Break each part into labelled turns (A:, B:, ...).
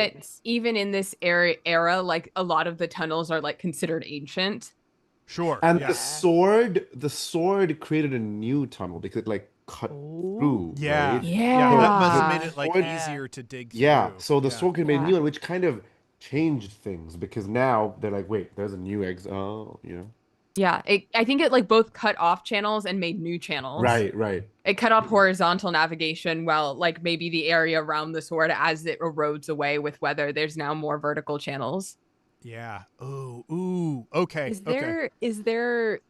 A: It's even in this era, like a lot of the tunnels are like considered ancient.
B: Sure.
C: And
B: Yeah.
C: the sword created a new tunnel because it like cut
D: Oh.
C: through,
B: Yeah.
C: right?
B: Yeah.
C: So
B: That must have
C: the
B: made
A: Yeah.
B: it like
C: sword,
B: easier to dig
C: yeah.
B: through.
C: So the
B: Yeah.
C: sword could be a
A: Yeah.
C: new one, which kind of changed things because now they're like, wait, there's a new exit. Oh,
A: Yeah. I think it like both cut off channels and made new channels.
C: Right, right.
A: It cut off horizontal navigation while like maybe the area around the sword as it erodes away with weather, there's now more vertical channels.
B: Yeah. Ooh. Ooh. Okay.
D: Is
B: Okay.
D: there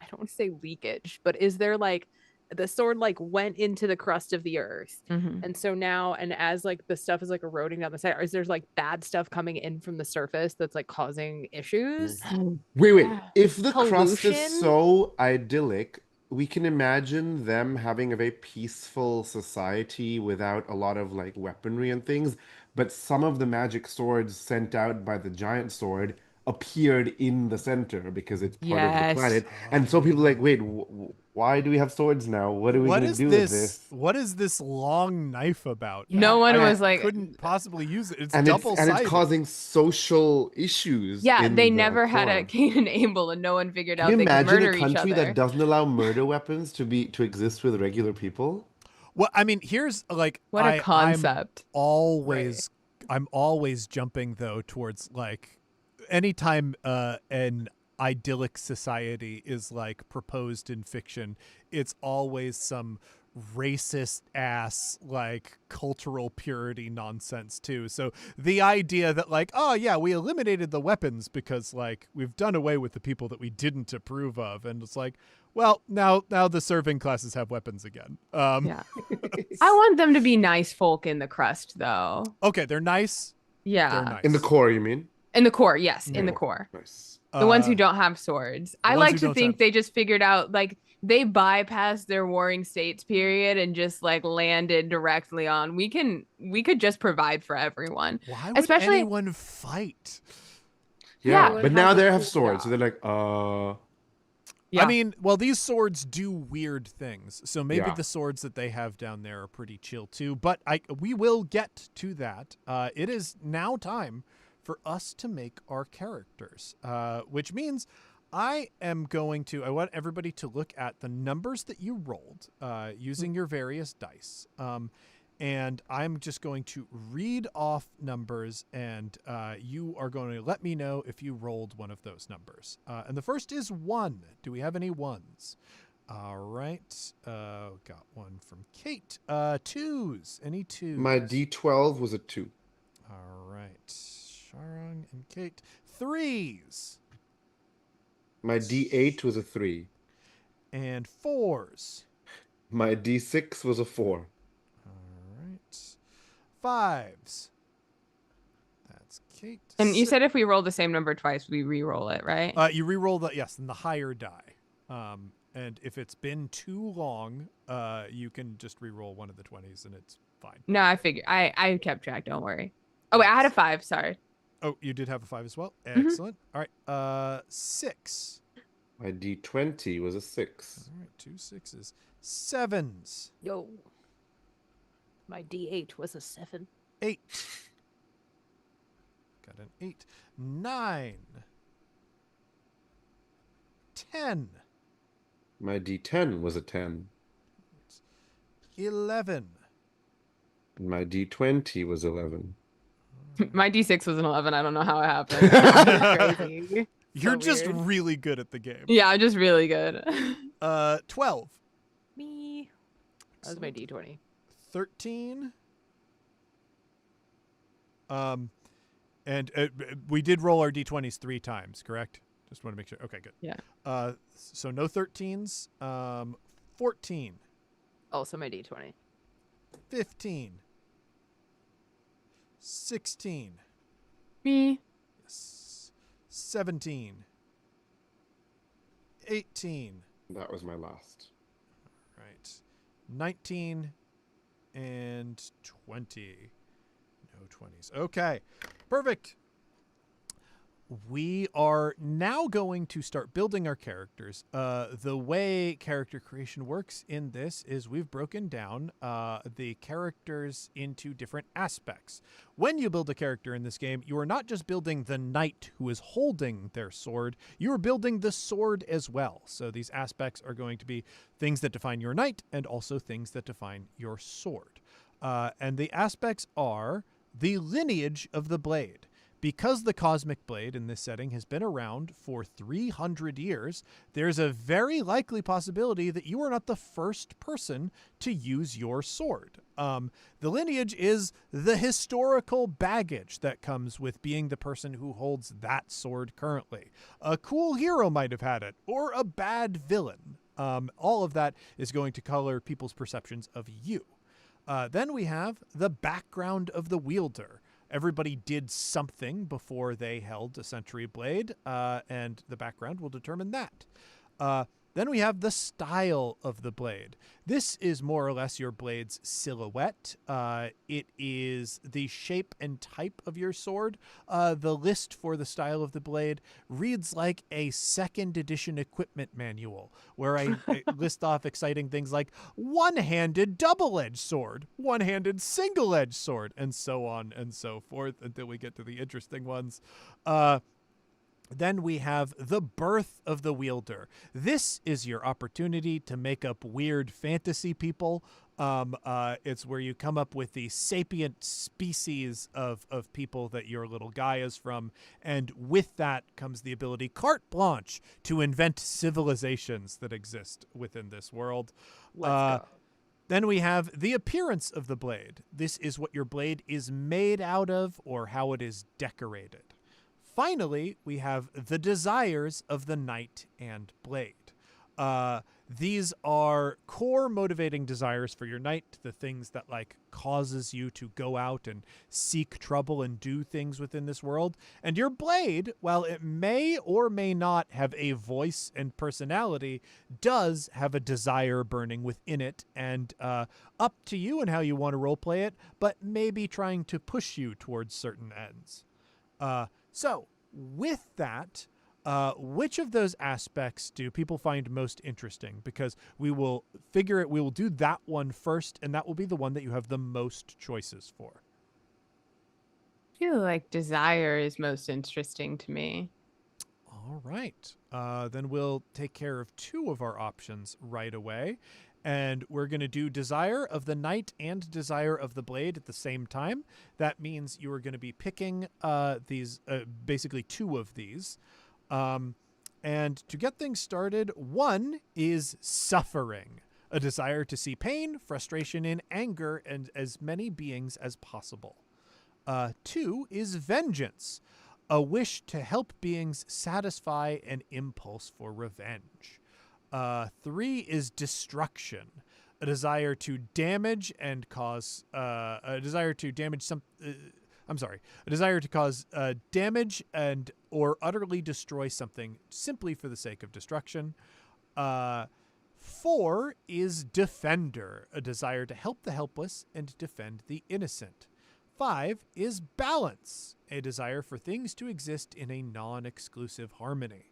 D: I don't want to say leakage, but is there like the sword like went into the crust of the earth?
A: Mhm.
D: And so now, and as like the stuff is like eroding down the side, is there's like bad stuff coming in from the surface that's like causing issues?
C: Wait.
D: Yeah.
C: If the crust is
D: Pollution?
C: so idyllic, we can imagine them having a very peaceful society without a lot of like weaponry and things. But some of the magic swords sent out by the giant sword appeared in the center because it's part of the
A: Yes.
C: planet. And so people are like, wait, why do we have swords now? What are we
B: What
C: going to
B: is
C: do with
B: this?
C: this?
B: What is this long knife about?
A: No
D: Yeah.
A: one
B: I
A: was like,
B: couldn't possibly use it. It's
C: And
B: double
C: it's
B: sided.
C: causing social issues
A: yeah, they
C: in the
A: never had a
C: core.
A: Cain and Abel and no one figured
C: Can you
A: out they could
C: imagine a
A: murder each
C: country that
A: other.
C: doesn't allow murder weapons to exist with regular people?
B: Well, I mean, here's like
A: What a
B: I'm
A: concept.
B: always I'm always jumping though towards like anytime an idyllic society is like proposed in fiction, it's always some racist ass like cultural purity nonsense too. So the idea that like, oh yeah, we eliminated the weapons because like we've done away with the people that we didn't approve of, and it's like, well, now the serving classes have weapons again.
A: Yeah. I want them to be nice folk in the crust though.
B: Okay, they're nice. They're
A: Yeah.
B: nice.
C: In the core, you mean?
A: In the core, yes, in the
C: Okay,
A: core.
C: nice.
A: The ones who
B: Uh,
A: don't have swords.
B: the
A: I
B: ones
A: like
B: who
A: to
B: don't
A: think
B: have.
A: they just figured out like they bypassed their warring states period and just like landed directly on we could just provide for everyone.
B: Why would
A: Especially
B: anyone fight?
C: Yeah,
A: Yeah.
D: They would
C: but
D: have
C: now
D: a
C: they have
D: cool
C: swords, so
D: job.
C: they're like,
A: yeah.
B: I mean, well, these swords do weird things, so maybe
C: Yeah.
B: the swords that they have down there are pretty chill too. But we will get to that. It is now time for us to make our characters, which means I want everybody to look at the numbers that you rolled using your various dice. And I'm just going to read off numbers, and you are going to let me know if you rolled one of those numbers. And the first is 1. Do we have any 1s? All right. Got one from Kate. 2s. Any 2s?
C: my D12 was a 2.
B: All right. Sharang and Kate. 3s.
C: My D8 was a 3.
B: And 4s.
C: My D6 was a 4.
B: All right. 5s. That's Kate.
A: And you said if we roll the same number twice, we re-roll it, right?
B: You re-roll and the higher die. And if it's been too long, you can just re-roll one of the 20s and it's fine.
A: No, I figured I kept track, don't worry. Oh wait, I had a 5, sorry.
B: Oh, you did have a 5 as well?
A: Mhm.
B: Excellent. All right. 6.
C: My D20 was a 6.
B: All right, 2 6s. 7s.
D: Yo. My D8 was a 7.
B: 8. Got an 8. 9. 10.
C: My D10 was a 10.
B: 11.
C: My D20 was 11.
A: My D6 was an 11. I don't know how it happened.
D: Crazy.
B: You're
D: So
B: just
D: weird.
B: really good at the game.
A: Yeah, I'm just really good.
B: 12.
D: Me. That was my D20.
B: 13. And we did roll our d20s 3 times, correct? Just want to make sure. Okay, good.
A: Yeah.
B: So no 13s. 14.
D: Also my D20.
B: 15. 16.
A: Me.
B: 17. 18.
C: That was my last.
B: Right. 19 and 20. No 20s. Okay. Perfect. we are now going to start building our characters. The way character creation works in this is we've broken down the characters into different aspects. When you build a character in this game, you are not just building the knight who is holding their sword, you are building the sword as well. So these aspects are going to be things that define your knight and also things that define your sword. And the aspects are the lineage of the blade. Because the cosmic blade in this setting has been around for 300 years, there's a very likely possibility that you are not the first person to use your sword. The lineage is the historical baggage that comes with being the person who holds that sword currently. A cool hero might have had it, or a bad villain. All of that is going to color people's perceptions of you. Then we have the background of the wielder. Everybody did something before they held a century blade, and the background will determine that. Then we have the style of the blade. This is more or less your blade's silhouette. It is the shape and type of your sword. The list for the style of the blade reads like a second edition equipment manual, where I list off exciting things like one-handed double-edged sword, one-handed single-edged sword, and so on and so forth until we get to the interesting ones. Then we have the birth of the wielder. This is your opportunity to make up weird fantasy people. It's where you come up with the sapient species of people that your little guy is from. And with that comes the ability, carte blanche, to invent civilizations that exist within this world.
D: Let's go.
B: Then we have the appearance of the blade. This is what your blade is made out of or how it is decorated. Finally, we have the desires of the knight and blade. These are core motivating desires for your knight, the things that like causes you to go out and seek trouble and do things within this world. And your blade, while it may or may not have a voice and personality, does have a desire burning within it, and up to you and how you want to roleplay it, but maybe trying to push you towards certain ends. So, with that, which of those aspects do people find most interesting? Because we will do that one first, and that will be the one that you have the most choices for.
A: I feel like desire is most interesting to me.
B: All right. Then we'll take care of two of our options right away. And we're going to do Desire of the Knight and Desire of the Blade at the same time. That means you are going to be picking these, basically two of these. And to get things started, one is Suffering, a desire to see pain, frustration, and anger in as many beings as possible. Two is Vengeance, a wish to help beings satisfy an impulse for revenge. 3 is Destruction, a desire to damage and cause a desire to cause damage and or utterly destroy something simply for the sake of destruction. 4 is Defender, a desire to help the helpless and defend the innocent. 5 is Balance, a desire for things to exist in a non-exclusive harmony.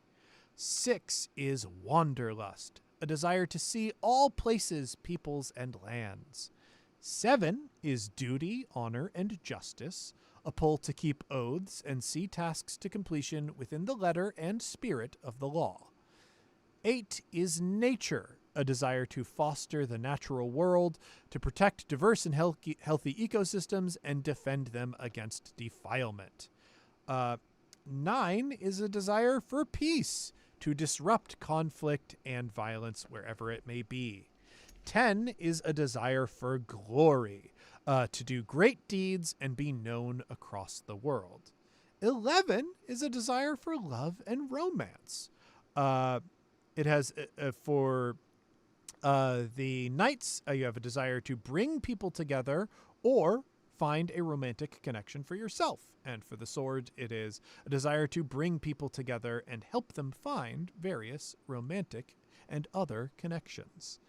B: 6 is Wanderlust, a desire to see all places, peoples, and lands. 7 is Duty, Honor, and Justice, a pull to keep oaths and see tasks to completion within the letter and spirit of the law. 8 is Nature, a desire to foster the natural world, to protect diverse and healthy ecosystems, and defend them against defilement. 9 is a desire for peace, to disrupt conflict and violence wherever it may be. 10 is a desire for glory, to do great deeds and be known across the world. 11 is a desire for love and romance. It has, for the knights, you have a desire to bring people together or find a romantic connection for yourself. And for the sword, it is a desire to bring people together and help them find various romantic and other connections.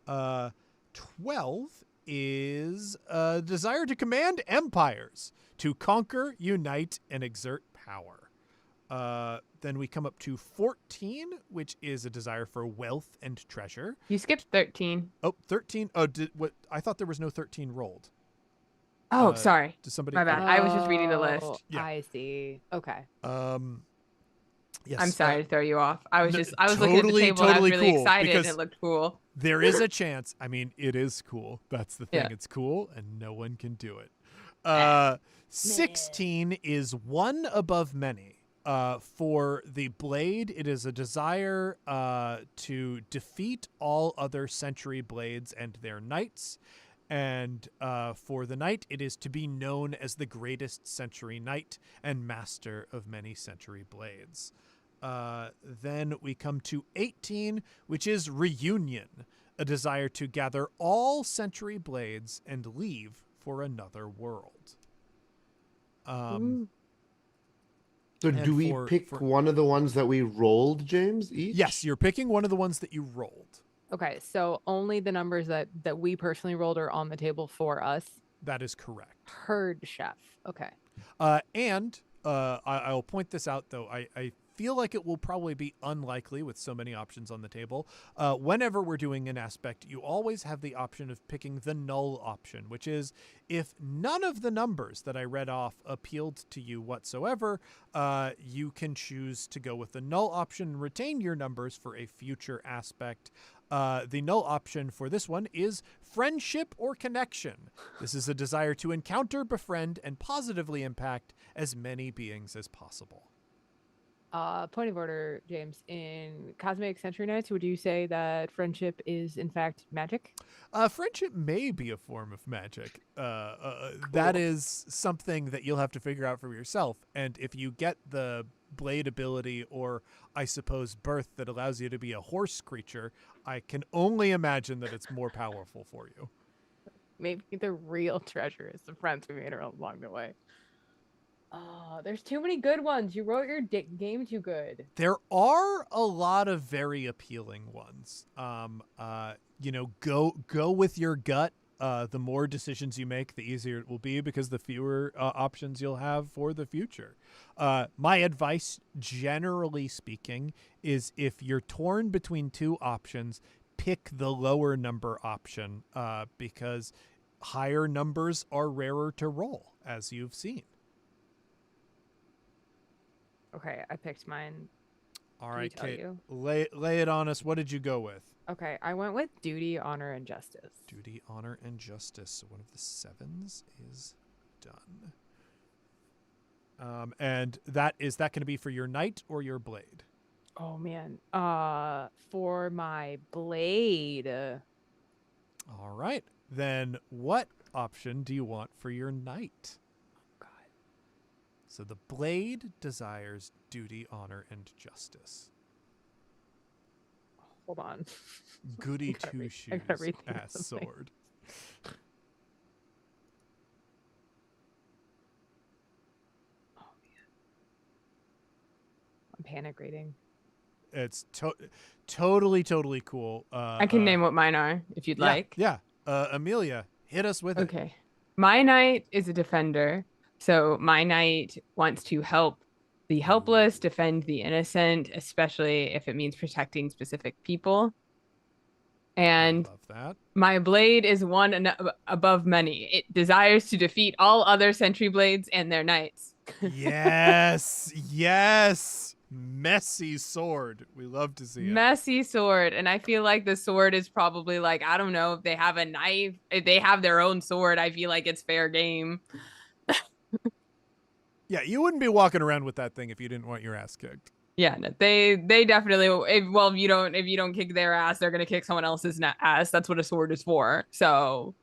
B: 12 is a desire to command empires, to conquer, unite, and exert power. Then we come up to 14, which is a desire for wealth and treasure.
A: You skipped 13.
B: Oh, 13. Oh, what? I thought there was no 13 rolled.
A: Oh, sorry.
B: Does somebody?
A: My bad. I was just reading the list.
B: Yeah.
D: I see. Okay.
B: Yes.
A: I'm sorry to throw you off. I was looking at the
B: totally,
A: table and I was really
B: cool,
A: excited and
B: because
A: it looked cool.
B: there is a chance. I mean, it is cool. That's the thing.
A: Yeah.
B: It's cool, and no one can do it. 16 is one above many. For the blade, it is a desire to defeat all other century blades and their knights. And for the knight, it is to be known as the greatest century knight and master of many century blades. Then we come to 18, which is reunion, a desire to gather all century blades and leave for another world.
C: So do we pick one of the ones that we rolled, James, each?
B: Yes, you're picking one of the ones that you rolled.
D: Okay, so only the numbers that we personally rolled are on the table for us.
B: That is correct.
D: Herd chef. Okay.
B: And I'll point this out, though. I feel like it will probably be unlikely with so many options on the table. Whenever we're doing an aspect, you always have the option of picking the null option, which is if none of the numbers that I read off appealed to you whatsoever, you can choose to go with the null option and retain your numbers for a future aspect. The null option for this one is friendship or connection. This is a desire to encounter, befriend, and positively impact as many beings as possible.
D: Point of order, James. In Cosmic Century Knights, would you say that friendship is in fact magic?
B: Friendship may be a form of magic. That is something that you'll have to figure out for yourself. And if you get the blade ability, or I suppose birth, that allows you to be a horse creature, I can only imagine that it's more powerful for you.
D: Maybe the real treasure is the friends we made along the way. Oh, there's too many good ones. You wrote your game too good.
B: There are a lot of very appealing ones. Go with your gut. The more decisions you make, the easier it will be, because the fewer options you'll have for the future. My advice, generally speaking, is if you're torn between two options, pick the lower number option, because higher numbers are rarer to roll, as you've seen.
D: Okay, I picked mine.
B: All right, Kate, lay it on us. What did you go with?
D: Okay, I went with duty, honor, and justice.
B: Duty, honor, and justice. So one of the 7s is done. And is that going to be for your knight or your blade?
D: Oh man, for my blade.
B: All right, then what option do you want for your knight? So the blade desires duty, honor, and justice.
D: Hold on.
B: Goody two-shoes ass sword.
D: Oh man, I'm panic reading.
B: It's totally cool.
A: I can name what mine are if you'd like.
B: Yeah. Amelia, hit us with it.
A: Okay. My knight is a defender. So my knight wants to help the helpless, defend the innocent, especially if it means protecting specific people. And
B: I love that.
A: My blade is one above many. It desires to defeat all other sentry blades and their knights.
B: Yes. Messy sword. We love to see it.
A: Messy sword. And I feel like the sword is probably like, I don't know, if they have a knife, if they have their own sword, I feel like it's fair game.
B: Yeah, you wouldn't be walking around with that thing if you didn't want your ass kicked.
A: Yeah, no, they definitely. If you don't kick their ass, they're gonna kick someone else's ass. That's what a sword is for. So,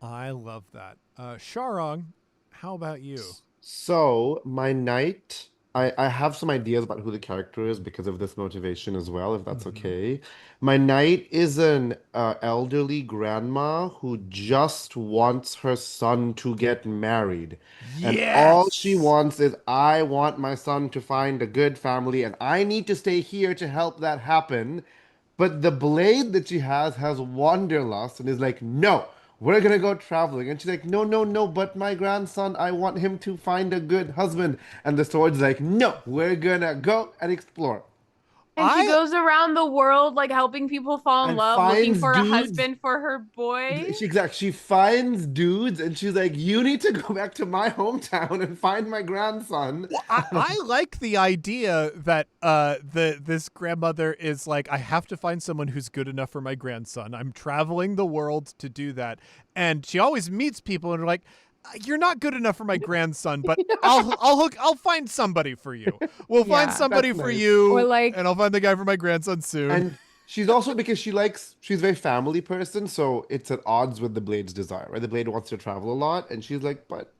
B: I love that. Sharang, how about you?
C: So my knight, I have some ideas about who the character is because of this motivation as well, if that's okay. My knight is an elderly grandma who just wants her son to get married. And all she wants is, I want my son to find a good family, and I need to stay here to help that happen. But the blade that she has wanderlust and is like, no, we're gonna go traveling. And she's like, no, no, no, but my grandson, I want him to find a good husband. And the sword's like, no, we're gonna go and explore.
D: And she
B: I
D: goes around the world like helping people fall in
C: And
D: love, looking
C: finds
D: for a
C: dudes.
D: husband for her boy.
C: She finds dudes and she's like, you need to go back to my hometown and find my grandson.
B: Well, I like the idea that this grandmother is like, I have to find someone who's good enough for my grandson. I'm traveling the world to do that, and she always meets people and are like, you're not good enough for my grandson, but I'll find somebody for you. We'll find
A: Yeah,
B: somebody
C: that's
B: for
C: nice.
B: you,
D: Or like
B: and I'll find the guy for my grandson soon.
C: And she's also, because she's a very family person, so it's at odds with the Blade's desire, right? The Blade wants to travel a lot, and she's like, but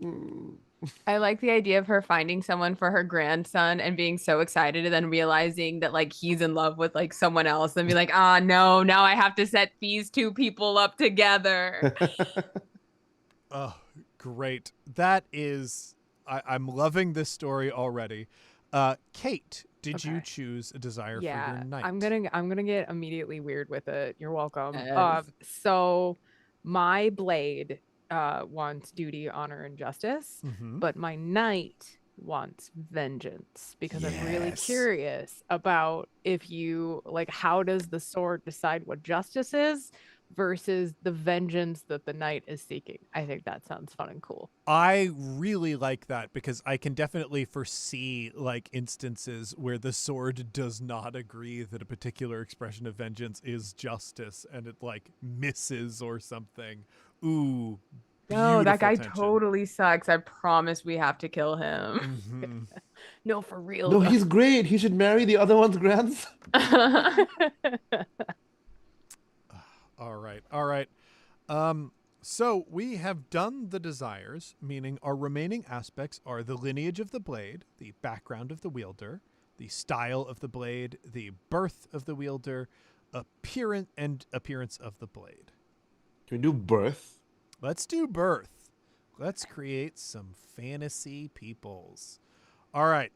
A: I like the idea of her finding someone for her grandson and being so excited and then realizing that like he's in love with like someone else and be like, ah, no, now I have to set these two people up together.
B: Oh, great. That is, I'm loving this story already. Kate, did you
D: Okay.
B: choose a desire for
D: yeah,
B: your knight?
D: I'm gonna get immediately weird with it. You're welcome.
A: Yes.
D: So my blade wants duty, honor, and justice,
B: Mhm.
D: but my knight wants vengeance because I'm really
B: Yes.
D: curious about if you like how does the sword decide what justice is versus the vengeance that the knight is seeking. I think that sounds fun and cool.
B: I really like that because I can definitely foresee like instances where the sword does not agree that a particular expression of vengeance is justice and it like misses or something. Ooh,
A: No, that
B: beautiful
A: guy
B: tension.
A: totally sucks. I promise we have to kill him.
B: Mhm.
D: No, for real.
C: no,
D: though.
C: he's great. He should marry the other one's grandson.
B: All right. All right. So we have done the desires, meaning our remaining aspects are the lineage of the blade, the background of the wielder, the style of the blade, the birth of the wielder, appearance of the blade.
C: Can we do birth?
B: Let's do birth. Let's create some fantasy peoples. All right.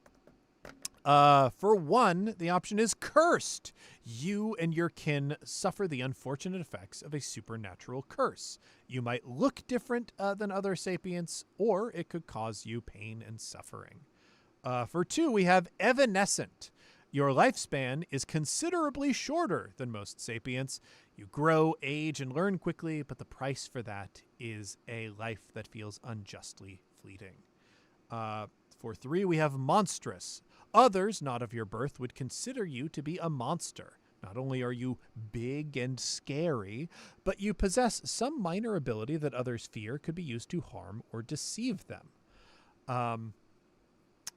B: For one, the option is cursed. You and your kin suffer the unfortunate effects of a supernatural curse. You might look different than other sapients, or it could cause you pain and suffering. For two, we have evanescent. Your lifespan is considerably shorter than most sapients. You grow, age, and learn quickly, but the price for that is a life that feels unjustly fleeting. For three, we have monstrous. Others, not of your birth, would consider you to be a monster. Not only are you big and scary, but you possess some minor ability that others fear could be used to harm or deceive them.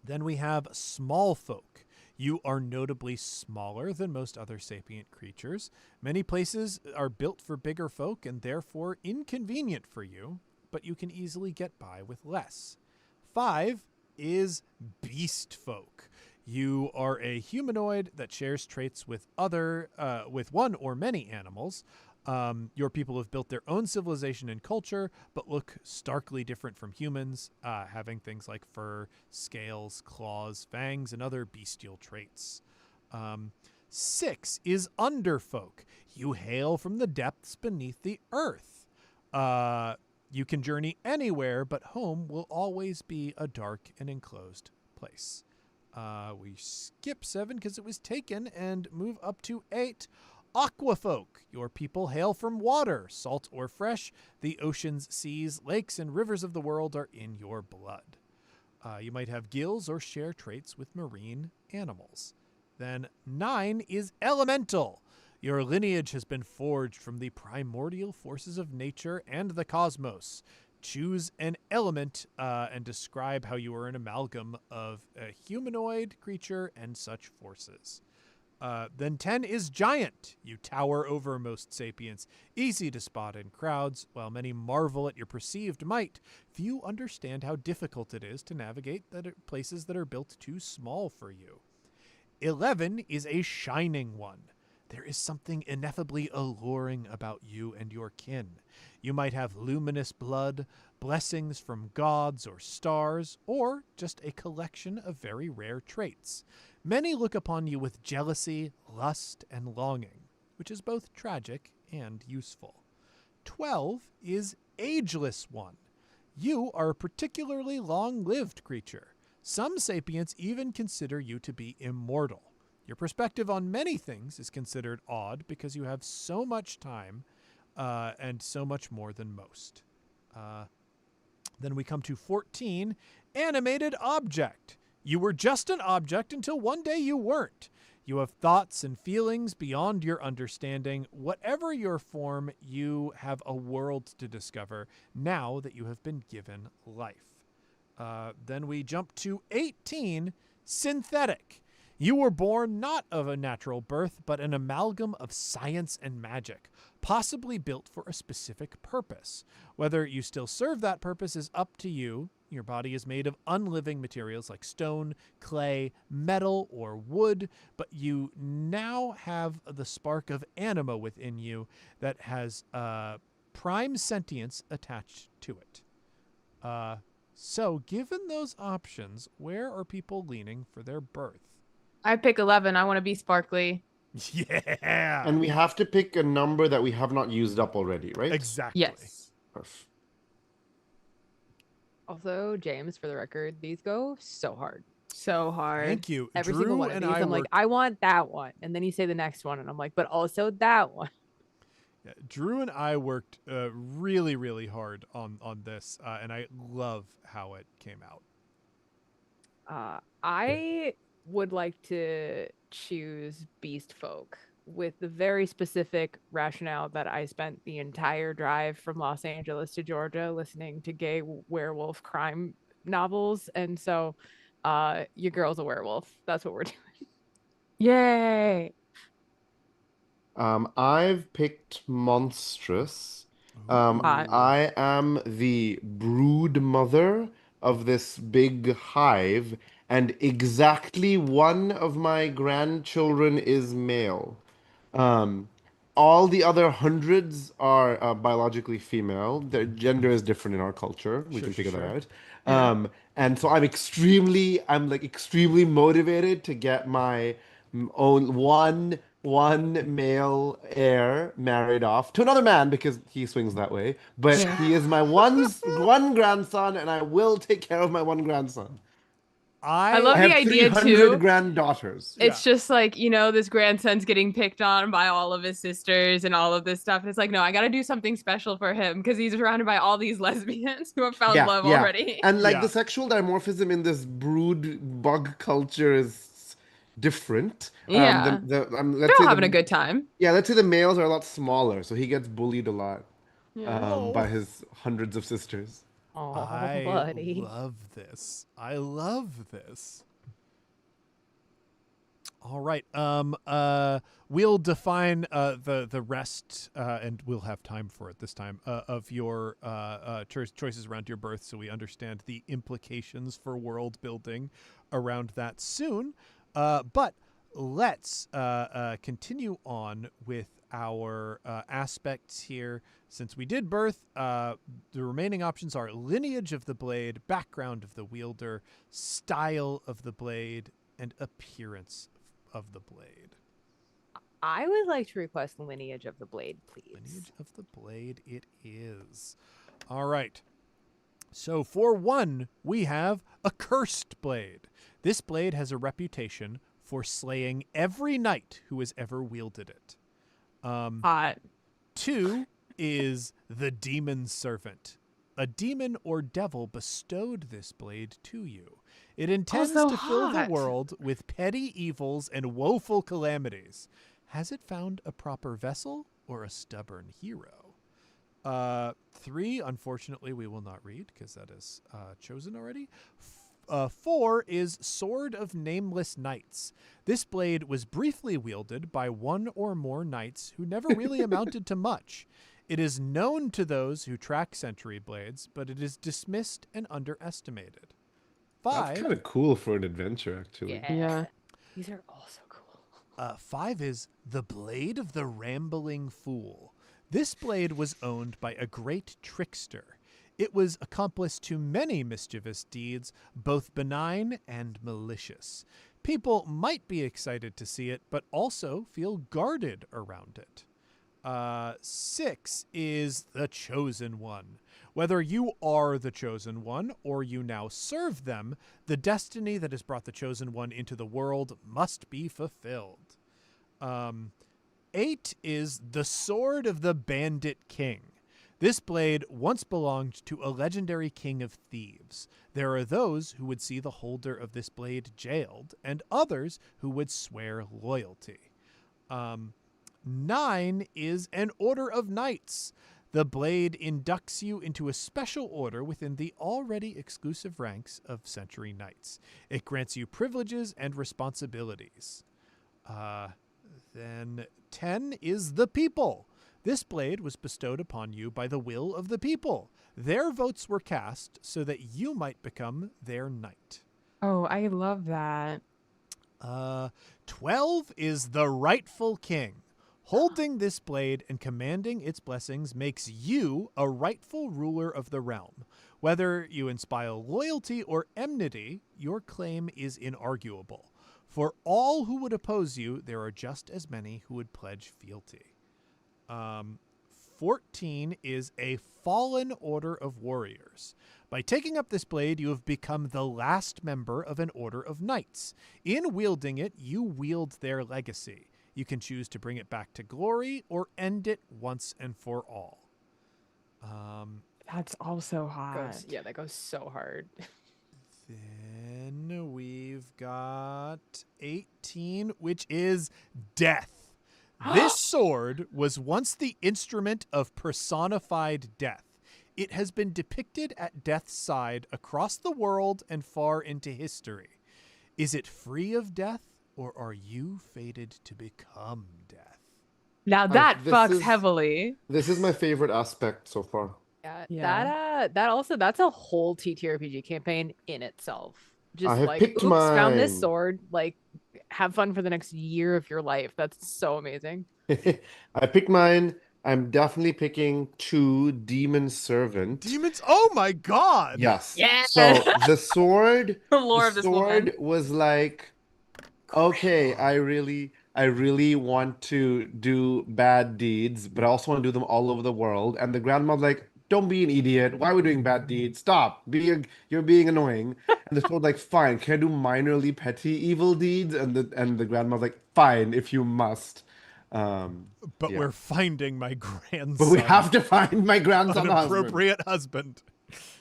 B: Then we have small folk. You are notably smaller than most other sapient creatures. Many places are built for bigger folk and therefore inconvenient for you, but you can easily get by with less. 5 is beast folk. You are a humanoid that shares traits with with one or many animals. Your people have built their own civilization and culture, but look starkly different from humans, having things like fur, scales, claws, fangs, and other bestial traits. 6 is underfolk. You hail from the depths beneath the earth. You can journey anywhere, but home will always be a dark and enclosed place. We skip 7 because it was taken and move up to 8. Aquafolk. Your people hail from water, salt or fresh. The oceans, seas, lakes, and rivers of the world are in your blood. You might have gills or share traits with marine animals. Then 9 is elemental. Your lineage has been forged from the primordial forces of nature and the cosmos. Choose an element and describe how you are an amalgam of a humanoid creature and such forces. Then 10 is giant. You tower over most sapients, easy to spot in crowds. While many marvel at your perceived might, few understand how difficult it is to navigate places that are built too small for you. 11 is a shining one. There is something ineffably alluring about you and your kin. You might have luminous blood, blessings from gods or stars, or just a collection of very rare traits. Many look upon you with jealousy, lust, and longing, which is both tragic and useful. 12 is Ageless One. You are a particularly long-lived creature. Some sapients even consider you to be immortal. Your perspective on many things is considered odd because you have so much time and so much more than most. Then we come to 14, Animated Object. You were just an object until one day you weren't. You have thoughts and feelings beyond your understanding. Whatever your form, you have a world to discover now that you have been given life. Then we jump to 18, Synthetic. You were born not of a natural birth, but an amalgam of science and magic, possibly built for a specific purpose. Whether you still serve that purpose is up to you. Your body is made of unliving materials like stone, clay, metal, or wood, but you now have the spark of anima within you that has prime sentience attached to it. So, given those options, where are people leaning for their birth?
A: I pick 11. I want to be sparkly.
B: Yeah!
C: And we have to pick a number that we have not used up already, right?
B: Exactly.
A: Yes.
C: Perf.
D: Also, James, for the record, these go so hard.
A: So hard.
B: Thank you.
D: Every
B: Drew
D: single one of
B: and
D: these, I'm like,
B: worked-
D: I want that one. And then you say the next one, and I'm like, but also that one.
B: Yeah, Drew and I worked really, really hard on this, and I love how it came out.
D: I would like to choose Beast Folk with the very specific rationale that I spent the entire drive from Los Angeles to Georgia listening to gay werewolf crime novels. And so your girl's a werewolf. That's what we're doing.
A: Yay.
C: I've picked Monstrous.
A: Hot.
C: I am the brood mother of this big hive, and exactly one of my grandchildren is male. Um, all the other hundreds are biologically female. Their gender is different in our culture. We
B: Sure,
C: can figure
B: sure,
C: that out.
A: Yeah.
C: And so I'm like extremely motivated to get my own one male heir married off to another man because he swings that way. But
A: Yeah.
C: he is my one grandson, and I will take care of my one grandson.
A: I love
C: I
A: the
C: have
A: idea
C: 300
A: too.
C: granddaughters.
A: It's just like, this grandson's getting picked on by all of his sisters and all of this stuff. And it's like, no, I got to do something special for him because he's surrounded by all these lesbians who have found love already.
C: And like
B: Yeah.
C: the sexual dimorphism in this brood bug culture is different.
A: Yeah.
C: Let's
A: They're
C: say
A: all having a good time.
C: Yeah, let's say the males are a lot smaller, so he gets bullied a lot
A: Yeah.
C: by his hundreds of sisters.
D: Oh,
B: I
D: buddy.
B: love this. I love this. All right. We'll define the rest, and we'll have time for it this time, of your choices around your birth, so we understand the implications for world building around that soon. But let's continue on with our aspects here. Since we did birth, the remaining options are lineage of the blade, background of the wielder, style of the blade, and appearance of the blade.
D: I would like to request lineage of the blade, please.
B: Lineage of the blade it is. All right. So for one, we have a cursed blade. This blade has a reputation for slaying every knight who has ever wielded it.
A: Hot.
B: 2 is the demon servant. A demon or devil bestowed this blade to you. It intends
A: Also
B: to fill the
A: hot.
B: world with petty evils and woeful calamities. Has it found a proper vessel or a stubborn hero? 3, unfortunately, we will not read because that is chosen already. 4 is Sword of Nameless Knights. This blade was briefly wielded by one or more knights who never really amounted to much. It is known to those who track century blades, but it is dismissed and underestimated. 5.
C: That's kind of cool for an adventure, actually.
A: Yeah.
D: These are also cool.
B: 5 is the Blade of the Rambling Fool. This blade was owned by a great trickster. It was accomplice to many mischievous deeds, both benign and malicious. People might be excited to see it, but also feel guarded around it. 6 is the Chosen One. Whether you are the Chosen One or you now serve them, the destiny that has brought the Chosen One into the world must be fulfilled. 8 is the Sword of the Bandit King. This blade once belonged to a legendary king of thieves. There are those who would see the holder of this blade jailed, and others who would swear loyalty. 9 is an Order of Knights. The blade inducts you into a special order within the already exclusive ranks of Century Knights. It grants you privileges and responsibilities. Then 10 is the People. This blade was bestowed upon you by the will of the people. Their votes were cast so that you might become their knight.
A: Oh, I love that.
B: 12 is the Rightful King. Holding this blade and commanding its blessings makes you a rightful ruler of the realm. Whether you inspire loyalty or enmity, your claim is inarguable. For all who would oppose you, there are just as many who would pledge fealty. 14 is a Fallen Order of Warriors. By taking up this blade, you have become the last member of an Order of Knights. In wielding it, you wield their legacy. You can choose to bring it back to glory or end it once and for all.
A: That's also hot.
D: That goes so hard.
B: Then we've got 18, which is death. This sword was once the instrument of personified death. It has been depicted at death's side across the world and far into history. Is it free of death, or are you fated to become death?
A: Now that
C: this
A: fucks
C: is-
A: heavily.
C: This is my favorite aspect so far.
D: Yeah, that's a whole TTRPG campaign in itself. Just
C: have
D: like,
C: picked
D: oops, found this
C: mine.
D: sword. Like, have fun for the next year of your life. That's so amazing.
C: I picked mine. I'm definitely picking 2 Demon Servant.
B: Demons? Oh my god!
C: Yes.
A: Yes.
C: So the sword,
A: The lore
C: the
A: of this
C: sword
A: woman.
C: was like, okay, I really want to do bad deeds, but I also want to do them all over the world. And the grandma's like, don't be an idiot. Why are we doing bad deeds? Stop. You're being annoying. And the sword's like, fine, can I do minorly petty evil deeds? And the grandma's like, fine, if you must.
B: But
C: Yeah.
B: we're finding my grandson.
C: But we have to find my grandson
B: an
C: husband.
B: appropriate husband.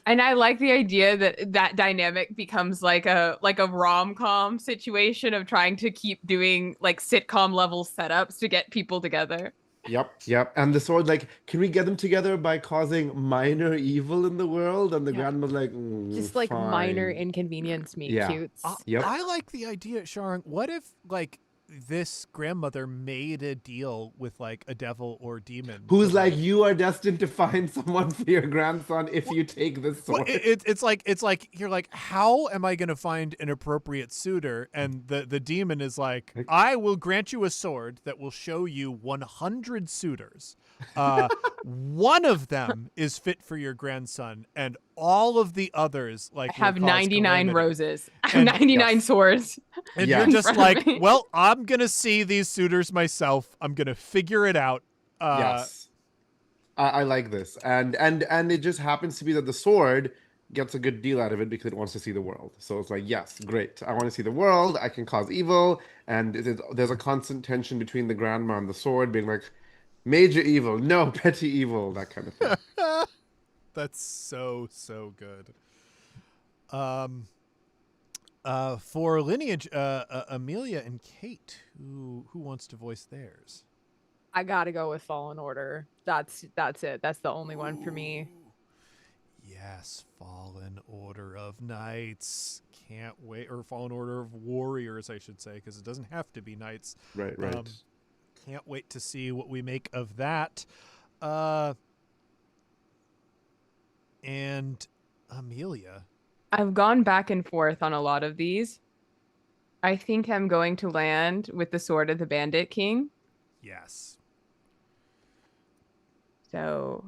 A: And I like the idea that that dynamic becomes like a rom-com situation of trying to keep doing like sitcom level setups to get people together.
C: Yep. And the sword, like, can we get them together by causing minor evil in the world? And the
D: Yeah.
C: grandma's like,
D: Just like minor
C: fine.
D: inconvenience meet
C: Yeah.
D: cutes.
C: Yep.
B: I like the idea, Sharang. What if, like, this grandmother made a deal with, like, a devil or demon?
C: Who's
B: to,
C: like, you are destined to find someone for your grandson if you take this
B: Well,
C: sword.
B: it's like you're like, how am I going to find an appropriate suitor? And the demon is like, I will grant you a sword that will show you 100 suitors. One of them is fit for your grandson, and all of the others
A: I
B: will
A: have
B: cause
A: 99
B: calamity.
A: roses. I have
B: And-
A: 99
C: Yes.
A: swords.
B: And
C: Yeah.
B: you're
C: In
B: just
A: front of
B: like,
A: me.
B: well, I'm gonna see these suitors myself. I'm gonna figure it out.
C: Yes. I like this. And it just happens to be that the sword gets a good deal out of it because it wants to see the world. So it's like, yes, great. I want to see the world. I can cause evil. And there's a constant tension between the grandma and the sword being like, major evil, no, petty evil, that kind of thing.
B: That's so good. For lineage, Amelia and Kate, who wants to voice theirs?
D: I gotta go with Fallen Order. That's it. That's the only one for me.
B: Ooh. Yes, Fallen Order of Knights. Can't wait. Or Fallen Order of Warriors, I should say, because it doesn't have to be knights.
C: Right.
B: Can't wait to see what we make of that. And Amelia.
A: I've gone back and forth on a lot of these. I think I'm going to land with the Sword of the Bandit King.
B: Yes.
A: So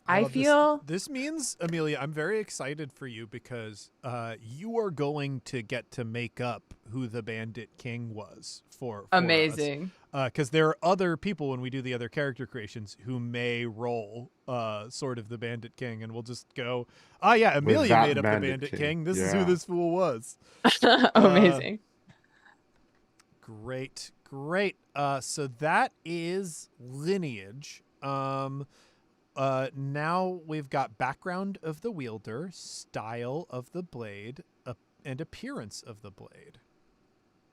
A: I
B: This
A: feel
B: this means, Amelia, I'm very excited for you because you are going to get to make up who the Bandit King was for us.
A: amazing.
B: Because there are other people when we do the other character creations who may roll sort of the Bandit King, and we'll just go, yeah,
C: With
B: Amelia made
C: that
B: up the
C: Bandit
B: Bandit
C: King.
B: King. This is who
C: Yeah.
B: this fool was. Uh,
A: Amazing.
B: Great, great. So that is lineage. Now we've got background of the wielder, style of the blade, and appearance of the blade.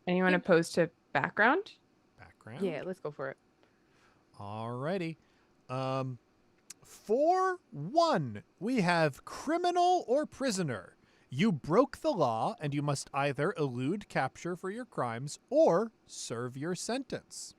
A: Anyone opposed to background?
B: Background.
D: Yeah, let's go for it.
B: Alrighty. For 1, we have criminal or prisoner. You broke the law and you must either elude capture for your crimes or serve your sentence.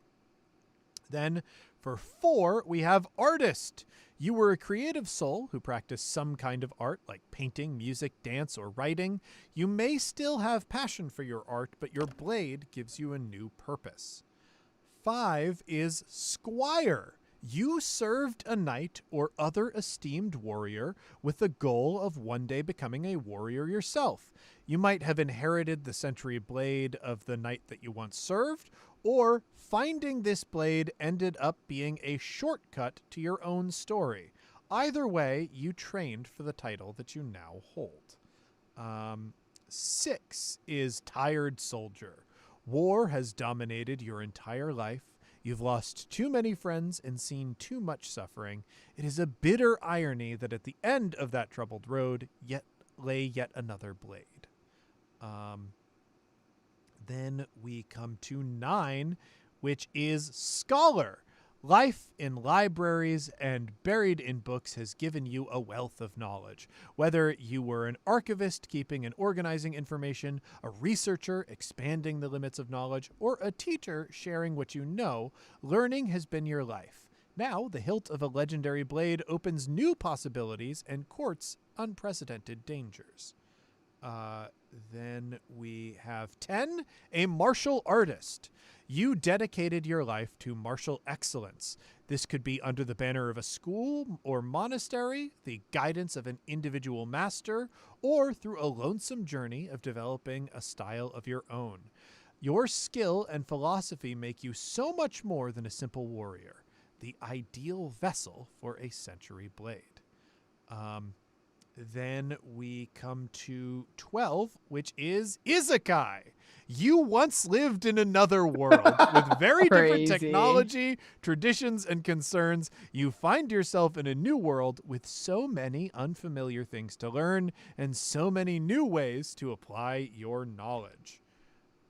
B: Then for 4, we have artist. You were a creative soul who practiced some kind of art like painting, music, dance, or writing. You may still have passion for your art, but your blade gives you a new purpose. 5 is squire. You served a knight or other esteemed warrior with the goal of one day becoming a warrior yourself. You might have inherited the century blade of the knight that you once served, or finding this blade ended up being a shortcut to your own story. Either way, you trained for the title that you now hold. 6 is tired soldier. War has dominated your entire life. You've lost too many friends and seen too much suffering. It is a bitter irony that at the end of that troubled road lay yet another blade. Then we come to 9, which is scholar. Life in libraries and buried in books has given you a wealth of knowledge. Whether you were an archivist keeping and organizing information, a researcher expanding the limits of knowledge, or a teacher sharing what you know, learning has been your life. Now, the hilt of a legendary blade opens new possibilities and courts unprecedented dangers. Then we have 10, a martial artist. You dedicated your life to martial excellence. This could be under the banner of a school or monastery, the guidance of an individual master, or through a lonesome journey of developing a style of your own. Your skill and philosophy make you so much more than a simple warrior, the ideal vessel for a century blade. Then we come to 12, which is Isekai. You once lived in another world with very different
A: Crazy.
B: technology, traditions, and concerns. You find yourself in a new world with so many unfamiliar things to learn and so many new ways to apply your knowledge.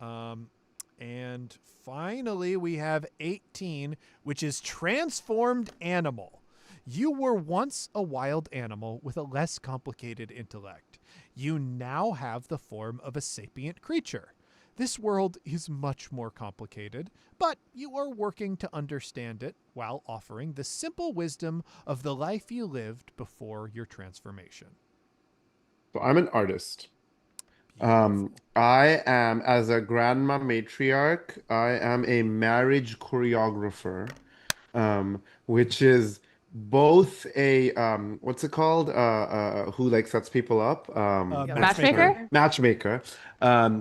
B: And finally, we have 18, which is transformed animal. You were once a wild animal with a less complicated intellect. You now have the form of a sapient creature. This world is much more complicated, but you are working to understand it while offering the simple wisdom of the life you lived before your transformation.
C: So I'm an artist.
B: Beautiful.
C: I am, as a grandma matriarch, I am a marriage choreographer, which is both a what's it called? Who like sets people up?
D: Yep.
C: What's the term?
A: Matchmaker?
C: Matchmaker.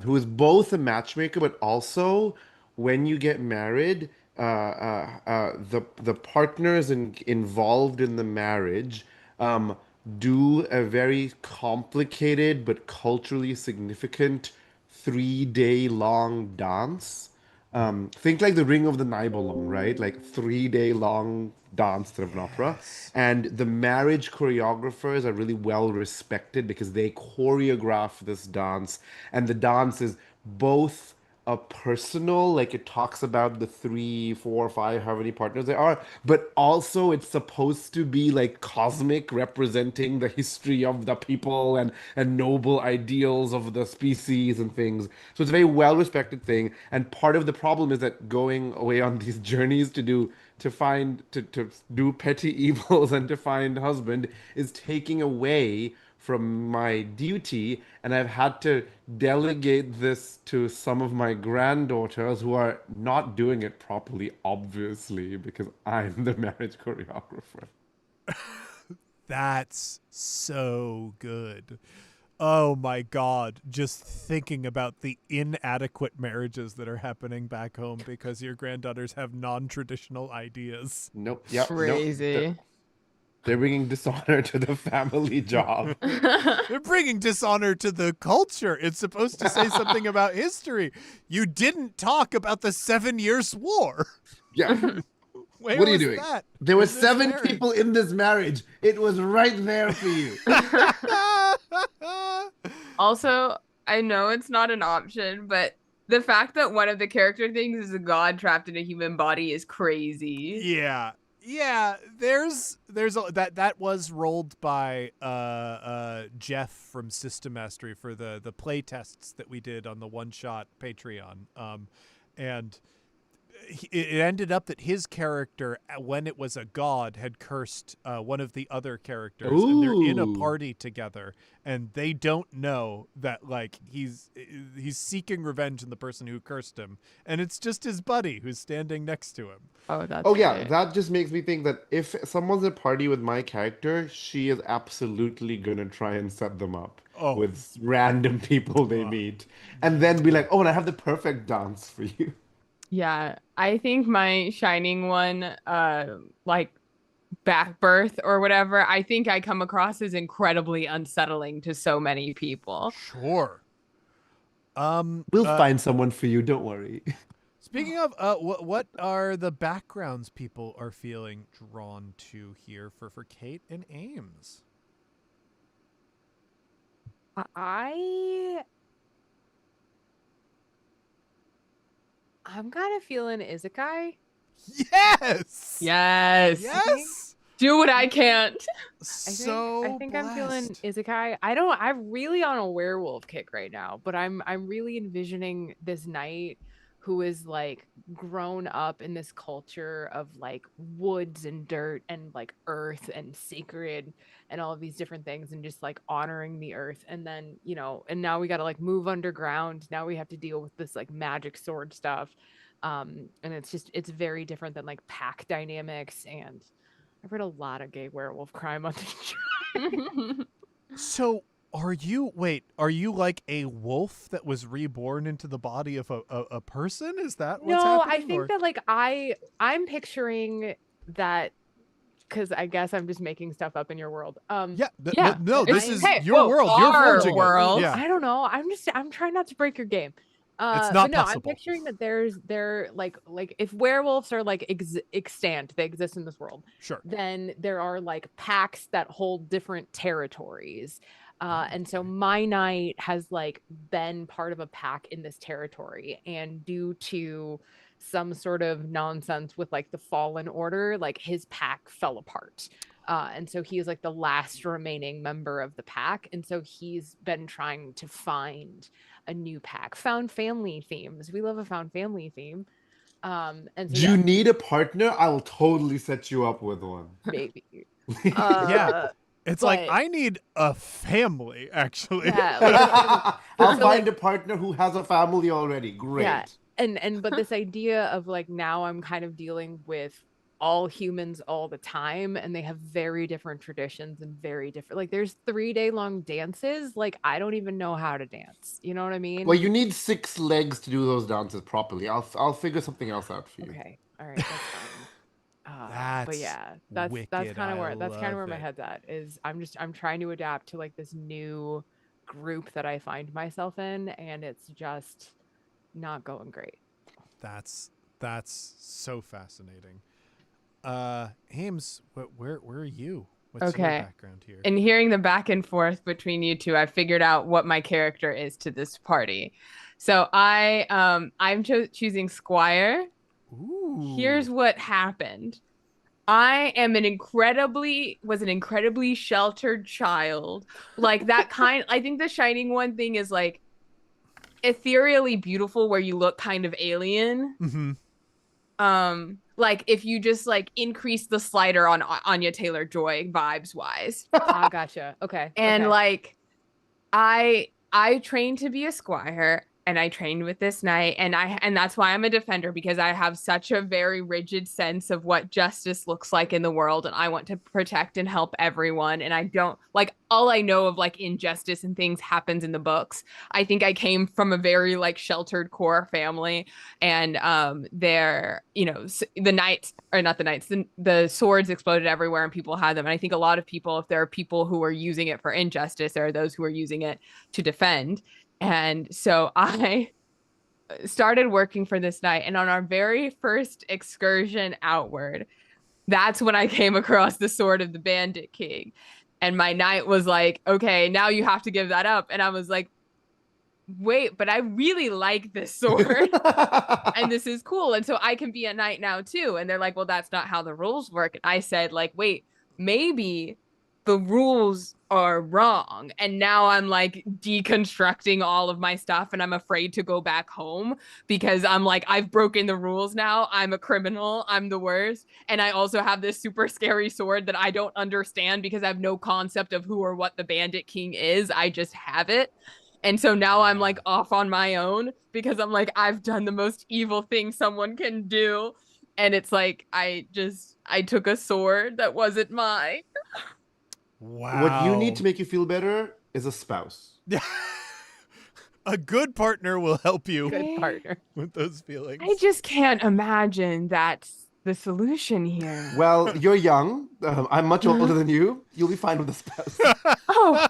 C: Who is both a matchmaker, but also when you get married, the partners involved in the marriage um, do a very complicated but culturally significant 3 day long dance. Think like the Ring of the Nibelung, right? Like 3 day long dance instead of an opera.
B: Yes.
C: And the marriage choreographers are really well respected because they choreograph this dance. And the dance is both a personal, like it talks about the 3, 4, 5, how many partners there are, but also it's supposed to be like cosmic, representing the history of the people and noble ideals of the species and things. So it's a very well respected thing. And part of the problem is that going away on these journeys to do petty evils and to find husband is taking away from my duty, and I've had to delegate this to some of my granddaughters who are not doing it properly, obviously, because I'm the marriage choreographer.
B: That's so good. Oh my God. Just thinking about the inadequate marriages that are happening back home because your granddaughters have non-traditional ideas.
C: Nope. Yep.
A: Crazy.
C: Nope. They're bringing dishonor to the family job.
B: They're bringing dishonor to the culture. It's supposed to say something about history. You didn't talk about the 7 Years' War.
C: Yeah.
B: Where
C: What are you
B: was
C: doing?
B: that?
C: There were
B: in this
C: 7
B: marriage?
C: people in this marriage. It was right there for you.
A: Also, I know it's not an option, but the fact that one of the character things is a god trapped in a human body is crazy.
B: Yeah, there's that was rolled by Jeff from System Mastery for the play tests that we did on the One Shot Patreon. And it ended up that his character, when it was a god, had cursed one of the other characters, and they're in a
C: Ooh.
B: party together, and they don't know that like he's seeking revenge on the person who cursed him, and it's just his buddy who's standing next to him.
A: Oh, that's
C: Oh yeah,
A: great.
C: that just makes me think that if someone's at a party with my character, she is absolutely gonna try and set them up
B: Oh.
C: with random people they
B: Ugh.
C: meet, and then be like, "Oh, and I have the perfect dance for you."
A: Yeah, I think my shining one, like back birth or whatever, I think I come across as incredibly unsettling to so many people.
B: Sure.
C: We'll find someone for you. Don't worry.
B: Speaking of, what are the backgrounds people are feeling drawn to here for Cate and Ames?
D: I'm kind of feeling Isekai.
B: Yes.
A: Yes.
B: Yes.
A: Do what I can't.
B: So
D: I think I'm feeling
B: blessed.
D: Isekai. I'm really on a werewolf kick right now, but I'm really envisioning this knight who is like grown up in this culture of like woods and dirt and like earth and sacred and all of these different things and just like honoring the earth. And then, and now we got to like move underground. Now we have to deal with this like magic sword stuff. And it's very different than like pack dynamics. And I've read a lot of gay werewolf crime on the
B: So are you like a wolf that was reborn into the body of a person? Is that what's
D: No,
B: happening?
D: I think that like I'm picturing that because I guess I'm just making stuff up in your world.
B: Yeah.
A: Yeah.
B: No, this is
A: Hey,
B: your
A: whoa,
B: world. You're
A: our
B: forging
A: world.
B: it. Yeah.
D: I don't know. I'm trying not to break your game.
B: It's not
D: but no, I'm
B: possible.
D: picturing that they're like if werewolves are like extant, they exist in this world.
B: Sure.
D: Then there are like packs that hold different territories. And so my knight has like been part of a pack in this territory, and due to some sort of nonsense with like the fallen order, like his pack fell apart. And so he is like the last remaining member of the pack. And so he's been trying to find a new pack. Found family themes. We love a found family theme. And so
C: Do you need a partner? I will totally set you up with one.
D: maybe.
B: Yeah. It's like,
D: but-
B: I need a family, actually.
D: Yeah, like,
C: I'll
D: so,
C: find a partner who has a family already. Great.
D: Yeah. And but this idea of like now I'm kind of dealing with all humans all the time, and they have very different traditions and very different, like there's 3-day-long dances. Like I don't even know how to dance. You know what I mean?
C: Well, you need 6 legs to do those dances properly. I'll figure something else out for you.
D: Okay. All right. That's fine. But
B: That's
D: yeah, that's
B: wicked.
D: kind of
B: I
D: where
B: love
D: my
B: it.
D: head's at. Is I'm trying to adapt to like this new group that I find myself in, and it's just not going great.
B: That's so fascinating. Ames, where are you? What's your
A: Okay.
B: background here?
A: And hearing the back and forth between you two, I figured out what my character is to this party. So I'm choosing Squire.
B: Ooh.
A: Here's what happened. I am an incredibly sheltered child. Like that kind, I think the Shining One thing is like ethereally beautiful where you look kind of alien.
B: Mm-hmm.
A: Like if you just like increase the slider on Anya Taylor-Joy vibes wise.
D: Gotcha. Okay.
A: And
D: okay.
A: like I trained to be a squire. and I trained with this knight, and that's why I'm a defender, because I have such a very rigid sense of what justice looks like in the world, and I want to protect and help everyone, and I don't like all I know of like injustice and things happens in the books. I think I came from a very like sheltered core family, and there, you know, the knights, or not the knights, the swords exploded everywhere and people had them, and I think a lot of people, if there are people who are using it for injustice, there are those who are using it to defend. And so I started working for this knight. And on our very first excursion outward, that's when I came across the sword of the Bandit King. And my knight was like, okay, now you have to give that up. And I was like, wait, but I really like this sword and this is cool. And so I can be a knight now too. And they're like, well, that's not how the rules work. And I said, like, wait, maybe the rules are wrong. And now I'm like deconstructing all of my stuff and I'm afraid to go back home because I'm like, I've broken the rules now. I'm a criminal. I'm the worst. And I also have this super scary sword that I don't understand because I have no concept of who or what the Bandit King is. I just have it. And so now I'm like off on my own because I'm like, I've done the most evil thing someone can do. And it's like, I took a sword that wasn't mine.
B: Wow.
C: What you need to make you feel better is a spouse.
B: A good partner will help you
D: Good partner.
B: with those feelings.
A: I just can't imagine that's the solution here.
C: Well, you're young. I'm much older than you. You'll be fine with a spouse.
A: Oh,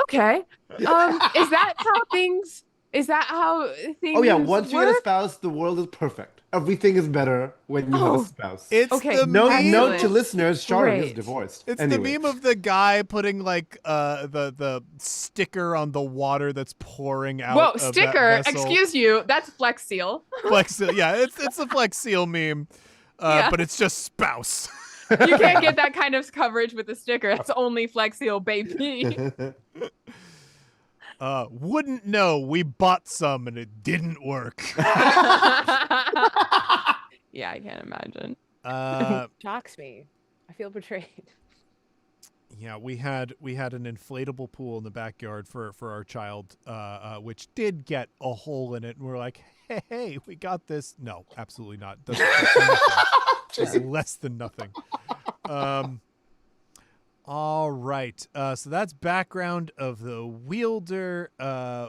A: okay. Is that how things
C: Oh yeah, once you get a
A: work?
C: spouse, the world is perfect. Everything is better when you have a spouse.
B: It's
A: Okay,
B: the
C: Note
A: excellent.
C: to listeners, Sharang is
A: Great.
C: divorced.
B: It's
C: Anyway.
B: the meme of the guy putting like the sticker on the water that's pouring out.
A: Whoa,
B: of
A: sticker,
B: that vessel.
A: excuse you, that's Flex Seal.
B: Flex Seal. Yeah, it's a Flex Seal meme,
A: Yeah.
B: but it's just spouse.
A: You can't get that kind of coverage with a sticker. That's only Flex Seal, baby.
B: Wouldn't know. We bought some and it didn't work.
A: Yeah, I can't imagine.
D: Shocks me. I feel betrayed.
B: Yeah, we had an inflatable pool in the backyard for our child, which did get a hole in it, and we're like, hey, we got this. No, absolutely not. It's less than nothing. All right. So that's background of the wielder.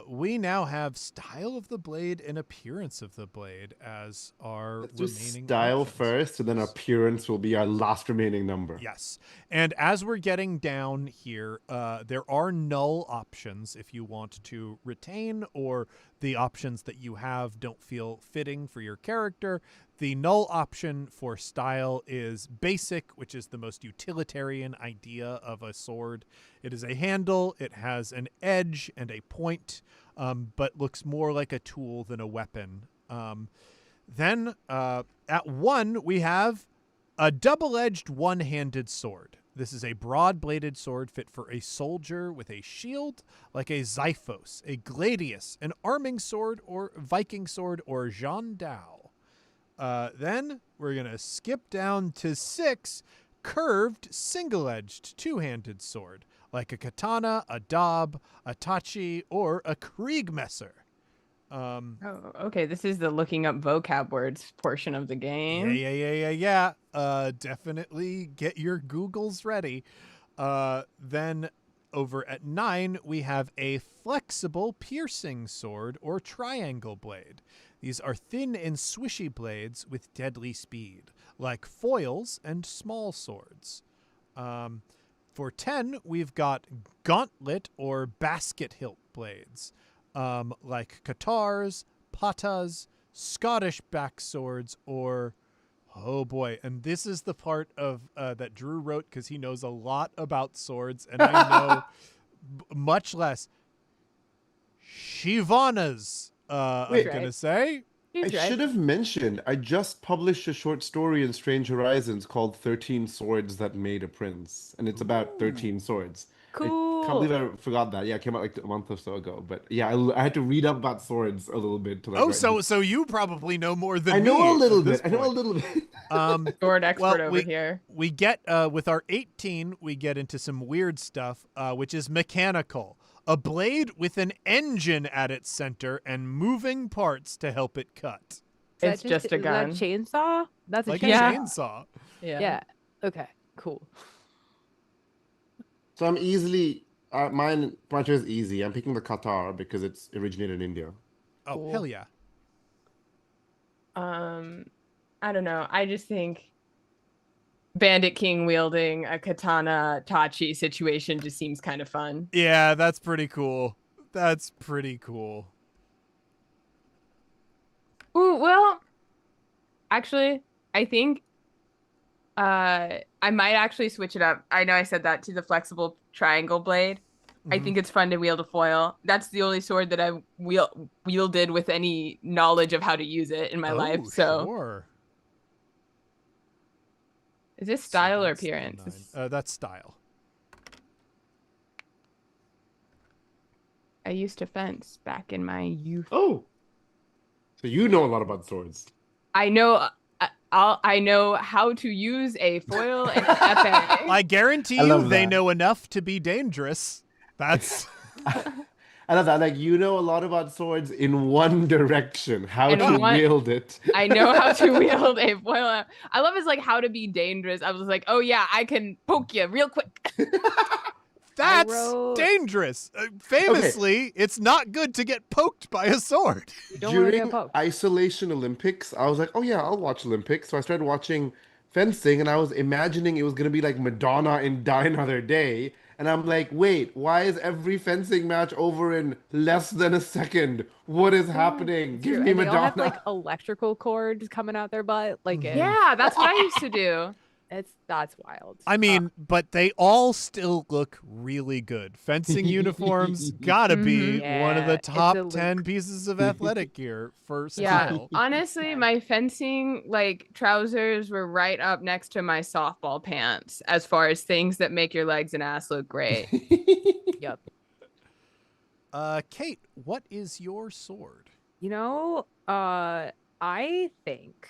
B: We now have style of the blade and appearance of the blade as our
C: Let's do
B: remaining
C: style
B: options.
C: first, and then appearance will be our last remaining number.
B: Yes. And as we're getting down here, there are null options if you want to retain or the options that you have don't feel fitting for your character. The null option for style is basic, which is the most utilitarian idea of a sword. It is a handle, it has an edge and a point, but looks more like a tool than a weapon. Then at 1, we have a double-edged one-handed sword. This is a broad-bladed sword fit for a soldier with a shield, like a Xiphos, a gladius, an arming sword, or Viking sword, or gendarme. Then we're going to skip down to 6, curved, single-edged, two-handed sword, like a katana, a dab, a tachi, or a kriegmesser.
A: Oh, okay. This is the looking up vocab words portion of the game.
B: Yeah. Definitely get your Googles ready. Then over at 9, we have a flexible piercing sword or triangle blade. These are thin and swishy blades with deadly speed, like foils and small swords. For 10, we've got gauntlet or basket hilt blades, like katars, patas, Scottish back swords, or oh boy, and this is the part of that Drew wrote because he knows a lot about swords, and I know much less. Shivanas,
C: Wait,
B: I'm gonna say.
C: I should have mentioned, I just published a short story in Strange Horizons called 13 Swords That Made a Prince, and it's about 13 swords.
A: Cool.
C: It can't believe I forgot that. Yeah, it came out like a month or so ago. But yeah, I had to read up about swords a little bit to like.
B: Oh, so you probably know more than
C: I know
B: me
C: a little
B: at this
C: bit. I know a
B: point.
C: little bit.
A: Sword expert
B: well,
A: over here.
B: we get with our 18, we get into some weird stuff, which is mechanical. A blade with an engine at its center and moving parts to help it cut.
A: It's just a
D: Is that
A: gun.
D: chainsaw? That's a
B: Like
D: chainsaw.
B: a chainsaw.
D: Yeah. Okay. Cool.
C: So I'm easily. My choice is easy. I'm picking the Qatar because it's originated in India.
B: Oh,
D: Cool.
B: hell yeah.
A: I don't know. I just think Bandit King wielding a katana Tachi situation just seems kind of fun.
B: Yeah, that's pretty cool. That's pretty cool.
A: Ooh, well, actually, I think I might actually switch it up. I know I said that to the flexible triangle blade. I think it's fun to wield a foil. That's the only sword that I've wielded with any knowledge of how to use it in my life. So
B: Sure.
A: is this
B: So
A: style or
B: that's the
A: appearance?
B: 9. That's style.
A: I used to fence back in my youth.
C: Oh, so you know a lot about swords.
A: I know I know how to use a foil and an epee.
B: I guarantee
C: I
B: you
C: love
B: they
C: that.
B: know enough to be dangerous. That's
C: I love that. Like you know a lot about swords in one direction, how
A: And
C: to
A: one-
C: wield it.
A: I know how to wield a foil. I love his like how to be dangerous. I was like, oh yeah, I can poke you real quick.
B: That's
D: wrote-
B: dangerous. Famously, it's not good to get poked by a sword.
D: You don't want to
C: During
D: get poked.
C: Isolation Olympics, I was like, oh yeah, I'll watch Olympics. So I started watching fencing and I was imagining it was going to be like Madonna in Die Another Day. And I'm like, wait, why is every fencing match over in less than a second? What is happening?
D: It's
C: Give
D: true.
C: me
D: And they all
C: Madonna.
D: have like electrical cords coming out their butt. Like
A: Yeah, that's what I used to do.
D: that's wild.
B: I mean, but they all still look really good. Fencing uniforms gotta be one of
D: Yeah,
B: the
D: it's a
B: top
D: look.
B: 10 pieces of athletic gear for
A: Yeah,
B: style.
A: honestly, my fencing like trousers were right up next to my softball pants as far as things that make your legs and ass look great.
D: Yep.
B: Kate, what is your sword?
D: I think.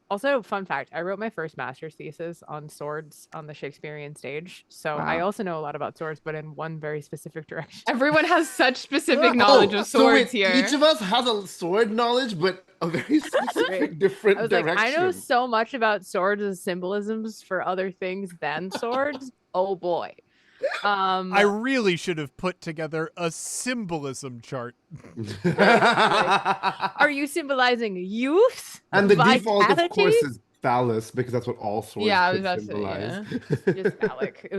D: Also, fun fact, I wrote my first master's thesis on swords on the Shakespearean stage. So I
A: Wow.
D: also know a lot about swords, but in one very specific direction.
A: Everyone has such specific knowledge of
C: so
A: swords
C: wait,
A: here.
C: each of us has a sword knowledge, but a very specific, different
D: I was
C: direction.
D: like, I know so much about swords as symbolisms for other things than swords. Oh boy.
B: I really should have put together a symbolism chart.
D: Are you symbolizing youth?
C: And the default, of
D: vitality?
C: course, is phallus because that's what all swords
A: Yeah, I was
C: could
A: about to say,
C: symbolize.
D: Just phallic.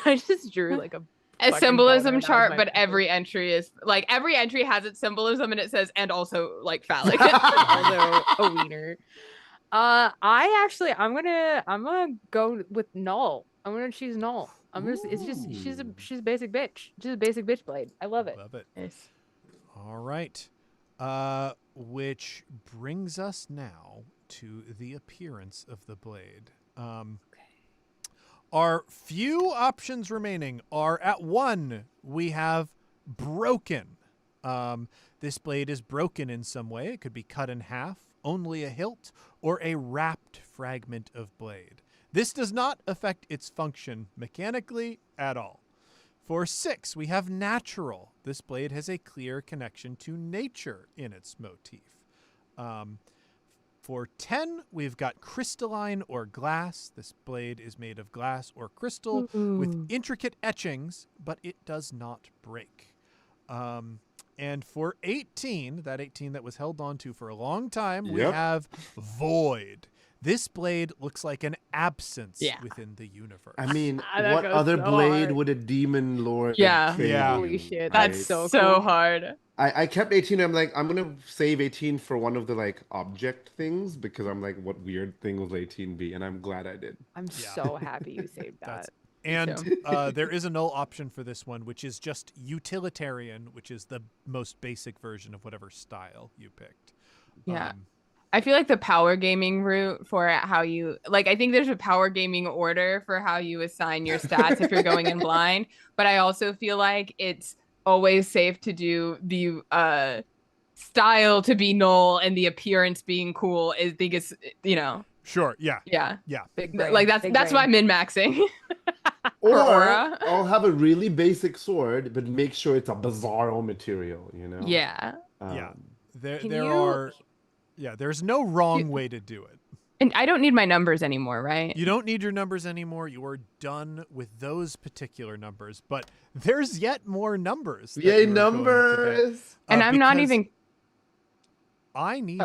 D: I just drew like a
A: A
D: fucking
A: symbolism
D: boner, and that was
A: chart,
D: my
A: but
D: pencil.
A: every entry is like every entry has its symbolism and it says and also like phallic.
D: although a wiener. I'm gonna go with Null. I'm gonna choose Null. She's a basic bitch. She's a basic bitch blade. I love it.
B: Love it.
A: Nice.
B: All right. Which brings us now to the appearance of the blade. Our few options remaining are at 1, we have broken. This blade is broken in some way. It could be cut in half, only a hilt, or a wrapped fragment of blade. This does not affect its function mechanically at all. For 6, we have natural. This blade has a clear connection to nature in its motif. For 10, we've got crystalline or glass. This blade is made of glass or crystal with intricate etchings, but it does not break. And for 18, that 18 that was held on to for a long time, we
C: Yep.
B: have void. This blade looks like an absence
A: Yeah.
B: within the universe.
C: I mean,
D: That
C: what
D: goes
C: other
D: so
C: blade
D: hard.
C: would a demon lord
A: Yeah.
C: trade
B: Yeah.
C: you,
D: Holy shit,
A: That's
C: right?
D: so
A: so
D: cool.
A: hard.
C: I kept 18. I'm like, I'm gonna save 18 for one of the like object things because I'm like, what weird thing will 18 be? And I'm glad I did.
D: I'm
B: Yeah.
D: so happy you saved that.
B: That's- And there is a null option for this one, which is just utilitarian, which is the most basic version of whatever style you picked.
A: Yeah. I feel like the power gaming route for how you like, I think there's a power gaming order for how you assign your stats if you're going in blind, but I also feel like it's always safe to do the style to be null and the appearance being cool. I think it's, you know,
B: Sure. Yeah.
A: yeah.
B: Yeah.
D: Big
A: Like
D: brain. Big
A: that's why
D: brain.
A: I'm min-maxing for
C: Or
A: aura.
C: I'll have a really basic sword, but make sure it's a bizarro material, you know?
A: Yeah.
B: Yeah.
C: Um,
D: Can
B: There
D: you?
B: are. Yeah. There's no wrong way to do it.
A: And I don't need my numbers anymore, right?
B: You don't need your numbers anymore. You are done with those particular numbers. But there's yet more numbers. That
C: Yay,
B: you are going to get,
C: numbers!
A: And I'm not
B: because
A: even.
B: I need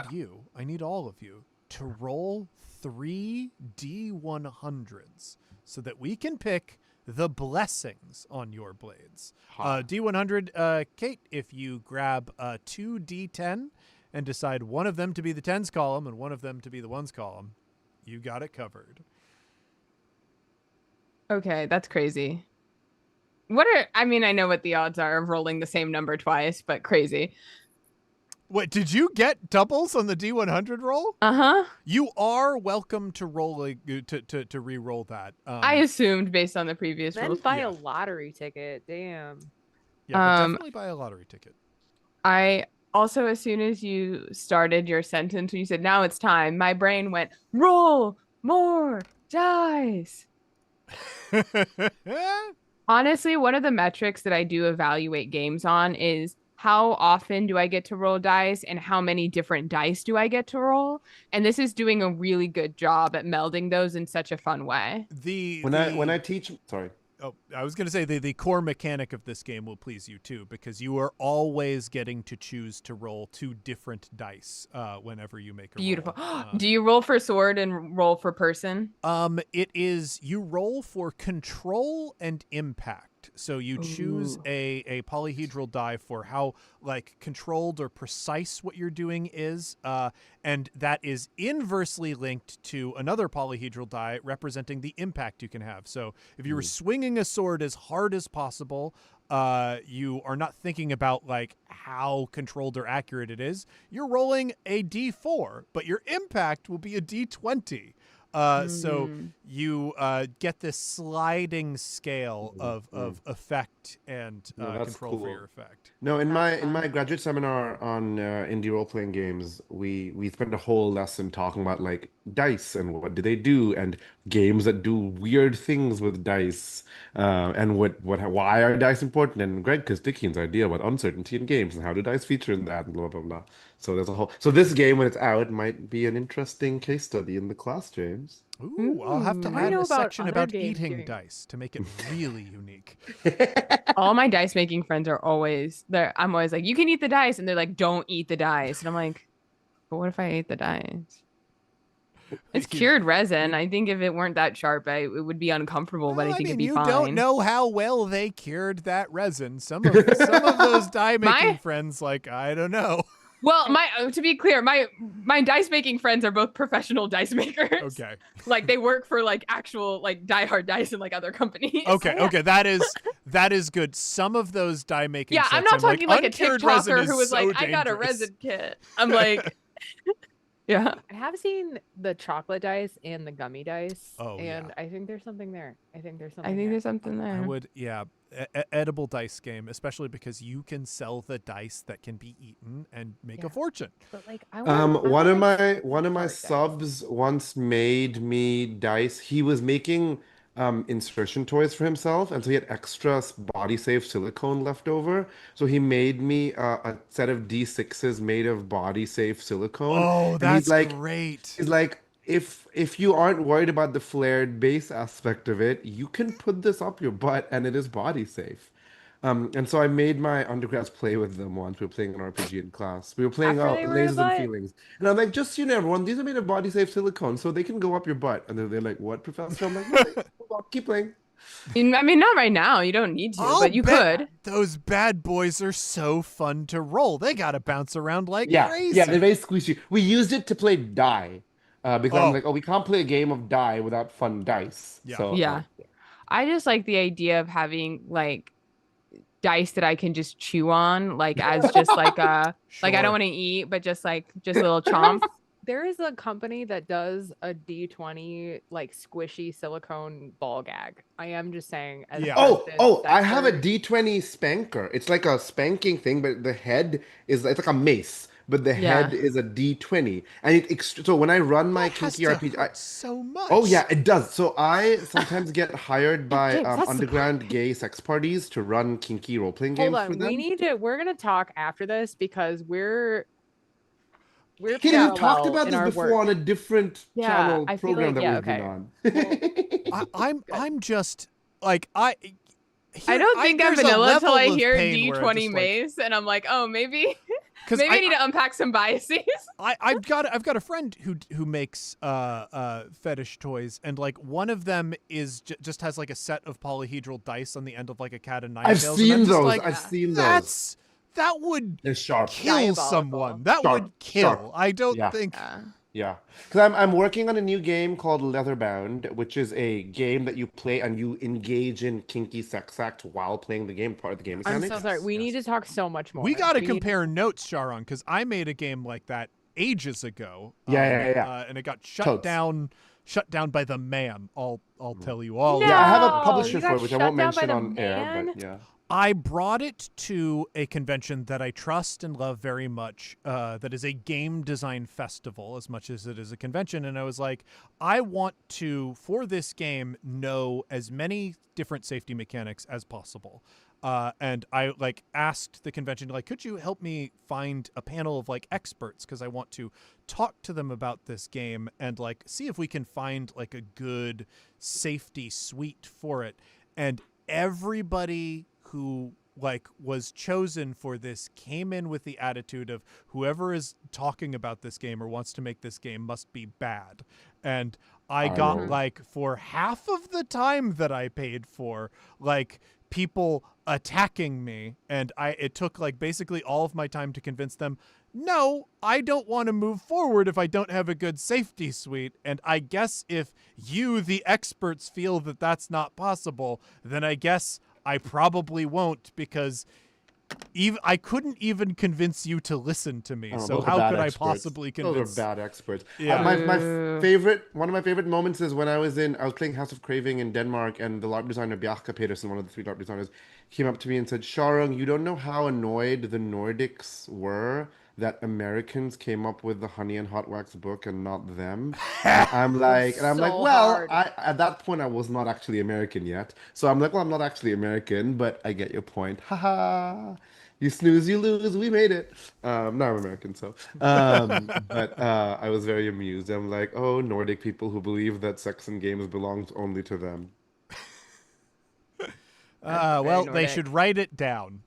B: I need all of you to roll 3 D100s so that we can pick the blessings on your blades. D100, Kate, if you grab 2 D10 and decide one of them to be the tens column and one of them to be the ones column, you got it covered.
A: Okay, that's crazy. I mean, I know what the odds are of rolling the same number twice, but crazy.
B: What, did you get doubles on the D100 roll?
A: Uh-huh.
B: You are welcome to roll to re-roll that.
A: I assumed based on the previous
D: Then
A: rules.
D: buy
B: Yeah.
D: a lottery ticket. Damn.
B: Yeah, but definitely buy a lottery ticket.
A: I also, as soon as you started your sentence, when you said, now it's time, my brain went, roll more dice. Honestly, one of the metrics that I do evaluate games on is how often do I get to roll dice and how many different dice do I get to roll? And this is doing a really good job at melding those in such a fun way.
C: When I teach, sorry.
B: Oh, I was going to say the core mechanic of this game will please you too, because you are always getting to choose to roll 2 different dice whenever you make a
A: Beautiful.
B: roll.
A: Do you roll for sword and roll for person?
B: It is, you roll for control and impact. So you choose
A: Ooh.
B: a polyhedral die for how like controlled or precise what you're doing is, and that is inversely linked to another polyhedral die representing the impact you can have. So if you were swinging a sword as hard as possible, you are not thinking about like how controlled or accurate it is. You're rolling a D4, but your impact will be a D20. So you get this sliding scale of effect and control for your effect.
C: No, in my graduate seminar on indie role playing games, we spent a whole lesson talking about like dice and what do they do, and games that do weird things with dice, and why are dice important, and Greg Kostikian's idea about uncertainty in games and how do dice feature in that, and blah blah blah. So there's a whole. So this game, when it's out, might be an interesting case study in the class, James.
B: Ooh, I'll have to
D: I
B: add
D: know
B: a
D: about
B: section
D: other
B: about
D: games
B: eating
D: doing-
B: dice to make it really unique.
A: All my dice making friends are always there. I'm always like, you can eat the dice, and they're like, don't eat the dice. And I'm like, but what if I ate the dice? It's cured resin. I think if it weren't that sharp, it would be uncomfortable, but I think it'd be
B: you
A: fine.
B: don't know how well they cured that resin. Some of those die making friends, like, I don't know.
A: Well, to be clear, my dice making friends are both professional dice makers.
B: Okay.
A: Like they work for like actual like Die Hard Dice and like other companies.
B: Okay, that is good. Some of those die making sets,
A: I'm not talking like a
B: uncured resin
A: TikToker
B: is
A: who was
B: so
A: like, I got a
B: dangerous.
A: resin kit. I'm like, yeah.
D: I have seen the chocolate dice and the gummy dice.
B: Oh,
D: and
B: yeah.
D: I think there's something there. I think there's
A: I think there's something there.
B: I would, yeah, edible dice game, especially because you can sell the dice that can be eaten and make a fortune.
D: But like, I
C: One of my
D: sweetheart dice.
C: subs once made me dice. He was making insertion toys for himself, and so he had extra body safe silicone left over. So he made me a set of D6s made of body safe silicone.
B: Oh,
C: And
B: that's
C: he's like,
B: great.
C: He's like, if you aren't worried about the flared base aspect of it, you can put this up your butt and it is body safe. And so I made my undergrads play with them once. We were playing an RPG in class. We were playing
D: After they were in
C: Lasers and
D: butt?
C: Feelings. And I'm like, just so you know, everyone, these are made of body safe silicone, so they can go up your butt. And they're like, what, Professor? I'm like, no, keep playing.
A: I mean, not right now. You don't need to, but you could.
B: Those bad boys are so fun to roll. They gotta bounce around like crazy.
C: Yeah, they're very squishy. We used it to play die. Because I'm like, we can't play a game of die without fun dice.
B: Yeah.
C: So,
A: Yeah. I just like the idea of having like dice that I can just chew on, like as just like like I
B: Sure.
A: don't want to eat, but just a little chomp.
D: There is a company that does a D20 like squishy silicone ball gag. I am just saying, as
B: Yeah.
D: trusted
C: I have a
D: sector.
C: D20 spanker. It's like a spanking thing, but the head is it's like a mace, but the head
A: Yeah.
C: is a D20. And so when I run my
B: That has
C: kinky
B: to
C: RPG,
B: hurt so
C: oh
B: much.
C: yeah, it does. So I sometimes get hired
D: Yeah,
C: by
D: James, that's the point.
C: underground gay sex parties to run kinky role-playing
D: Hold
C: games for
D: on,
C: them.
D: we're gonna talk after this because we're
C: Hey, we've talked
D: parallel
C: about
D: in
C: this
D: our
C: before on
D: work.
C: a different
D: Yeah,
C: channel
D: I feel
C: program
D: like,
C: that
D: yeah,
C: we've been
D: okay.
C: on.
D: Well, good.
B: I'm just like
A: I don't think I'm
B: there's a
A: vanilla till I
B: level of
A: hear
B: pain where I'm
A: D20
B: just like,
A: mace, and I'm like, oh, maybe
B: because
A: maybe I need to unpack some biases.
B: I've got a friend who makes fetish toys, and like one of them is just has like a set of polyhedral dice on the end of like a cat and nine
C: I've
B: tails, and I'm
C: seen
B: just
C: those.
B: like,
C: I've
D: Yeah.
C: seen those.
B: that would
C: They're sharp.
B: kill
D: Diabolical.
B: someone. That
C: Sharp.
B: would
C: Sharp.
B: kill. I don't
C: Yeah.
B: think.
A: Yeah.
C: Yeah, because I'm working on a new game called Leatherbound, which is a game that you play and you engage in kinky sex acts while playing the game, part of the game
D: I'm so
C: mechanics.
D: sorry. We need to talk so much more.
B: We got to
D: We need
B: compare notes, Sharon, because I made a game like that ages ago.
C: Yeah.
B: And it got
C: Totes.
B: shut down by the man. I'll
C: Mm.
B: tell you all
C: Yeah, I
B: about
C: have a
B: it.
D: No,
C: publisher
D: you
C: for
D: got
C: it, which I
D: shut
C: won't
D: down by
C: mention
D: the
C: on air,
D: man.
C: but yeah.
B: I brought it to a convention that I trust and love very much, that is a game design festival as much as it is a convention. And I was like, I want to, for this game, know as many different safety mechanics as possible. And I like asked the convention, like, could you help me find a panel of like experts? Because I want to talk to them about this game and like see if we can find like a good safety suite for it. And everybody who like was chosen for this came in with the attitude of whoever is talking about this game or wants to make this game must be bad. And I got
C: Oh.
B: like for half of the time that I paid for, like people attacking me, and it took like basically all of my time to convince them, no, I don't want to move forward if I don't have a good safety suite. And I guess if you, the experts, feel that that's not possible, then I guess I probably won't, because I couldn't even convince you to listen to me.
C: Oh,
B: So
C: those are
B: how
C: bad
B: could I
C: experts.
B: possibly convince?
C: Those are bad experts.
B: Yeah.
C: My
A: Boo.
C: one of my favorite moments is when I was playing House of Craving in Denmark, and the LARP designer Bjarke Petersen, one of the three LARP designers, came up to me and said, "Sharang, you don't know how annoyed the Nordics were that Americans came up with the Honey and Hot Wax book and not them." And I'm like,
D: So
C: well,
D: hard.
C: at that point I was not actually American yet, so I'm like, well, I'm not actually American, but I get your point. Haha. You snooze, you lose. We made it. No, I'm American, so. But I was very amused. I'm like, oh, Nordic people who believe that sex and games belongs only to them.
A: That's very
B: Well, they
A: Nordic.
B: should write it down.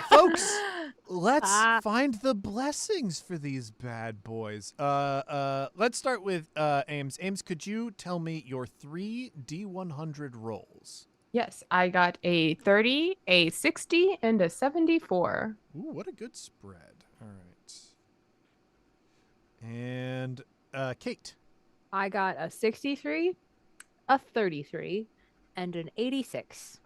B: Folks, let's find the blessings for these bad boys. Let's start with Ames. Ames, could you tell me your 3 D100 rolls?
A: Yes, I got a 30, a 60, and a 74.
B: Ooh, what a good spread. All right. And Kate.
D: I got a 63, a 33, and an 86.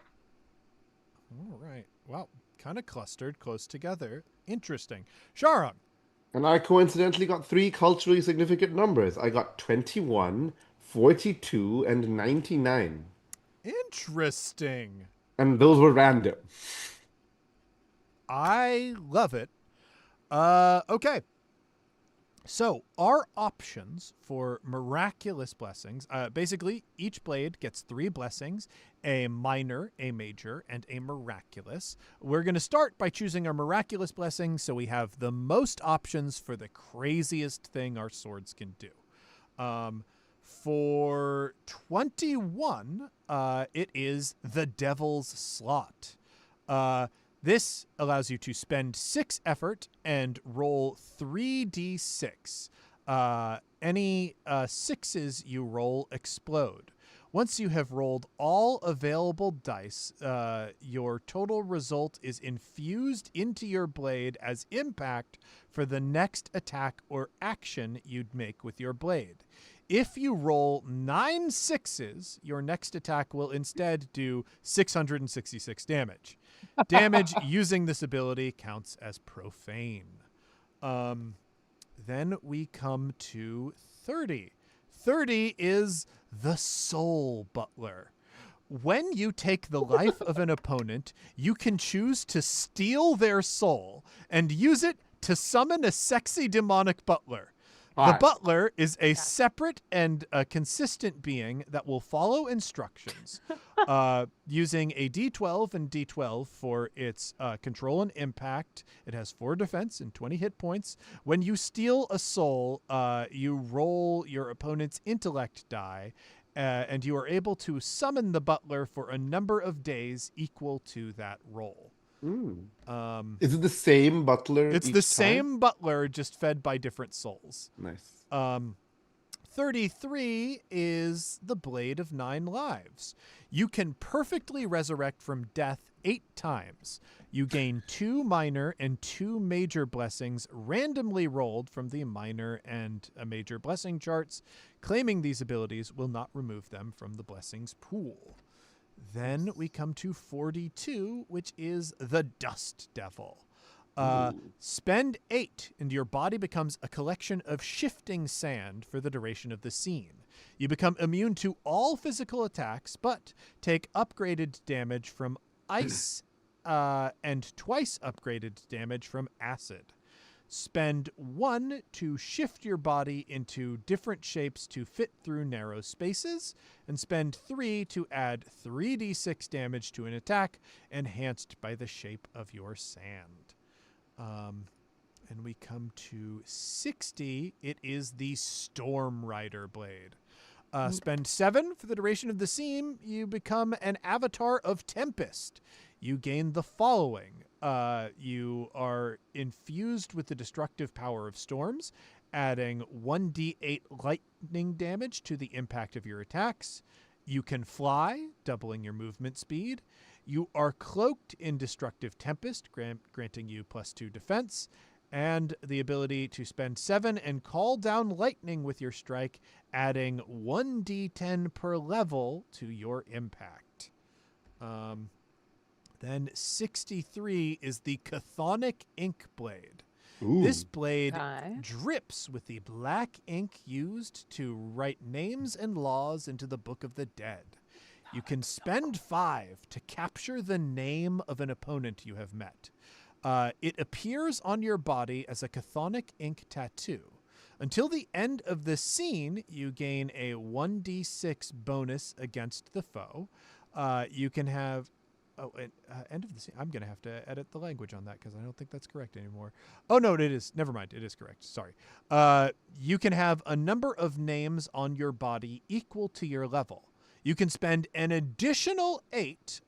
B: All right. Wow, kind of clustered close together. Interesting. Sharang.
C: And I coincidentally got three culturally significant numbers. I got 21, 42, and 99.
B: Interesting.
C: And those were random.
B: I love it. Okay. So our options for miraculous blessings, basically each blade gets 3 blessings, a minor, a major, and a miraculous. We're going to start by choosing our miraculous blessing so we have the most options for the craziest thing our swords can do. For 21, it is the Devil's Slot. This allows you to spend 6 effort and roll 3d6. Any 6s you roll explode. Once you have rolled all available dice, your total result is infused into your blade as impact for the next attack or action you'd make with your blade. If you roll 9 6s, your next attack will instead do 666 damage. Damage using this ability counts as profane. Then we come to 30. 30 is the Soul Butler. When you take the life of an opponent, you can choose to steal their soul and use it to summon a sexy demonic butler. The
C: Hot.
B: butler is a separate and consistent being that will follow instructions, using a D12 and D12 for its control and impact. It has 4 defense and 20 hit points. When you steal a soul, you roll your opponent's intellect die, and you are able to summon the butler for a number of days equal to that roll.
C: Is it the same butler?
B: It's
C: each
B: the
C: time?
B: same butler, just fed by different souls.
C: Nice.
B: 33 is the Blade of 9 Lives. You can perfectly resurrect from death 8 times. You gain 2 minor and 2 major blessings randomly rolled from the minor and a major blessing charts. Claiming these abilities will not remove them from the blessings pool. Then we come to 42, which is the Dust Devil. Spend 8, and your body becomes a collection of shifting sand for the duration of the scene. You become immune to all physical attacks, but take upgraded damage from ice and twice upgraded damage from acid. Spend 1 to shift your body into different shapes to fit through narrow spaces, and spend 3 to add 3d6 damage to an attack enhanced by the shape of your sand. And we come to 60. It is the Storm Rider Blade. Spend 7 for the duration of the scene. You become an avatar of Tempest. You gain the following. You are infused with the destructive power of storms, adding 1d8 lightning damage to the impact of your attacks. You can fly, doubling your movement speed. You are cloaked in Destructive Tempest, granting you +2 defense, and the ability to spend 7 and call down lightning with your strike, adding 1d10 per level to your impact. Then 63 is the Chthonic Ink Blade. This blade drips with the black ink used to write names and laws into the Book of the Dead. You can spend 5 to capture the name of an opponent you have met. It appears on your body as a chthonic ink tattoo. Until the end of the scene, you gain a 1d6 bonus against the foe. You can have... end of the scene. I'm going to have to edit the language on that because I don't think that's correct anymore. Oh, no, it is. Never mind. It is correct. Sorry. You can have a number of names on your body equal to your level. You can spend an additional 8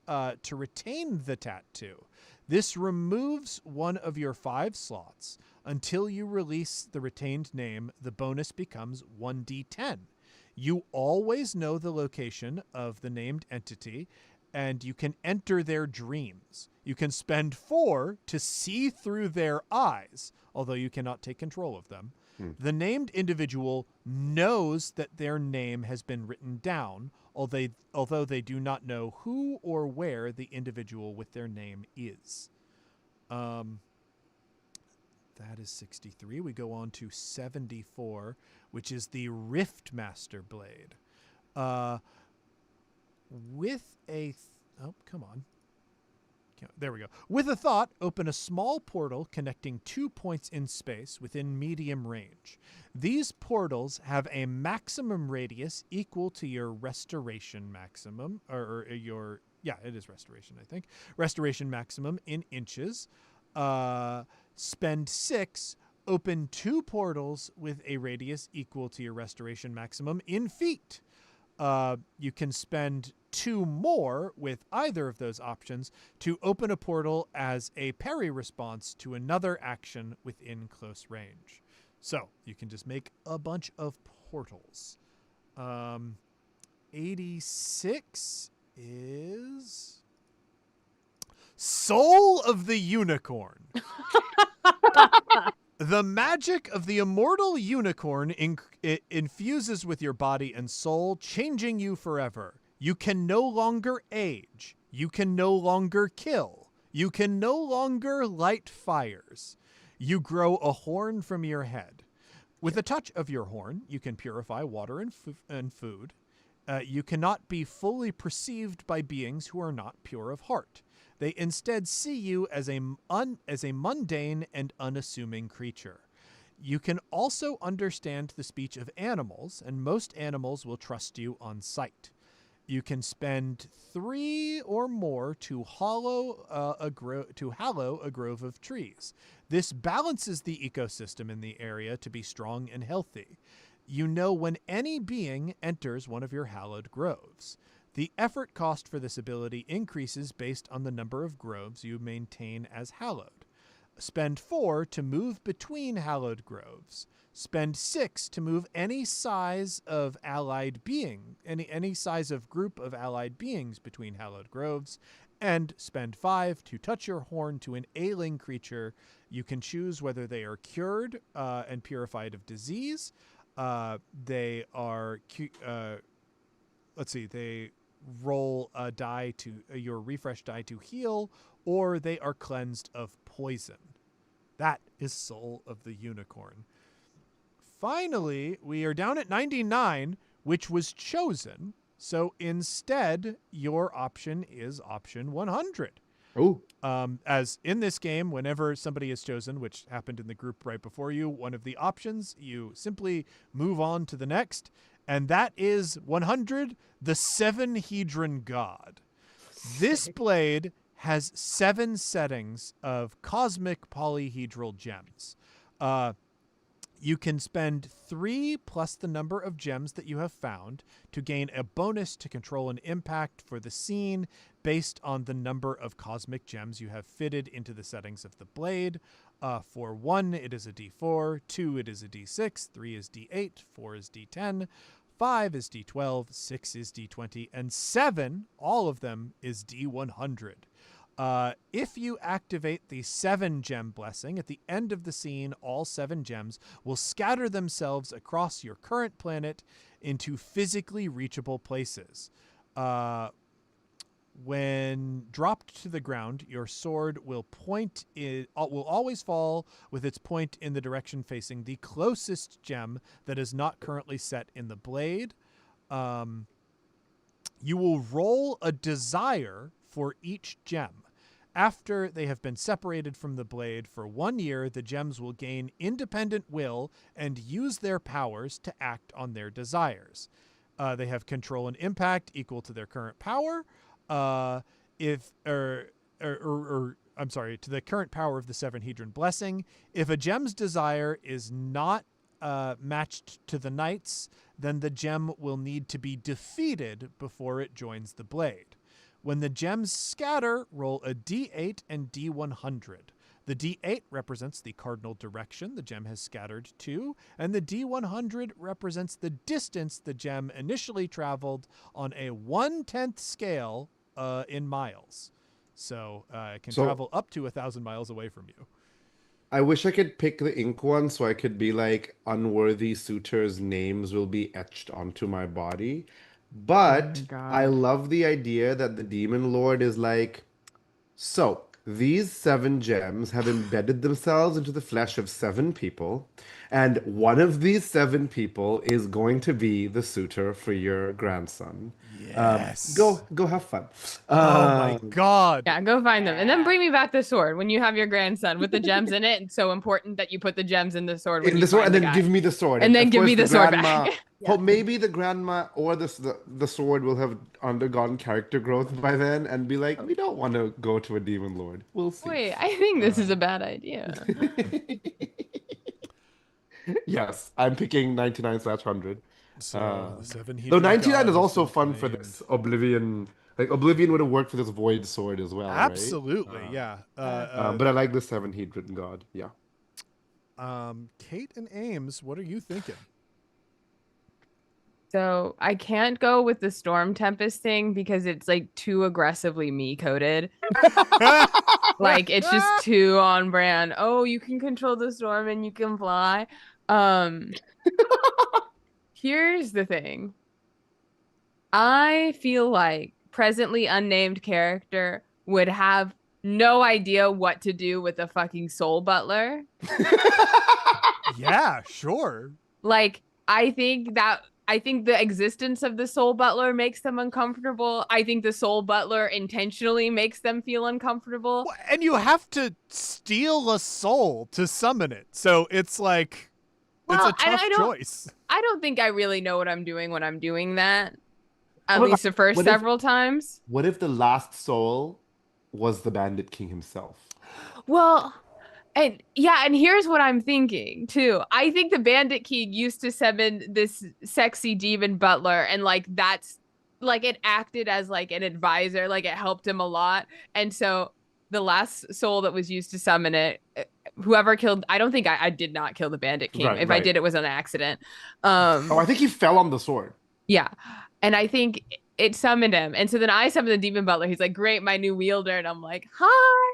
B: to retain the tattoo. This removes one of your 5 slots. Until you release the retained name, the bonus becomes 1d10. You always know the location of the named entity, and you can enter their dreams. You can spend 4 to see through their eyes, although you cannot take control of them. The named individual knows that their name has been written down, although they do not know who or where the individual with their name is. That is 63. We go on to 74, which is the Riftmaster Blade. With a... come on. There we go. With a thought, open a small portal connecting 2 points in space within medium range. These portals have a maximum radius equal to your restoration maximum, or your... Yeah, it is restoration, I think. Restoration maximum in inches. Spend 6, open 2 portals with a radius equal to your restoration maximum in feet. You can spend 2 more with either of those options to open a portal as a parry response to another action within close range. So you can just make a bunch of portals. 86 is Soul of the Unicorn. The magic of the immortal unicorn infuses with your body and soul, changing you forever. You can no longer age. You can no longer kill. You can no longer light fires. You grow a horn from your head. With a touch of your horn, you can purify water and food. You cannot be fully perceived by beings who are not pure of heart. They instead see you as a mundane and unassuming creature. You can also understand the speech of animals, and most animals will trust you on sight. You can spend 3 or more to hallow a grove of trees. This balances the ecosystem in the area to be strong and healthy. You know when any being enters one of your hallowed groves. The effort cost for this ability increases based on the number of groves you maintain as hallowed. Spend 4 to move between hallowed groves. Spend 6 to move any size of allied being, any size of group of allied beings between hallowed groves. And spend 5 to touch your horn to an ailing creature. You can choose whether they are cured and purified of disease. They are, they roll a die to your refresh die to heal, or they are cleansed of poison. That is Soul of the Unicorn. Finally, we are down at 99, which was chosen. So instead, your option is option 100.
C: Oh.
B: As in this game, whenever somebody is chosen, which happened in the group right before you, one of the options, you simply move on to the next. And that is 100, the Seven-Hedron God. This blade has 7 settings of cosmic polyhedral gems. You can spend 3 plus the number of gems that you have found to gain a bonus to control an impact for the scene based on the number of cosmic gems you have fitted into the settings of the blade. For 1, it is a D4, 2, it is a D6, 3 is D8, 4 is D10, 5 is D12, 6 is D20, and 7, all of them, is D100. If you activate the 7-gem blessing, at the end of the scene, all 7 gems will scatter themselves across your current planet into physically reachable places. When dropped to the ground, your sword will always fall with its point in the direction facing the closest gem that is not currently set in the blade. You will roll a desire for each gem. After they have been separated from the blade for 1 year, the gems will gain independent will and use their powers to act on their desires. They have control and impact equal to their current power. To the current power of the Seven-Hedron blessing. If a gem's desire is not matched to the knight's, then the gem will need to be defeated before it joins the blade. When the gems scatter, roll a D8 and D100. The D8 represents the cardinal direction the gem has scattered to, and the D100 represents the distance the gem initially traveled on a 1/10 scale in miles. So it can travel up to 1,000 miles away from you.
C: I wish I could pick the ink one so I could be like, unworthy suitors' names will be etched onto my body. But I love the idea that the Demon Lord is like, so these 7 gems have embedded themselves into the flesh of 7 people, and one of these 7 people is going to be the suitor for your grandson.
B: Yes.
C: Go have fun.
B: Oh my God.
A: Yeah, go find them. And then bring me back the sword when you have your grandson with the gems in it. It's so important that you put the gems in the sword when
C: in
A: you
C: the sword,
A: find
C: and
A: the
C: then
A: guy.
C: give me the sword.
A: And then
C: of
A: give
C: course,
A: me the sword
C: grandma,
A: back.
C: Well, maybe the grandma or the sword will have undergone character growth by then and be like, we don't want to go to a demon lord. We'll see.
A: Wait, I think this is a bad idea.
C: Yes, I'm picking 99/100.
B: So the Seven-Hedron
C: Though 99
B: God
C: is
B: has
C: also
B: been
C: fun for
B: claimed.
C: this Oblivion. Like Oblivion would have worked for this void sword as well,
B: Absolutely,
C: right?
B: yeah.
C: But I like the Seven-Hedron God. Yeah.
B: Kate and Ames, what are you thinking?
A: So I can't go with the Storm Tempest thing because it's like too aggressively me coded. Like it's just too on brand. Oh, you can control the storm and you can fly. Here's the thing. I feel like presently unnamed character would have no idea what to do with a fucking soul butler.
B: Yeah, sure.
A: Like, I think the existence of the soul butler makes them uncomfortable. I think the soul butler intentionally makes them feel uncomfortable.
B: And you have to steal a soul to summon it. So it's like, it's
A: Well,
B: a tough choice.
A: I don't think I really know what I'm doing when I'm doing that. At
C: What
A: least the first
C: what if
A: several times.
C: what if the last soul was the Bandit King himself?
A: Well, and yeah, and here's what I'm thinking too. I think the Bandit King used to summon this sexy demon butler, and like that's like it acted as like an advisor, like it helped him a lot. And so the last soul that was used to summon it, whoever killed, I don't think I did not kill the Bandit King.
C: Right,
A: If I
C: right.
A: did, it was an accident.
C: Oh, I think he fell on the sword.
A: Yeah. And I think it summoned him. And so then I summoned the demon butler. He's like, great, my new wielder. And I'm like, hi.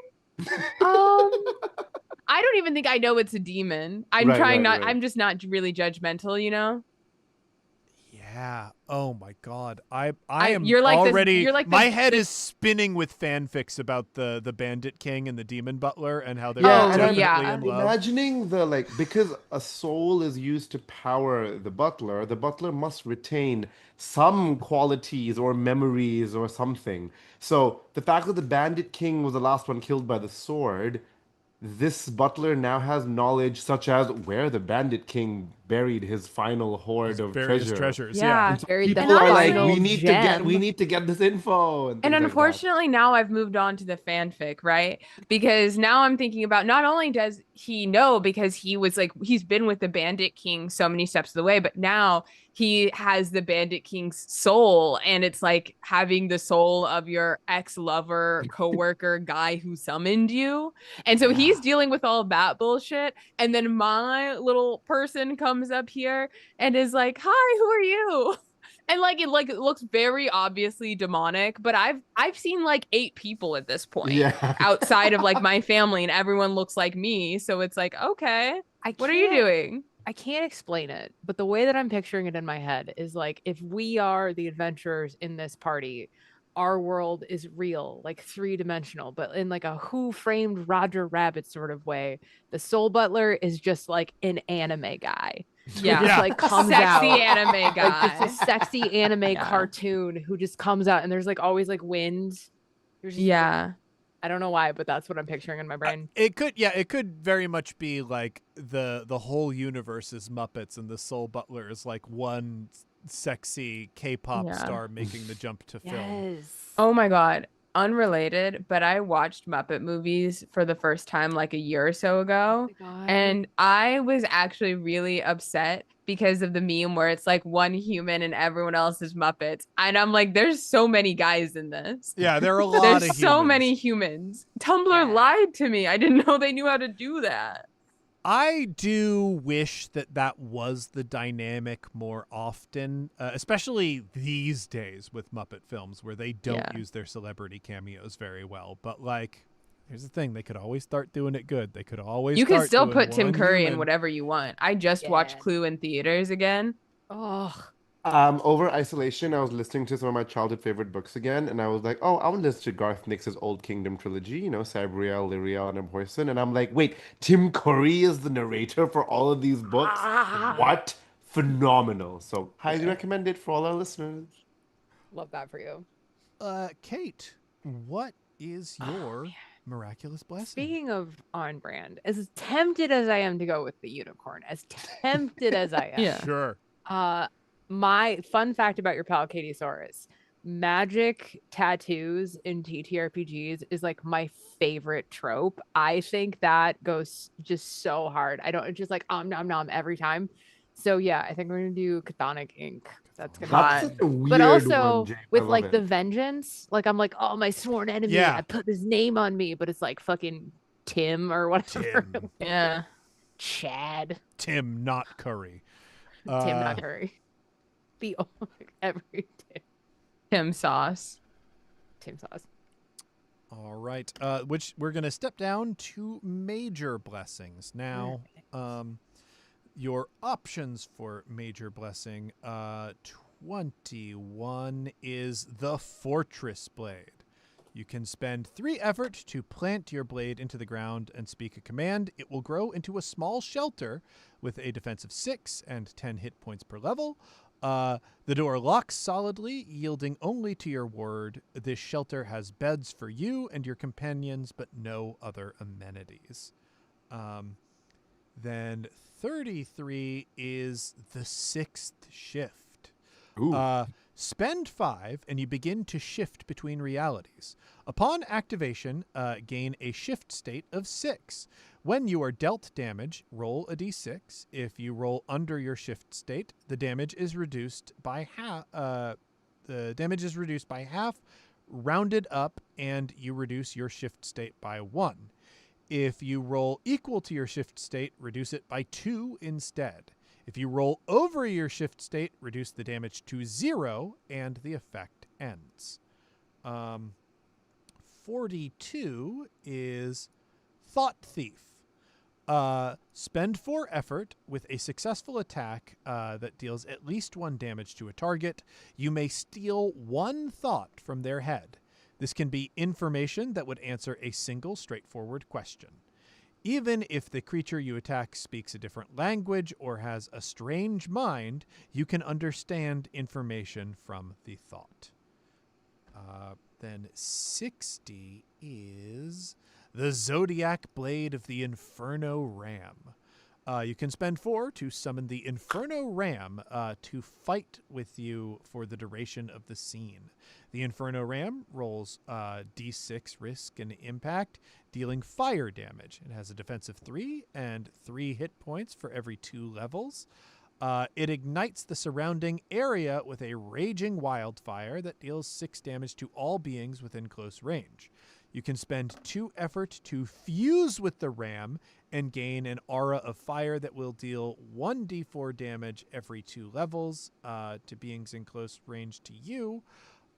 A: I don't even think I know it's a demon. I'm
C: Right,
A: trying
C: right,
A: not,
C: right.
A: I'm just not really judgmental, you know?
B: Yeah. Oh my God. I am
A: you're like
B: already.
A: you're like
B: my head is spinning with fanfics about the Bandit King and the Demon Butler and how they're
C: Yeah,
A: Oh,
C: and I'm
B: definitely
A: yeah.
B: in love.
C: imagining because a soul is used to power the butler must retain some qualities or memories or something. So the fact that the Bandit King was the last one killed by the sword, this butler now has knowledge such as where the Bandit King buried his final hoard
B: His
C: of
B: various
C: treasure.
B: treasures. Yeah.
A: Yeah.
C: And so
D: Buried the
C: people are like,
D: final
C: we need to
D: gem.
C: get this info and
A: And
C: things like that.
A: unfortunately, now I've moved on to the fanfic, right? Because now I'm thinking about not only does he know because he was like, he's been with the Bandit King so many steps of the way, but now he has the Bandit King's soul. And it's like having the soul of your ex lover, coworker, guy who summoned you. And so he's dealing with all that bullshit. And then my little person comes up here and is like, hi, who are you? And like it looks very obviously demonic, but I've seen like 8 people at this point
C: Yeah.
A: outside of like my family, and everyone looks like me. So it's like, okay, what are you doing?
D: I can't explain it, but the way that I'm picturing it in my head is like if we are the adventurers in this party, our world is real, like 3-dimensional, but in like a Who Framed Roger Rabbit sort of way. The Soul Butler is just like an anime guy.
A: Yeah,
D: Who just like comes
A: sexy
D: out
A: anime guy.
D: like just a sexy anime
A: Yeah.
D: cartoon who just comes out and there's like always like wind. There's just,
A: Yeah.
D: I don't know why, but that's what I'm picturing in my brain.
B: It could very much be like the whole universe is Muppets and the Soul Butler is like one sexy K-pop
A: Yeah.
B: star making the jump to film.
D: Yes.
A: Oh my God. Unrelated, but I watched Muppet movies for the first time like a year or so ago.
D: Oh my God.
A: And I was actually really upset because of the meme where it's like one human and everyone else is Muppets. And I'm like, there's so many guys in this.
B: Yeah, there are a lot
A: There's
B: of
A: so
B: humans.
A: many humans. Tumblr
D: Yeah.
A: lied to me. I didn't know they knew how to do that.
B: I do wish that was the dynamic more often, especially these days with Muppet films where they don't
A: Yeah.
B: use their celebrity cameos very well. But like, here's the thing: they could always start doing it good. They could always
A: You can
B: start
A: still
B: doing
A: put Tim
B: one
A: Curry in
B: human.
A: whatever you want. I just watched
D: Yeah.
A: Clue in theaters again.
D: Oh,
C: Over isolation, I was listening to some of my childhood favorite books again, and I was like, oh, I want to listen to Garth Nix's Old Kingdom trilogy, Sabriel, Lyriel, and Emhoyson. And I'm like, wait, Tim Curry is the narrator for all of these books? What? Phenomenal. So, highly recommend it for all our listeners.
D: love that for you.
B: Kate, what is your miraculous blessing?
D: Speaking of on brand, as tempted as I am to go with the unicorn, as tempted as I am,
A: Yeah.
B: Sure.
D: my fun fact about your pal Catieosaurus, magic tattoos in TTRPGs is like my favorite trope. I think that goes just so hard. I don't, it's just like nom nom every time. So yeah, I think we're gonna do chthonic ink. That's gonna
C: That's
D: be
C: such a weird
D: but also
C: one, Jake. I
D: with
C: love
D: like
C: it.
D: the vengeance, like I'm like, oh, my sworn enemy,
B: Yeah.
D: I put his name on me, but it's like fucking Tim or whatever.
B: Tim.
A: Yeah.
D: Chad.
B: Tim, not Curry.
D: Tim, not Curry. The every Tim.
A: Tim Sauce.
D: Tim sauce.
B: All right. Which we're going to step down to major blessings. Now, your options for major blessing, 21 is the Fortress Blade. You can spend 3 effort to plant your blade into the ground and speak a command. It will grow into a small shelter with a defense of 6 and 10 hit points per level. The door locks solidly, yielding only to your word. This shelter has beds for you and your companions, but no other amenities. Then 33 is the 6th shift.
C: Ooh.
B: Spend 5 and you begin to shift between realities. Upon activation, gain a shift state of 6. When you are dealt damage, roll a d6. If you roll under your shift state, the damage is reduced by half. Rounded up, and you reduce your shift state by 1. If you roll equal to your shift state, reduce it by 2 instead. If you roll over your shift state, reduce the damage to 0, and the effect ends. 42 is Thought Thief. Spend 4 effort with a successful attack that deals at least 1 damage to a target. You may steal 1 thought from their head. This can be information that would answer a single straightforward question. Even if the creature you attack speaks a different language or has a strange mind, you can understand information from the thought. Then 60 is the Zodiac Blade of the Inferno Ram. You can spend 4 to summon the Inferno Ram to fight with you for the duration of the scene. The Inferno Ram rolls d6 risk and impact, dealing fire damage. It has a defense of 3 and 3 hit points for every 2 levels. It ignites the surrounding area with a raging wildfire that deals 6 damage to all beings within close range. You can spend 2 effort to fuse with the ram and gain an aura of fire that will deal 1d4 damage every 2 levels to beings in close range to you.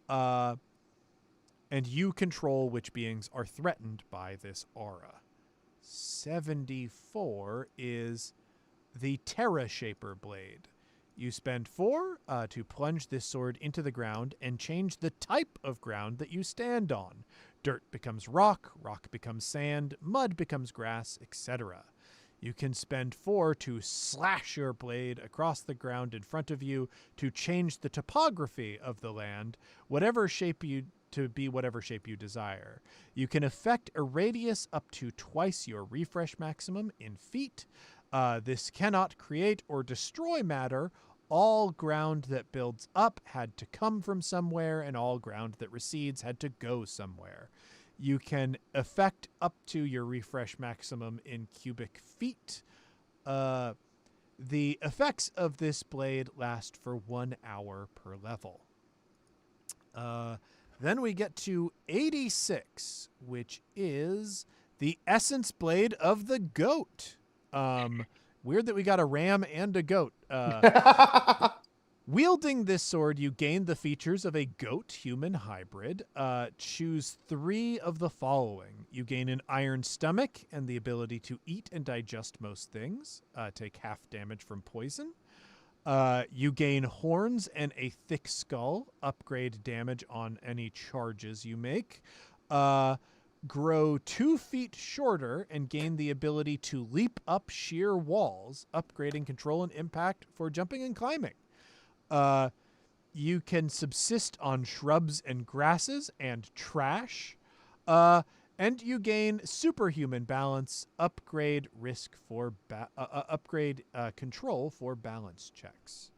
B: And you control which beings are threatened by this aura. 74 is the Terra Shaper Blade. You spend 4 to plunge this sword into the ground and change the type of ground that you stand on. Dirt becomes rock, rock becomes sand, mud becomes grass, etc. You can spend 4 to slash your blade across the ground in front of you to change the topography of the land, whatever shape you desire. You can effect a radius up to twice your refresh maximum in feet. This cannot create or destroy matter. All ground that builds up had to come from somewhere, and all ground that recedes had to go somewhere. You can affect up to your refresh maximum in cubic feet. The effects of this blade last for 1 hour per level. Then we get to 86, which is the Essence Blade of the Goat. Weird that we got a ram and a goat. Wielding this sword, you gain the features of a goat-human hybrid. Choose 3 of the following. You gain an iron stomach and the ability to eat and digest most things. Take half damage from poison. You gain horns and a thick skull. Upgrade damage on any charges you make. Grow 2 feet shorter and gain the ability to leap up sheer walls, upgrading control and impact for jumping and climbing. You can subsist on shrubs and grasses and trash. And you gain superhuman balance, upgrade risk for control for balance checks.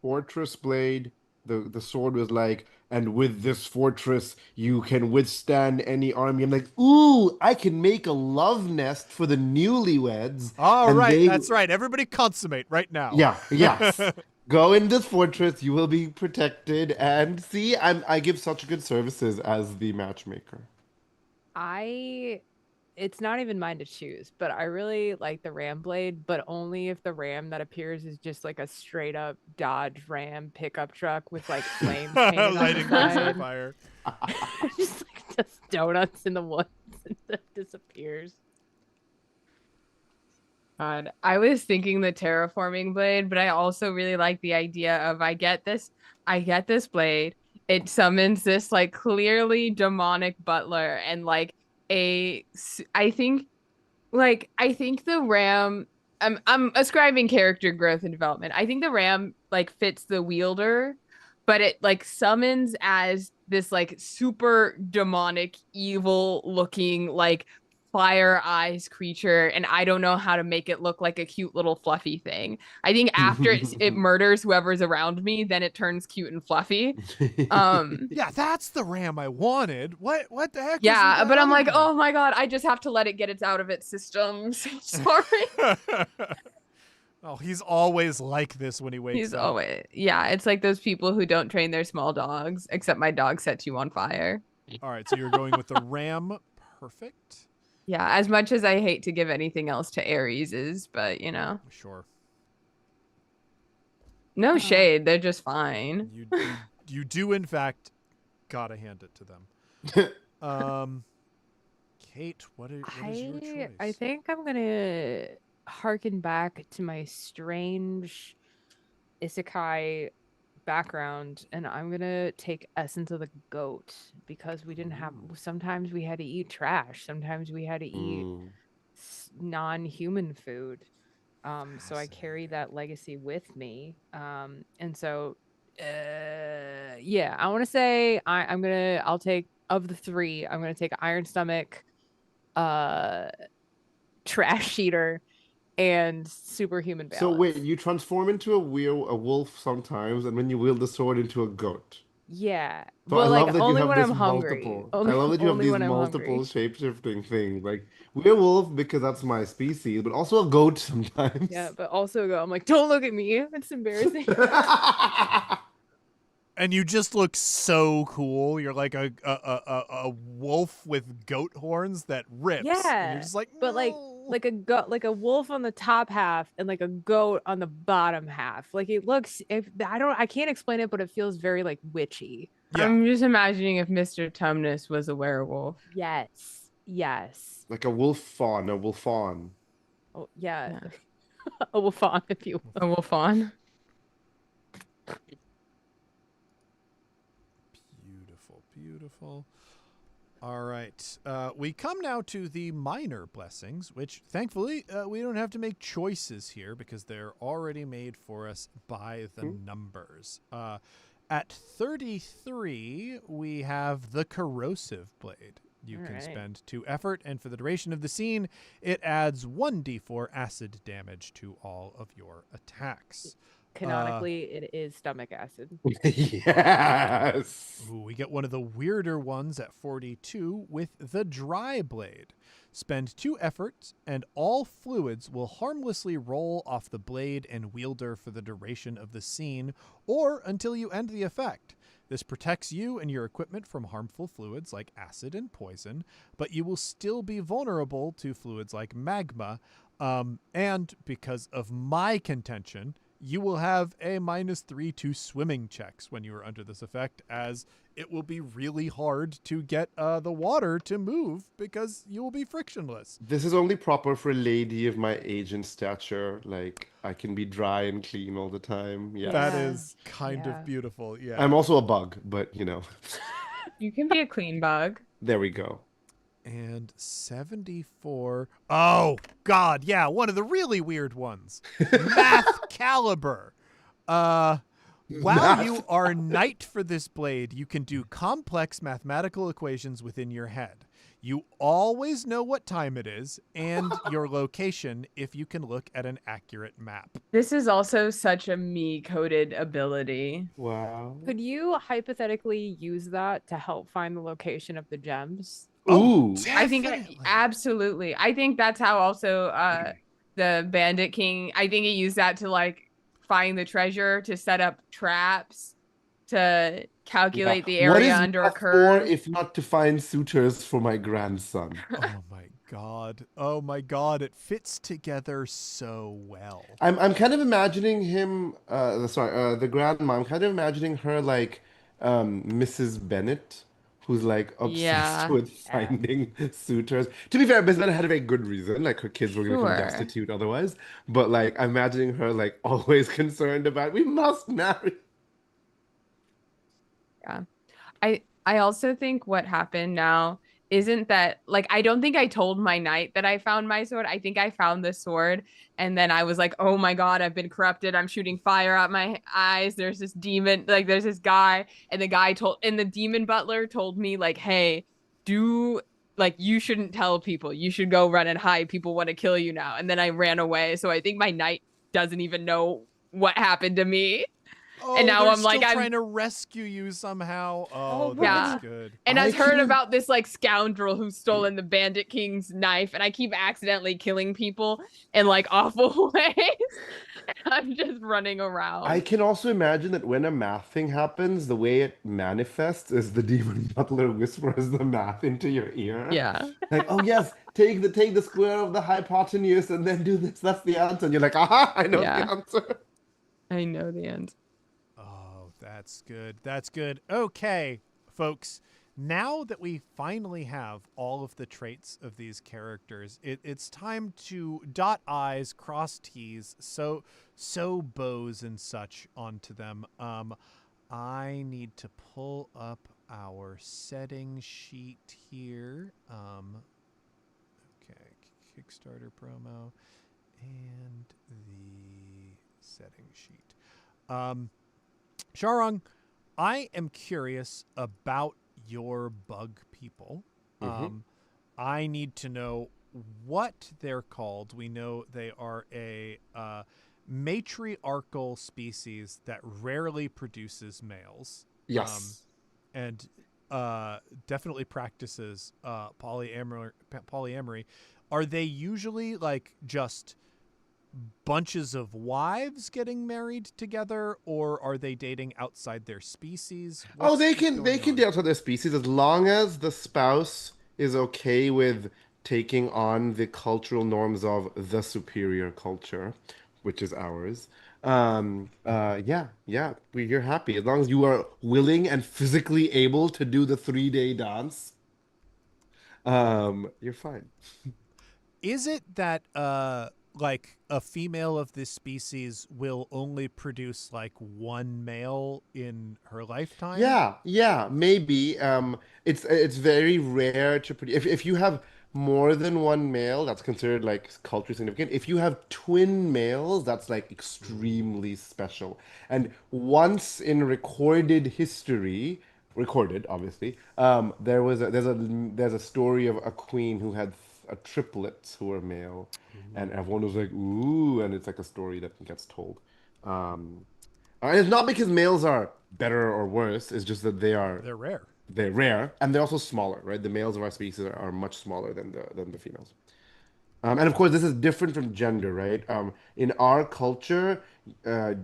C: Fortress Blade, the sword was like, and with this fortress, you can withstand any army. I'm like, ooh, I can make a love nest for the newlyweds.
B: All right, that's right. Everybody consummate right now.
C: Yeah, yes. Go in this fortress, you will be protected. And see, I give such good services as the matchmaker.
D: It's not even mine to choose, but I really like the ram blade, but only if the ram that appears is just like a straight up Dodge Ram pickup truck with like flames painted
B: lighting
D: on the
B: things on
D: side.
B: fire.
D: Just like just donuts in the woods and then disappears.
A: God, I was thinking the terraforming blade, but I also really like the idea of I get this blade. it summons this like clearly demonic butler and like I think I think the ram I'm ascribing character growth and development. I think the ram like fits the wielder, but it like summons as this like super demonic, evil looking like fire eyes creature, and I don't know how to make it look like a cute little fluffy thing. I think after it murders whoever's around me, then it turns cute and fluffy. Um
B: Yeah, that's the ram I wanted. What the heck was with
A: yeah,
B: that
A: but I'm
B: other
A: like,
B: guy?
A: oh my god, I just have to let it get it out of its system. Sorry.
B: Oh, he's always like this when he wakes
A: He's
B: up.
A: always, yeah, it's like those people who don't train their small dogs, except my dog sets you on fire.
B: All right, so you're going with the ram. Perfect.
A: Yeah, as much as I hate to give anything else to Aries, but you know,
B: Sure.
A: no shade, they're just fine.
B: You do in fact gotta hand it to them. Kate, what is your choice?
D: I think I'm gonna harken back to my strange isekai background, and I'm gonna take Essence of the Goat because we didn't have. Sometimes we had to eat trash. Sometimes we had to eat non-human food. So I carry that legacy with me. And so, yeah, I want to say I'll take of the three. I'm gonna take Iron Stomach, Trash Eater, and Superhuman Balance.
C: So wait, you transform into a wolf sometimes, and when you wield the sword into a goat.
D: Yeah.
C: So
D: Well,
C: I
D: like
C: love that you
D: only
C: have
D: when
C: this
D: I'm hungry.
C: multiple. I
D: Only,
C: love that you have
D: only
C: these
D: when I'm
C: multiple
D: hungry.
C: shape-shifting things. Like werewolf because that's my species, but also a goat sometimes.
D: Yeah, but also I'm like, don't look at me. It's embarrassing.
B: And you just look so cool. You're like a wolf with goat horns that rips. And
D: Yeah.
B: you're just like,
D: But like a goat, like a wolf on the top half and like a goat on the bottom half. Like it looks, if I can't explain it, but it feels very like witchy.
B: Yeah.
A: I'm just imagining if Mr. Tumnus was a werewolf.
D: Yes. Yes.
C: Like a wolf fawn, a wolf fawn.
D: Oh yeah.
A: Yeah.
D: A wolf on, if you will.
A: A wolf fawn.
B: Beautiful, beautiful. All right. We come now to the minor blessings, which thankfully we don't have to make choices here because they're already made for us by the numbers. At 33, we have the corrosive blade. You
D: All
B: can
D: right.
B: spend 2 effort, and for the duration of the scene, it adds 1d4 acid damage to all of your attacks.
D: Canonically, it is stomach acid.
C: Yes.
B: Ooh, we get one of the weirder ones at 42 with the dry blade. Spend 2 efforts, and all fluids will harmlessly roll off the blade and wielder for the duration of the scene, or until you end the effect. This protects you and your equipment from harmful fluids like acid and poison, but you will still be vulnerable to fluids like magma. And because of my contention, you will have a -3 to swimming checks when you are under this effect, as it will be really hard to get the water to move because you will be frictionless.
C: This is only proper for a lady of my age and stature. Like I can be dry and clean all the time. Yeah.
B: That
D: Yeah.
B: is kind
D: Yeah.
B: of beautiful. Yeah.
C: I'm also a bug, but
A: You can be a clean bug.
C: there we go.
B: And 74. Oh, God. Yeah. One of the really weird ones. Math Caliber. While you are knight for this blade, you can do complex mathematical equations within your head. You always know what time it is and your location if you can look at an accurate map.
A: This is also such a me-coded ability.
C: Wow.
D: Could you hypothetically use that to help find the location of the gems?
C: Ooh.
A: I think
B: Definitely.
A: absolutely. I think that's how also the Bandit King, I think he used that to like find the treasure, to set up traps, to calculate the
C: What
A: area
C: is
A: under a
C: math
A: curve.
C: for if not to find suitors for my grandson?
B: Oh my God. Oh my God. It fits together so well.
C: I'm kind of imagining him. The grandma. I'm kind of imagining her like Mrs. Bennett, who's like obsessed
A: Yeah.
C: with finding suitors. To be fair, Miss Bennett had a very good reason. Like her kids were going to become
A: Sure.
C: destitute otherwise. But like, I'm imagining her like always concerned about we must marry.
A: Yeah. I also think what happened now isn't that like I don't think I told my knight that I found my sword. I think I found the sword and then I was like, "Oh my God, I've been corrupted. I'm shooting fire out my eyes. There's this demon, like there's this guy." And the demon butler told me like, "Hey, do like you shouldn't tell people. You should go run and hide. People want to kill you now." And then I ran away. So I think my knight doesn't even know what happened to me. And
B: Oh,
A: now
B: they're
A: I'm like,
B: still
A: I'm
B: trying to rescue you somehow. Oh,
D: Oh,
B: that's
A: yeah.
D: buddy.
B: good.
A: And
C: I
A: I've heard
C: can
A: about this like scoundrel who's stolen the Bandit King's knife, and I keep accidentally killing people in like awful ways. I'm just running
C: I
A: around.
C: can also imagine that when a math thing happens, the way it manifests is the demon butler whispers the math into your ear.
A: Yeah,
C: Like, oh yes, take the square of the hypotenuse and then do this. That's the answer. And you're like, aha, I know the
A: yeah,
C: answer.
A: I know the end.
B: Oh, that's good. That's good. Okay, folks. Now that we finally have all of the traits of these characters, it's time to dot I's, cross T's, so bows and such onto them. I need to pull up our setting sheet here. Okay, Kickstarter promo and the setting sheet. Sharang, I am curious about your bug people.
C: Mhm.
B: I need to know what they're called. We know they are a matriarchal species that rarely produces males.
C: Yes.
B: And definitely practices polyamory. Are they usually like just bunches of wives getting married together, or are they dating outside their species?
C: Oh,
B: What's
C: they
B: going
C: can
B: on?
C: date outside their species as long as the spouse is okay with taking on the cultural norms of the superior culture, which is ours. Yeah, you're happy as long as you are willing and physically able to do the 3-day dance. You're fine.
B: Is it that like a female of this species will only produce like one male in her lifetime?
C: Yeah, maybe. It's very rare to produce. If you have more than one male, that's considered like culturally significant. If you have twin males, that's like
B: Ooh.
C: extremely special. And once in recorded history, recorded obviously, there's a story of a queen who had triplets who were male, and
B: Ooh.
C: everyone was like, ooh, and it's like a story that gets told. Um, and it's not because males are better or worse. It's just that
B: They're rare.
C: they're rare and they're also smaller, right? The males of our species are much smaller than the females. And of course, this is different from gender, right? In our culture,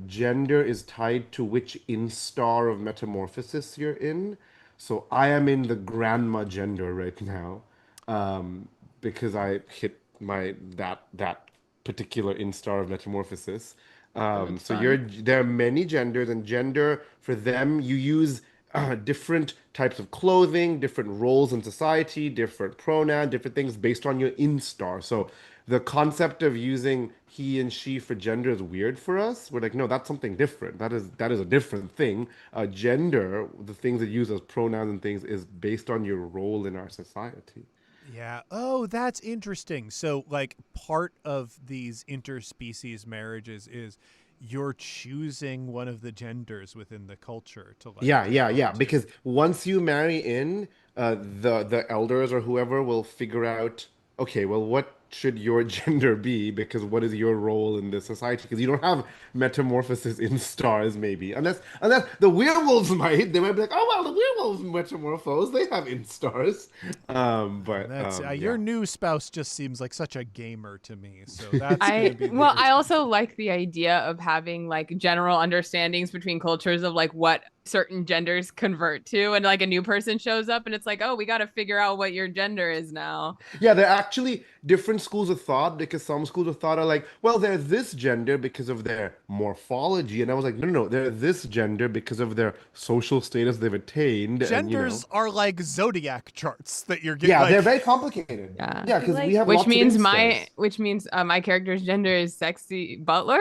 C: gender is tied to which instar of metamorphosis you're in. So I am in the grandma gender right now, um, because I hit my that particular instar of metamorphosis.
A: That's
C: So you're
A: fun.
C: there are many genders, and gender for them you use different types of clothing, different roles in society, different pronoun, different things based on your instar. So the concept of using he and she for gender is weird for us. We're like, no, that's something different. That is a different thing. Gender, the things that use as pronouns and things, is based on your role in our society.
B: Yeah. Oh, that's interesting. So, like, part of these interspecies marriages is you're choosing one of the genders within the culture to like
C: Yeah.
B: conform to.
C: Because once you marry in, the elders or whoever will figure out, okay, well, what should your gender be? Because what is your role in this society? Because you don't have metamorphosis in stars, maybe, unless the werewolves might. They might be like, oh well, the werewolves metamorphose. They have instars. But
B: That's
C: yeah.
B: your new spouse just seems like such a gamer to me. So that's gonna
A: I
B: be the
A: well, I
B: interesting
A: also
B: part.
A: like the idea of having like general understandings between cultures of like what certain genders convert to, and like a new person shows up and it's like, oh, we got to figure out what your gender is now.
C: Yeah, there are actually different schools of thought because some schools of thought are like, well, they're this gender because of their morphology. And I was like, no, they're this gender because of their social status they've attained. And,
B: Genders are like zodiac charts that you're get
C: yeah, they're
B: like.
C: very complicated.
A: Yeah.
C: Yeah,
D: I feel
C: because we
D: like
C: have lots of instars.
A: Which means my character's gender is sexy butler.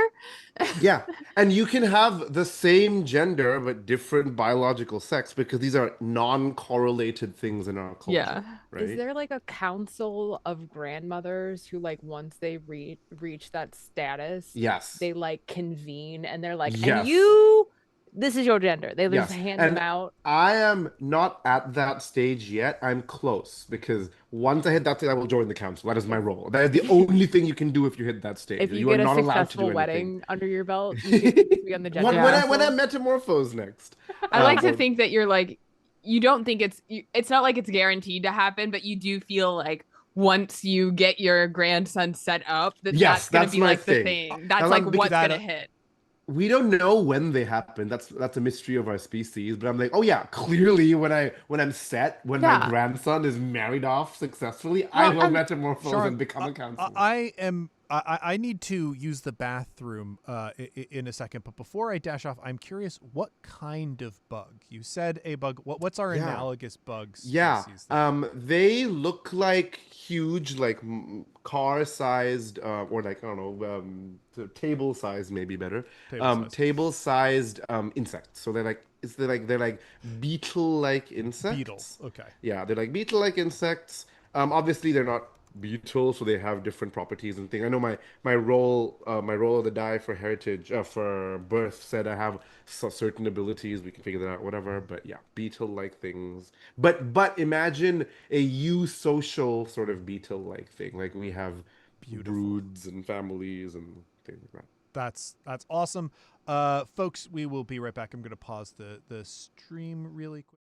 C: Yeah, and you can have the same gender but different different biological sex because these are non-correlated things in our culture,
A: Yeah.
D: Is
C: right?
D: there like a council of grandmothers who like once they reach that status,
C: Yes.
D: they like convene and they're like, and
C: Yes.
D: you, this is your gender. They just
C: Yes.
D: hand them
C: And
D: out.
C: I am not at that stage yet. I'm close because once I hit that stage, I will join the council. That is my
D: If
C: role. That is the only thing you can do if you hit that stage.
D: if you
C: You are
D: get a
C: not allowed to do
D: successful
C: anything.
D: wedding under your belt, you can be on the gender
C: When
A: Yeah.
C: I
D: council.
C: metamorphose next.
A: I like to
C: Or
A: think that you're like, you don't think it's not like it's guaranteed to happen, but you do feel like once you get your grandson set up, that's
C: yes,
A: going to
C: that's
A: be
C: my
A: like the
C: thing.
A: thing. That's
C: That's
A: like
C: because
A: what's going to
B: that
A: hit.
C: we don't know when they happen. That's a mystery of our species. But I'm like, oh yeah, clearly when I'm set, when my
A: Yeah.
C: grandson is married off successfully, I
A: Well,
C: will metamorphose
B: Sharang,
C: and become a counselor.
B: I need to use the bathroom in a second, but before I dash off, I'm curious what kind of bug. You said a bug. What's our
C: Yeah.
B: analogous bug
C: Yeah,
B: species there?
C: they look like huge, like car-sized, or like I don't know, table-sized, maybe better.
B: Table size.
C: Table-sized insects. So they're like beetle-like
B: Beetle.
C: insects.
B: Okay.
C: Yeah, they're like beetle-like insects. Obviously they're not beetles, so they have different properties and things. I know my roll of the die for heritage, for birth said I have certain abilities. We can figure that out, whatever. But yeah, beetle-like things. But imagine a eusocial sort of beetle-like thing. Like we have
B: Beautiful.
C: broods and families and things like that.
B: That's awesome. Folks, we will be right back. I'm going to pause the stream really quick.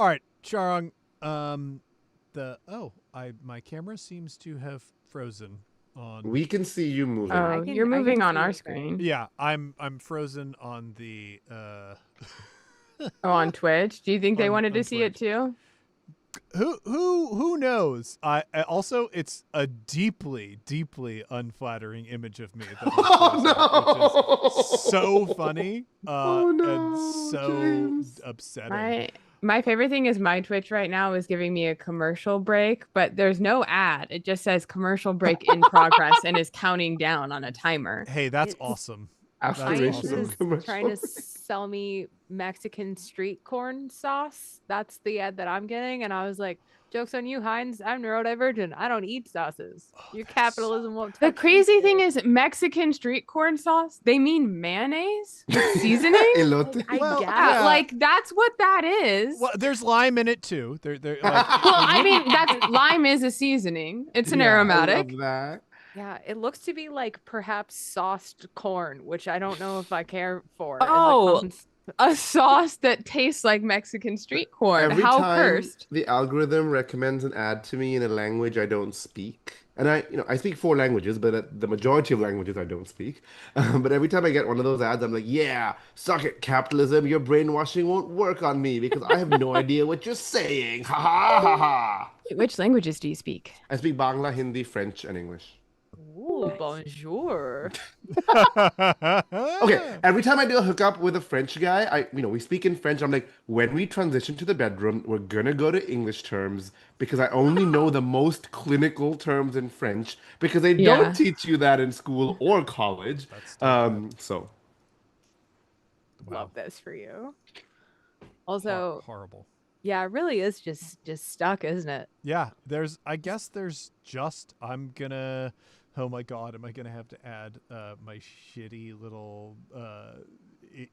B: All right, Sharang. My camera seems to have frozen on.
C: We can see you moving.
D: I
A: Oh,
D: can-
A: you're
D: I can
A: moving on
D: see
A: our
D: it.
A: screen.
B: Yeah, I'm frozen on the
A: Oh, on Twitch. Do you think they
B: On-
A: wanted
B: on
A: to see it
B: Twitch.
A: too?
B: Who knows? I also it's a deeply unflattering image of me that
C: Oh,
B: which is so funny
C: Oh, no,
B: and so
C: James.
B: upsetting.
A: My favorite thing is my Twitch right now is giving me a commercial break, but there's no ad. It just says commercial break in progress and is counting down on a timer.
B: Hey, that's
D: It's-
B: awesome.
A: Of
B: That's
A: course.
C: Duration of
B: awesome.
D: Is
C: commercial.
D: trying to sell me Mexican street corn sauce. That's the ad that I'm getting. And I was like, joke's on you, Heinz. I'm neurodivergent. I don't eat sauces. Your
B: that's
D: capitalism won't
A: The
D: touch me
A: crazy thing
D: shit."
A: is Mexican street corn sauce, they mean mayonnaise with seasoning.
C: Elote.
D: I
B: Well,
D: guess.
A: Yeah, like that's what that is.
B: Well, there's lime in it too. They're like,
A: Well, I mean, that's lime is a seasoning. It's an
B: Yeah.
C: I
A: aromatic.
C: love that.
D: Yeah, it looks to be like perhaps sauced corn, which I don't know if I care for. as a
A: Oh,
D: concept.
A: a sauce that tastes like Mexican street corn.
C: Every
A: How
C: time
A: cursed.
C: the algorithm recommends an ad to me in a language I don't speak, and I speak 4 languages, but the majority of languages I don't speak. But every time I get one of those ads, I'm like, yeah, suck it, capitalism. Your brainwashing won't work on me because I have no idea what you're saying. Ha ha ha ha.
A: Which languages do you speak?
C: I speak Bangla, Hindi, French, and English.
D: Ooh, bonjour.
C: Okay, every time I do a hookup with a French guy, we speak in French. I'm like, when we transition to the bedroom, we're gonna go to English terms because I only know the most clinical terms in French because they
A: Yeah.
C: don't teach you that in school or college.
B: That's totally
C: So
D: Love this for you.
B: Hor-
D: Also,
B: horrible.
D: yeah, it really is just stuck, isn't it?
B: Yeah, I guess there's just I'm gonna oh my god, am I gonna have to add my shitty little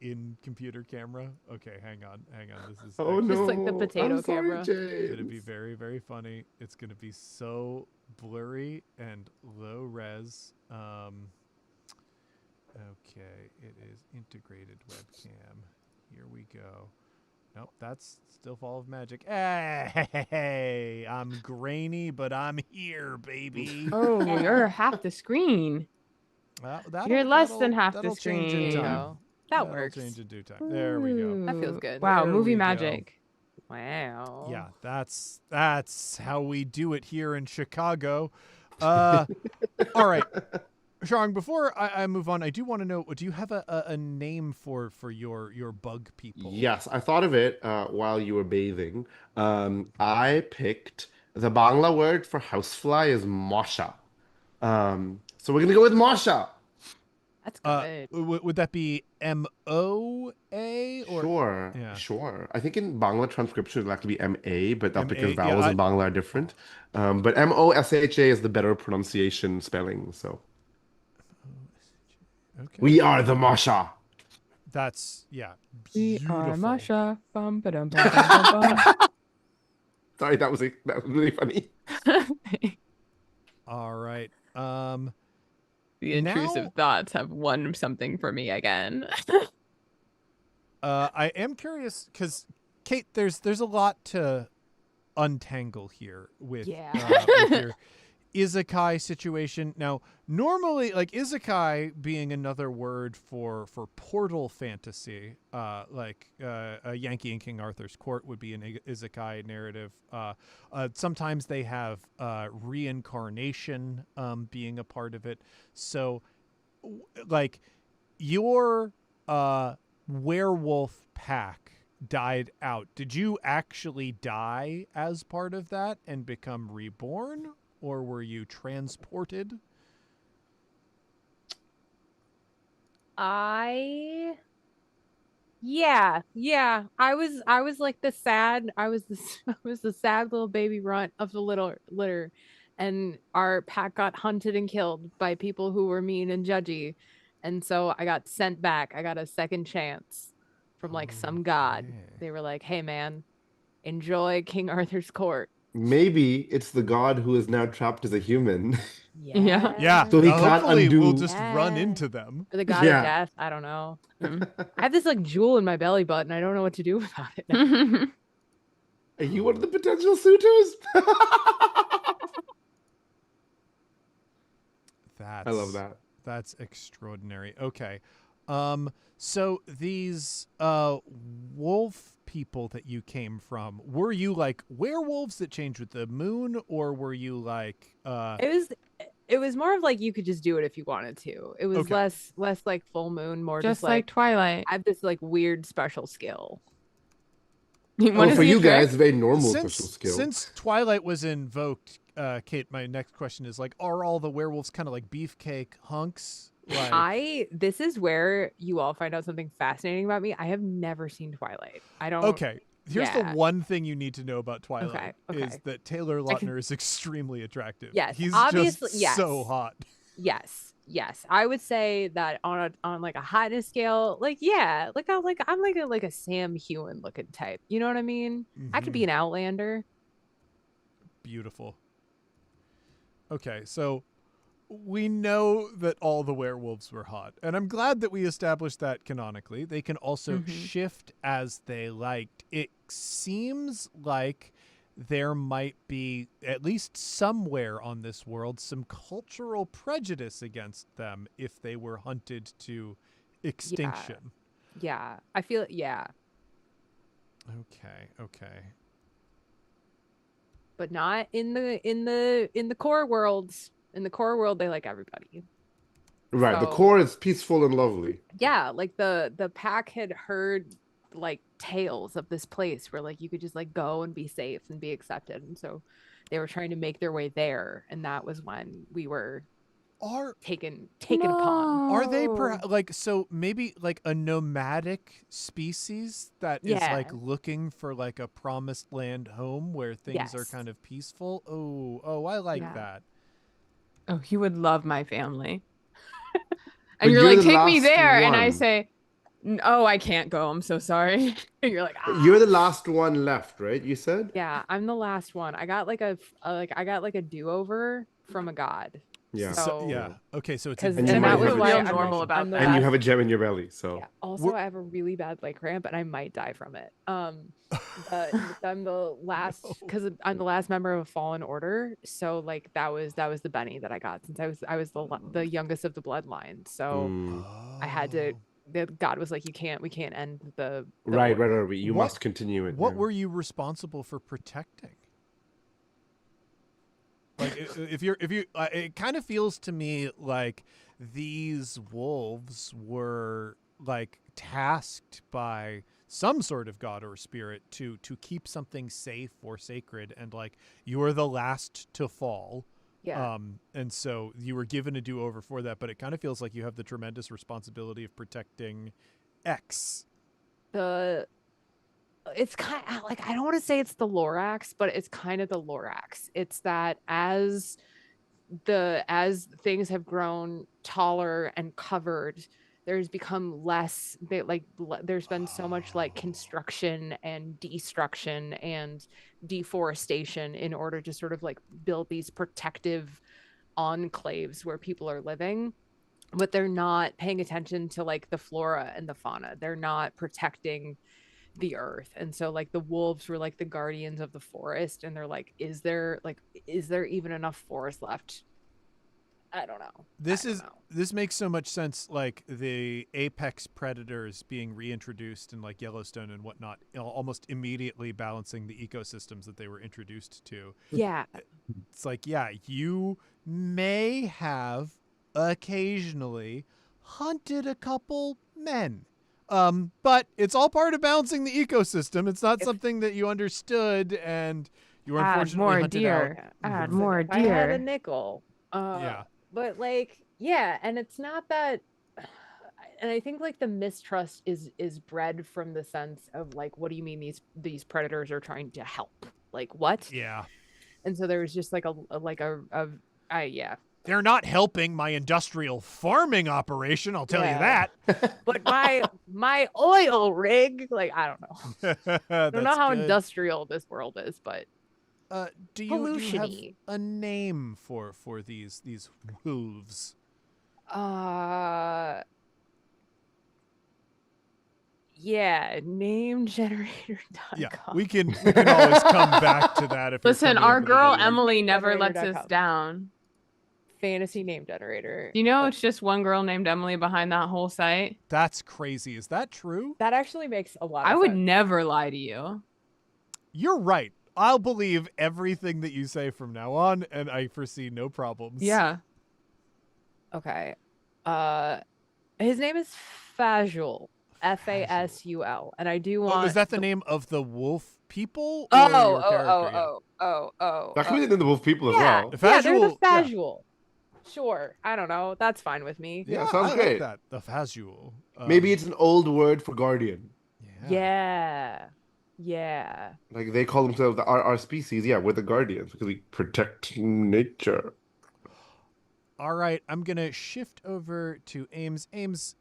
B: in computer camera? Okay, hang on. This is
C: oh
B: actually
C: no,
D: Just like the potato
C: I'm sorry,
D: camera.
C: James.
B: gonna be very, very funny. It's gonna be so blurry and low res. Okay, it is integrated webcam. Here we go. Nope, that's still Fall of Magic. Hey, I'm grainy, but I'm here, baby.
A: Oh, you're half the screen. You're less than half the
B: that'll change in
A: screen.
B: time.
D: That
B: That'll
D: works.
B: change in due time. There we go.
D: That feels
A: Ooh,
D: good.
A: Wow,
B: There
A: movie
B: we go.
A: magic.
D: Wow.
B: Yeah, that's how we do it here in Chicago. All right, Sharang, before I move on, I do want to know: do you have a name for your bug people?
C: Yes, I thought of it while you were bathing. I picked the Bangla word for housefly is Mosha. So we're gonna go with Mosha.
D: That's good.
B: Would that be MOA or
C: Sure,
B: Yeah.
C: sure. I think in Bangla transcription it'll have to be MA, but that's because
B: MA, yeah,
C: vowels in Bangla are different. But MOSHA is the better pronunciation spelling. So
B: Okay.
C: we are the Mosha.
B: That's
A: We
B: beautiful.
A: are Masha. Bum, ba-dum, bum, bum, bum,
C: Sorry, that was really funny.
A: bum.
B: All right.
A: The intrusive
B: Now-
A: thoughts have won something for me again.
B: I am curious because Kate, there's a lot to untangle here with,
D: Yeah.
B: with your isekai situation. Now, normally, like isekai being another word for portal fantasy, like a Yankee in King Arthur's Court would be an isekai narrative. Sometimes they have reincarnation being a part of it. So, like your werewolf pack died out. Did you actually die as part of that and become reborn, or were you transported?
D: Yeah. I was like the sad. I was the I was the sad little baby runt of the little litter, and our pack got hunted and killed by people who were mean and judgy, and so I got sent back. I got a second chance from like some god.
B: Okay.
D: They were like, "Hey man, enjoy King Arthur's court."
C: Maybe it's the god who is now trapped as a human.
A: Yeah.
B: Yeah.
C: So he can't
B: hopefully we'll
C: undo-
B: just run
D: Yeah.
B: into them.
D: Or the god
C: Yeah.
D: of death. I don't know.
A: Mm.
D: I have this like jewel in my belly button. I don't know what to do about it. now.
C: Are you one of the potential suitors? I love that.
B: That's extraordinary. Okay. So these wolf people that you came from, were you like werewolves that change with the moon, or were you like
D: It was more of like you could just do it if you wanted to. It was
B: Okay.
D: less like full moon, more
A: Just
D: just
A: like
D: like
A: Twilight.
D: I have this like weird special skill.
A: You
C: Oh,
A: want to
C: for
A: see a
C: you
A: trick?
C: guys, very normal special skill.
B: Since Twilight was invoked, Kate, my next question is like, are all the werewolves kind of like beefcake hunks? Like,
D: This is where you all find out something fascinating about me. I have never seen Twilight. I don't.
B: okay. Here's the
D: Yeah.
B: one thing you need to know about Twilight
D: Okay.
B: is that Taylor
D: I can-
B: Lautner is extremely attractive.
D: Yes,
B: He's
D: obviously,
B: just so
D: yes.
B: hot.
D: Yes. I would say that on like a hotness scale, like yeah, I'm like a Sam Hewen looking type. You know what I mean? I could be an Outlander.
B: Beautiful. Okay, so we know that all the werewolves were hot, and I'm glad that we established that canonically. They can also shift as they liked. It seems like there might be, at least somewhere on this world, some cultural prejudice against them if they were hunted to extinction.
D: Yeah. I feel yeah.
B: Okay.
D: But not in the core worlds. In the core world, they like everybody.
C: Right. The
D: So-
C: core is peaceful and lovely.
D: Yeah, like the pack had heard like tales of this place where like you could just like go and be safe and be accepted, and so they were trying to make their way there, and that was when we were taken upon.
B: Are they like, so maybe like a nomadic species that is
D: Yeah.
B: like looking for like a promised land home where things are
D: Yes.
B: kind of peaceful? Oh, I like
D: Yeah.
B: that.
A: Oh, he would love my family.
C: But
A: And you're
C: you're
A: like,
C: the
A: take me
C: last
A: there. And I
C: one.
A: say, oh, I can't go. I'm so sorry. And you're like,
C: You're the last one left, right? You said?
D: Yeah, I'm the last one. I got like I got like a do-over from a god.
C: Yeah.
B: So,
D: So
B: yeah. Okay, so it's
D: 'cause-
C: And you
D: and
C: might
D: that was
C: have a
D: why
A: real
D: I'm
A: normal
D: like,
A: about
D: I'm the
A: that.
C: And you
D: last-
C: have a gem in your belly, so.
D: Yeah. Also, I have a really bad leg cramp, and I might die from it. But I'm the last because I'm the last member of a fallen order. So like that was the Benny that I got since I was the youngest of the bloodline. So I had to. The God was like, we can't end the
C: Right.
D: order."
C: You must continue it.
B: What
C: yeah.
B: were you responsible for protecting? Like, if you, it kind of feels to me like these wolves were like tasked by some sort of god or spirit to keep something safe or sacred, and like you were the last to fall.
D: Yeah.
B: And so you were given a do-over for that, but it kind of feels like you have the tremendous responsibility of protecting X.
D: It's kind of like, I don't want to say it's the Lorax, but it's kind of the Lorax. It's that as things have grown taller and covered, there's become less there's been so much like construction and destruction and deforestation in order to sort of like build these protective enclaves where people are living, but they're not paying attention to like the flora and the fauna. They're not protecting the earth. And so like the wolves were like the guardians of the forest, and they're like, is there even enough forest left? I don't know.
B: This makes so much sense, like the apex predators being reintroduced in like Yellowstone and whatnot, almost immediately balancing the ecosystems that they were introduced to.
D: Yeah.
B: It's like, yeah, you may have occasionally hunted a couple men. But it's all part of balancing the ecosystem. It's not something that you understood, and you were unfortunately hunted out.
A: Add more
D: If I had a
A: deer.
D: nickel.
B: Yeah.
D: But like, yeah, and it's not that. And I think like the mistrust is bred from the sense of like, what do you mean these predators are trying to help? Like what?
B: Yeah.
D: And so there was just like yeah.
B: They're not helping my industrial farming operation, I'll tell you
D: Yeah.
B: that.
D: But my oil rig, like I don't know. I don't know how industrial this world is, but
B: do you have
D: pollution-y.
B: a name for these wolves?
D: Yeah, namegenerator.com.
B: Yeah, we can always come back to that if
A: Listen,
B: you're coming
A: our
B: up with
A: girl
B: another one.
A: Emily never lets us
D: Namegenerator.com.
A: down.
D: Fantasy name generator.
A: Do you know it's just one girl named Emily behind that whole site?
B: That's crazy. Is that true?
D: That actually makes a lot of
A: I
D: sense.
A: would never lie to you.
B: You're right. I'll believe everything that you say from now on, and I foresee no problems.
A: Yeah.
D: Okay. His name is Fasul. Fasul. And I do want
B: Oh, is that the name of the wolf people or
D: Oh,
B: your character?
C: Actually, they did the wolf people as
D: yeah.
C: well.
D: Yeah, they're the
B: Yeah.
D: Fasul. Sure. I don't know. That's fine with me.
C: Yeah, sounds
B: I
C: great.
B: Like that. The Fazul.
C: Maybe it's an old word for guardian.
D: Yeah.
C: Like they call themselves our species. Yeah, we're the guardians because we protect nature.
B: All right, I'm gonna shift over to Ames. Ames,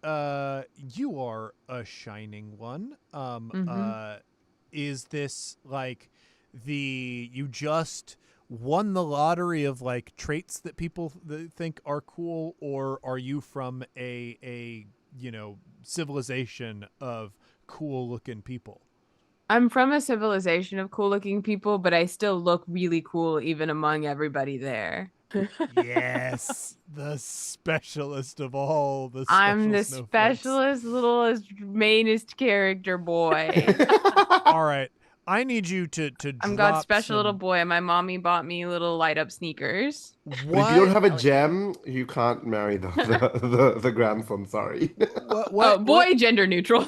B: you are a shining one. Is this like you just won the lottery of like traits that people think are cool, or are you from a civilization of cool looking people?
A: I'm from a civilization of cool looking people, but I still look really cool even among everybody there.
B: Yes, the specialist of all the
A: I'm the
B: snowflakes.
A: specialist, littlest, mainest character boy.
B: All right, I need you to
A: I'm
B: drop
A: God's special little
B: some...
A: boy. My mommy bought me little light up sneakers.
C: But if you
B: What?
C: don't have a gem, you can't marry the grandson. Sorry.
A: Oh, boy, gender neutral.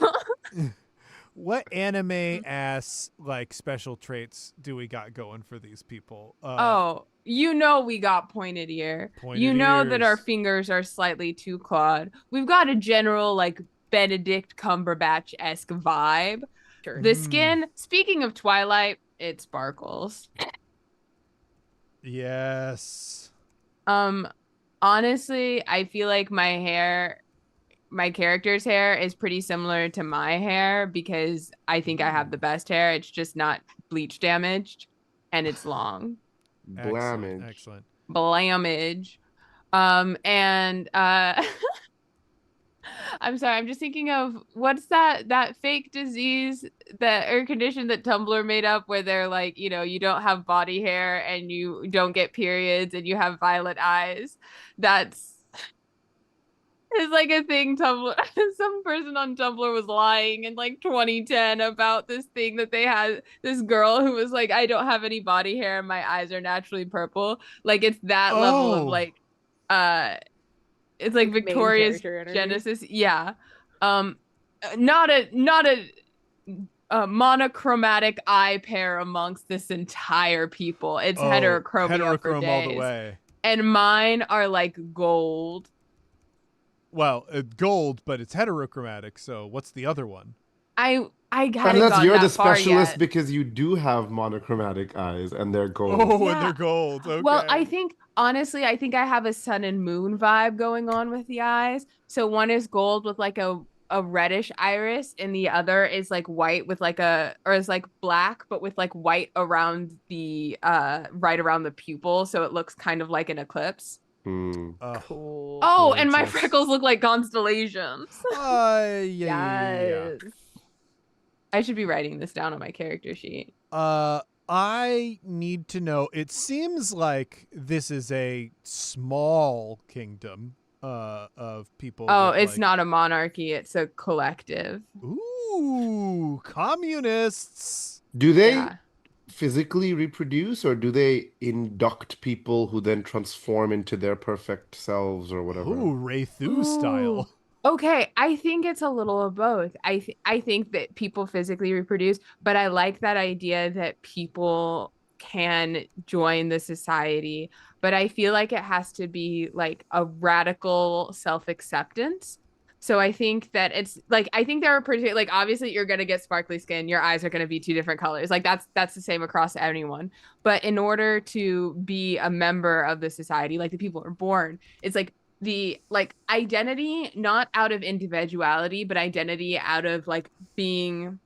B: What anime ass like special traits do we got going for these people?
A: Oh, you know we got pointed ear.
B: Pointed
A: You know that our
B: ears.
A: fingers are slightly too clawed. We've got a general like Benedict Cumberbatch-esque vibe.
D: Sure.
A: The skin, speaking of Twilight, it sparkles.
B: Yes.
A: Honestly, I feel like my character's hair is pretty similar to my hair because I think I have the best hair. It's just not bleach damaged and it's long.
C: Blamage.
B: Excellent.
A: Blamage. And I'm sorry, I'm just thinking of what's that fake disease that or condition that Tumblr made up where they're like, you don't have body hair and you don't get periods and you have violet eyes. It's like a thing Tumblr some person on Tumblr was lying in like 2010 about this thing that they had this girl who was like, I don't have any body hair and my eyes are naturally purple. Like it's that level of like it's like Victoria's Genesis. Yeah. Not a monochromatic eye pair amongst this entire people. It's heterochromia for days.
B: All the way.
A: And mine are like gold.
B: Well, gold, but it's heterochromatic. So what's the other one?
A: I hadn't
C: Unless
A: gone
C: you're
A: that
C: the
A: far
C: specialist
A: yet.
C: because you do have monochromatic eyes and they're gold.
B: Oh,
A: Yeah.
B: and they're gold. Okay.
A: Well, I think honestly, I think I have a sun and moon vibe going on with the eyes. So one is gold with like a reddish iris, and the other is like white with like or is like black but with like white around the right around the pupil, so it looks kind of like an eclipse.
D: Cool.
A: Oh, and my
B: gorgeous.
A: freckles look like constellations.
B: Yeah.
A: I should be writing this down on my character sheet.
B: I need to know. It seems like this is a small kingdom of people.
A: Oh, it's not a monarchy, it's a collective.
B: Ooh, communists.
C: Do they
A: Yeah.
C: physically reproduce or do they induct people who then transform into their perfect selves or whatever?
B: Ooh, Raythu style.
A: Okay, I think it's a little of both. I think that people physically reproduce, but I like that idea that people can join the society, but I feel like it has to be like a radical self-acceptance. So I think that it's like I think there are pretty like obviously you're gonna get sparkly skin, your eyes are gonna be two different colors. Like that's the same across anyone. But in order to be a member of the society, like the people are born, it's like the like identity not out of individuality but identity out of like being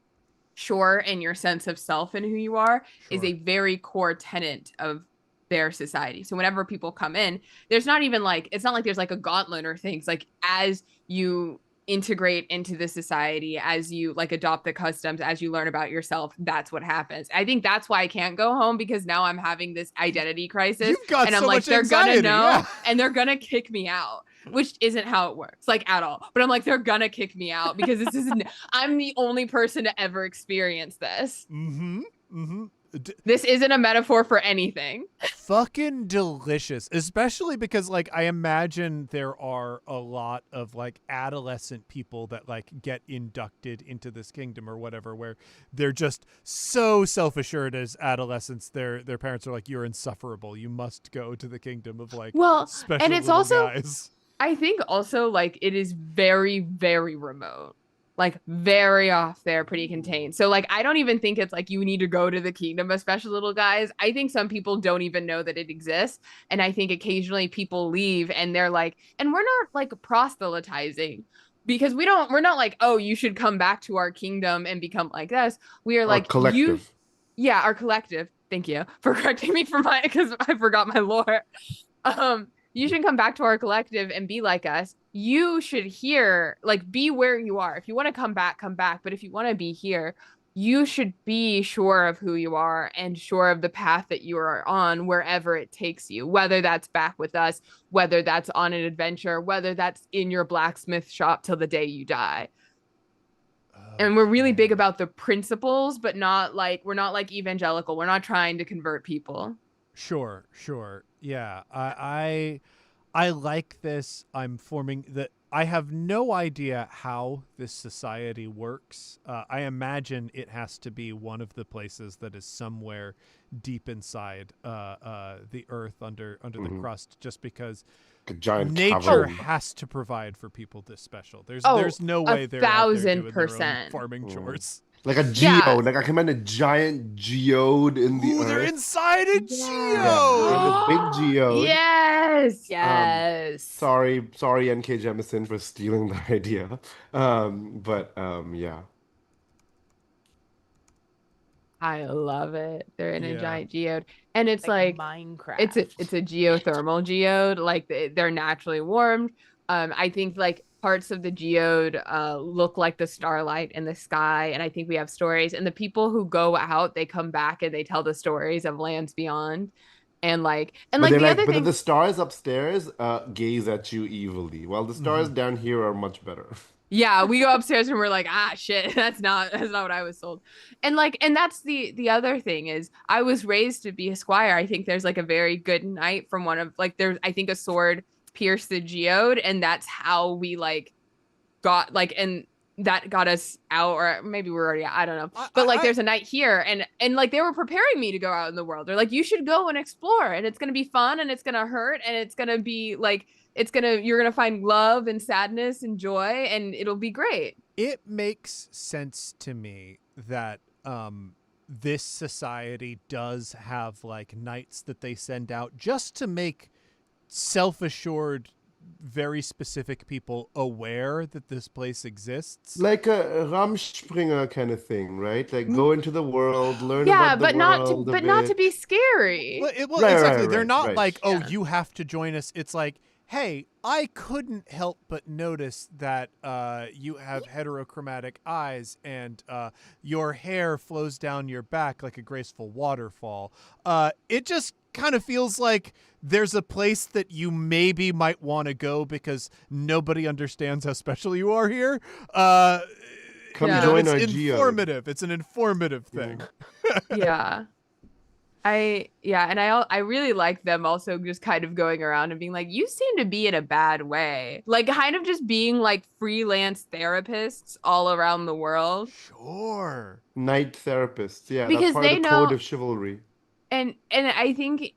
A: sure in your sense of self and who you are is a very core tenet of their society. So whenever people come in, there's not even like it's not like there's like a gauntlet or things like as you integrate into the society, as you like adopt the customs, as you learn about yourself, that's what happens. I think that's why I can't go home, because now I'm having this identity crisis.
B: You've got
A: and I'm
B: so
A: like,
B: much
A: they're
B: anxiety,
A: gonna know
B: yeah.
A: and they're gonna kick me out, which isn't how it works, like, at all. But I'm like, they're gonna kick me out because this isn't, I'm the only person to ever experience this. This isn't a metaphor for anything.
B: Fucking delicious, especially because like I imagine there are a lot of like adolescent people that like get inducted into this kingdom or whatever, where they're just so self-assured as adolescents. Their parents are like, you're insufferable, you must go to the kingdom of like special
A: and it's
B: little
A: also
B: guys.
A: I think also like it is very, very remote, like very off there, pretty contained. So like I don't even think it's like you need to go to the kingdom of special little guys. I think some people don't even know that it exists. And I think occasionally people leave and they're like, and we're not like proselytizing, because we're not like, oh, you should come back to our kingdom and become like us. We are
C: Our
A: like, you,
C: collective.
A: yeah, our collective. Thank you for correcting me for my, because I forgot my lore. You should come back to our collective and be like us. You should here, like, be where you are. If you want to come back, come back. But if you want to be here, you should be sure of who you are and sure of the path that you are on, wherever it takes you, whether that's back with us, whether that's on an adventure, whether that's in your blacksmith shop till the day you die. And we're really big about the principles, but not like, we're not like evangelical. We're not trying to convert people.
B: Sure. Yeah, I like this. I'm forming that. I have no idea how this society works. I imagine it has to be one of the places that is somewhere deep inside the earth under the crust, just because
C: A giant
B: nature
C: cavern.
B: has to provide for people this special. There's no way they're out there doing their own
A: 1,000%.
B: farming chores.
C: Like a geode. Like I can imagine a giant geode in the
B: Ooh,
C: earth.
B: they're inside a
C: Yeah,
B: geode.
C: a big geode.
A: Yes.
C: Sorry, N.K. Jemisin, for stealing the idea. Yeah.
A: I love it. They're in a
B: Yeah.
A: giant geode. And it's like
D: Minecraft.
A: it's a geothermal geode. Like they're naturally warmed. I think like parts of the geode look like the starlight in the sky. And I think we have stories. And the people who go out, they come back and they tell the stories of lands beyond. And like
C: But they're
A: the
C: like,
A: other
C: but then
A: thing,
C: the stars upstairs gaze at you evilly, while the stars down here are much better.
A: yeah, we go upstairs and we're like, ah, shit, that's not what I was told. And like, and that's the other thing is I was raised to be a squire. I think there's like a very good knight from one of like there's I think a sword pierced the geode, and that's how we like got like, and that got us out, or maybe we're already out, I don't know. But like there's a knight here, and like they were preparing me to go out in the world. They're like, you should go and explore, and it's gonna be fun, and it's gonna hurt, and it's gonna be like you're gonna find love and sadness and joy, and it'll be great.
B: It makes sense to me that this society does have like knights that they send out just to make self-assured, very specific people aware that this place exists.
C: Like a Ramspringer kind of thing, right? Like go into the world, learn
A: Yeah,
C: about the
A: but not to
C: world a
A: not to
C: bit.
A: be scary.
B: Well,
C: Right,
B: exactly.
C: right,
B: They're
C: right,
B: not
C: right.
B: like, oh,
A: Yeah.
B: you have to join us. It's like, hey, I couldn't help but notice that you have heterochromatic eyes and your hair flows down your back like a graceful waterfall. It just kind of feels like there's a place that you maybe might want to go because nobody understands how special you are here.
C: Come
A: Yeah.
C: join
B: It's
C: our geode.
B: informative. It's an informative thing.
A: Yeah. And I really like them also just kind of going around and being like, you seem to be in a bad way. Like kind of just being like freelance therapists all around the world.
B: Sure.
C: Knight therapists. Yeah, that's
A: Because
C: part of
A: they
C: the code
A: know,
C: of chivalry.
A: and I think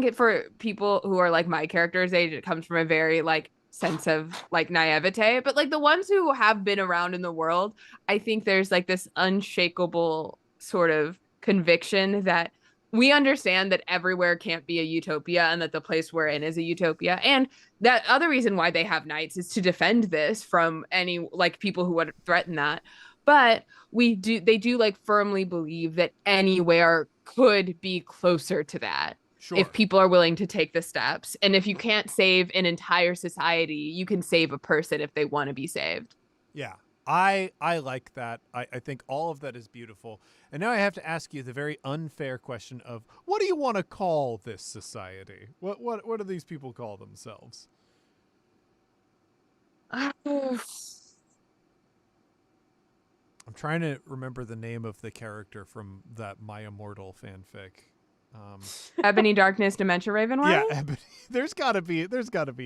A: it for people who are like my character's age, it comes from a very like sense of like naivete. But like the ones who have been around in the world, I think there's like this unshakable sort of conviction that we understand that everywhere can't be a utopia and that the place we're in is a utopia. And that other reason why they have knights is to defend this from any like people who would threaten that. But they do like firmly believe that anywhere could be closer to that. if
B: Sure.
A: people are willing to take the steps. And if you can't save an entire society, you can save a person if they want to be saved.
B: Yeah. I like that. I think all of that is beautiful. And now I have to ask you the very unfair question of what do you want to call this society? What do these people call themselves? I'm trying to remember the name of the character from that My Immortal fanfic.
A: Ebony Darkness Dementia Ravenway?
B: Yeah, Ebony. There's gotta be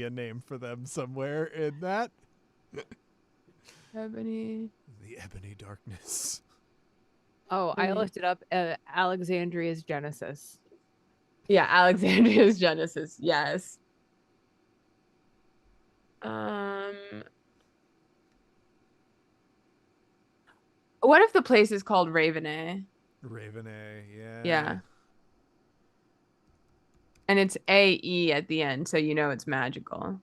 B: a name for them somewhere in that.
A: Ebony.
B: The Ebony Darkness.
D: Oh, I looked it up. Alexandria's Genesis.
A: Yeah, Alexandria's Genesis. Yes. What if the place is called Ravenay?
B: Ravenay, yeah.
A: Yeah. And it's AE at the end, so you know it's magical.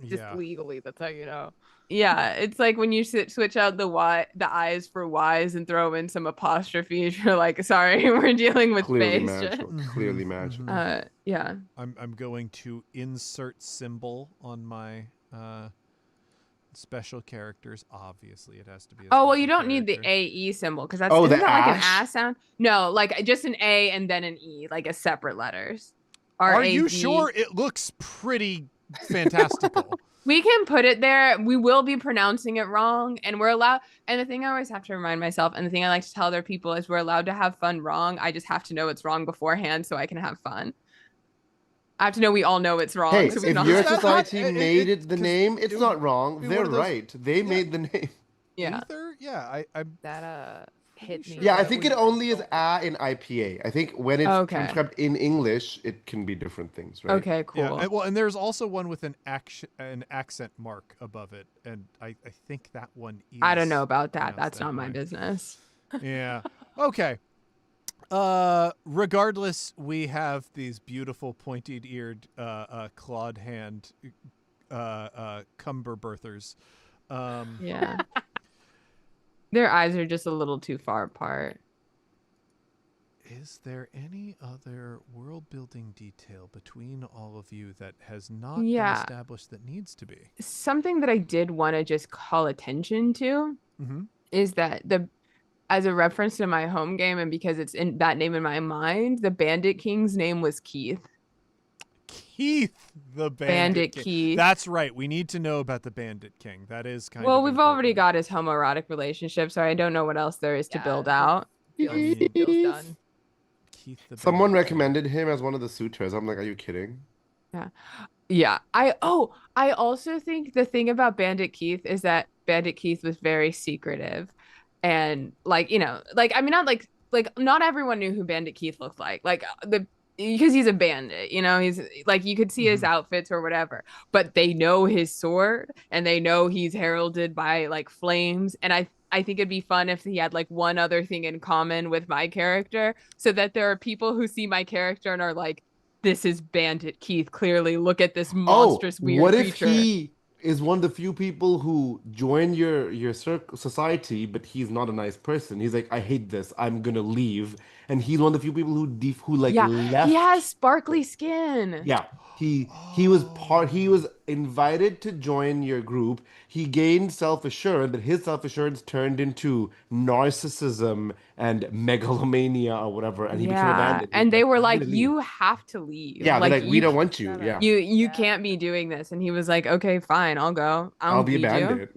D: Just
B: Yeah.
D: legally, that's how you know.
A: Yeah, it's like when you switch out the I's for Y's and throw in some apostrophes. You're like, sorry, we're dealing with
C: Clearly
A: space.
C: magical. Clearly magical.
A: Yeah.
B: I'm going to insert symbol on my special characters. Obviously, it has to be.
A: Oh, well, you don't need the AE symbol because that's
C: Oh,
A: isn't
C: the
A: that like an
C: ash?
A: ass sound? No, like just an A and then an E, like as separate letters.
B: Are you
A: R-A-D.
B: sure? It looks pretty fantastical.
A: We can put it there. We will be pronouncing it wrong, and we're allowed. And the thing I always have to remind myself, and the thing I like to tell other people is we're allowed to have fun wrong. I just have to know it's wrong beforehand so I can have fun. I have to know we all know it's wrong.
C: Hey,
A: so we
C: if
A: can all
C: your
A: have fun.
C: society made it the name, it's not wrong.
B: be
C: They're
B: one of those-
C: right. They made the name.
A: Yeah.
B: Ether? Yeah, I'm
D: That hit me.
B: sure.
C: Yeah, I
D: That
C: think
D: was-
C: it only is a in IPA. I think when it's
A: Okay.
C: transcribed in English, it can be different things, right?
A: Okay, cool.
B: Yeah, and there's also one with an accent mark above it, and I think that one is
A: I don't know about that.
B: pronounced
A: That's
B: that
A: not my
B: way.
A: business.
B: Yeah. Okay. Regardless, we have these beautiful pointed-eared, clawed hand, cumber birthers.
A: Yeah. Their eyes are just a little too far apart.
B: Is there any other world-building detail between all of you that has not
A: Yeah.
B: been established that needs to be?
A: Something that I did want to just call attention to
B: Mm-hmm.
A: is that as a reference to my home game and because it's in that name in my mind, the Bandit King's name was Keith.
B: Keith, the
A: Bandit
B: King.
A: Keith.
B: That's right. We need to know about the Bandit King. That is kind of
A: Well, we've already
B: important.
A: got his homoerotic relationship, so I don't know what else there is to
D: Yeah,
A: build
D: that's-
A: out.
D: Feels done.
B: Keith the
C: Someone
B: Bandit King.
C: recommended him as one of the suitors. I'm like, are you kidding?
A: Yeah. I also think the thing about Bandit Keith is that Bandit Keith was very secretive. And like, I mean not like not everyone knew who Bandit Keith looked like. Like because he's a bandit, he's like you could see his outfits or whatever, but they know his sword and they know he's heralded by like flames. And I think it'd be fun if he had like one other thing in common with my character so that there are people who see my character and are like, this is Bandit Keith. Clearly, look at this monstrous weird
C: what if
A: creature.
C: he is one of the few people who join your society, but he's not a nice person? He's like, I hate this. I'm gonna leave. And he's one of the few people who like
A: Yeah,
C: left.
A: he has sparkly skin.
C: Yeah, he was invited to join your group. He gained self-assurance, but his self-assurance turned into narcissism and megalomania or whatever, and he became a
A: Yeah,
C: bandit.
A: and they were
C: "I'm
A: like,
C: gonna leave."
A: "You have to leave.
C: Yeah, they're
A: like
C: like, we don't want you.
D: shut
C: Yeah,
D: up.
A: you
D: Yeah.
A: can't be doing this." And he was like, "Okay, fine, I'll go.
C: I'll be a
A: feed you."
C: bandit.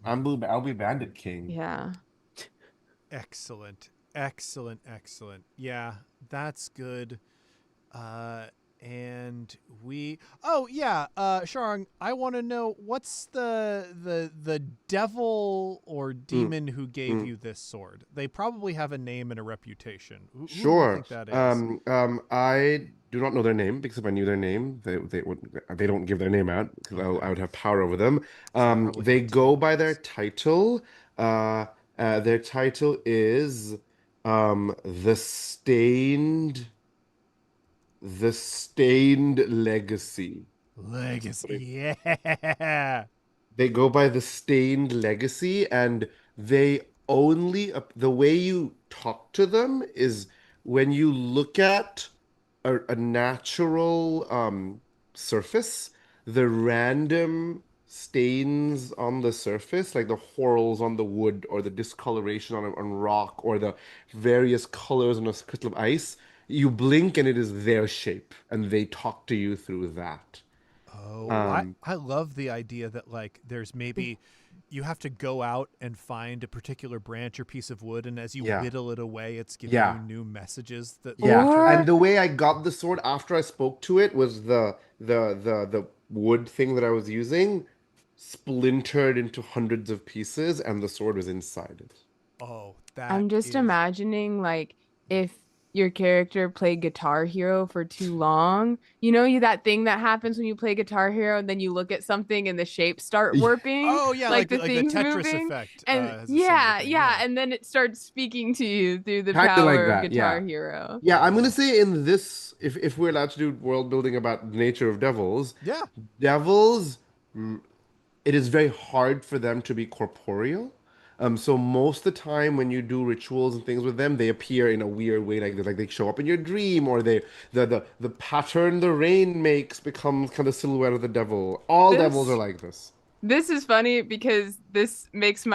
C: I'll be bandit king.
A: Yeah.
B: Excellent. Excellent. Yeah, that's good. And Sharang, I want to know what's the devil or demon who gave you this sword? They probably have a name and a reputation. Who do you
C: Sure.
B: think that is?
C: I do not know their name because if I knew their name, they don't give their name out because I would have power over them.
B: probably
C: They
B: helps.
C: go by their title. Their title is the Stained Legacy.
B: Legacy. Yeah.
C: They go by the Stained Legacy, and they only the way you talk to them is when you look at a natural surface, the random stains on the surface, like the whorls on the wood or the discoloration on rock or the various colors on a crystal of ice, you blink and it is their shape, and they talk to you through that.
B: Oh,
C: Um,
B: I love the idea that like there's maybe you have to go out and find a particular branch or piece of wood, and as you
C: yeah,
B: whittle it away, it's giving
C: yeah.
B: you new messages that you
C: Yeah,
B: interpret.
C: and
A: Or
C: the way I got the sword after I spoke to it was the wood thing that I was using splintered into hundreds of pieces, and the sword was inside it.
B: Oh, that
A: I'm just
B: is
A: imagining like if your character played Guitar Hero for too long, you that thing that happens when you play Guitar Hero and then you look at something and the shapes start warping,
B: oh yeah,
A: like
B: like
A: the
B: the
A: things
B: Tetris
A: moving.
B: effect
A: And
B: has a similar
A: yeah,
B: thing.
A: yeah,
B: Yeah,
A: and then it starts speaking to you through the
C: Kind of like
A: power of
C: that,
A: Guitar
C: yeah.
A: Hero.
C: Yeah, I'm gonna
B: oh
C: say in this, if we're allowed to do world building about the nature of devils,
B: yeah.
C: devils, it is very hard for them to be corporeal. So most of the time when you do rituals and things with them, they appear in a weird way, like they show up in your dream, or the pattern the rain makes becomes kind of silhouette of the devil. All devils are
A: This
C: like this.
A: This is funny because this makes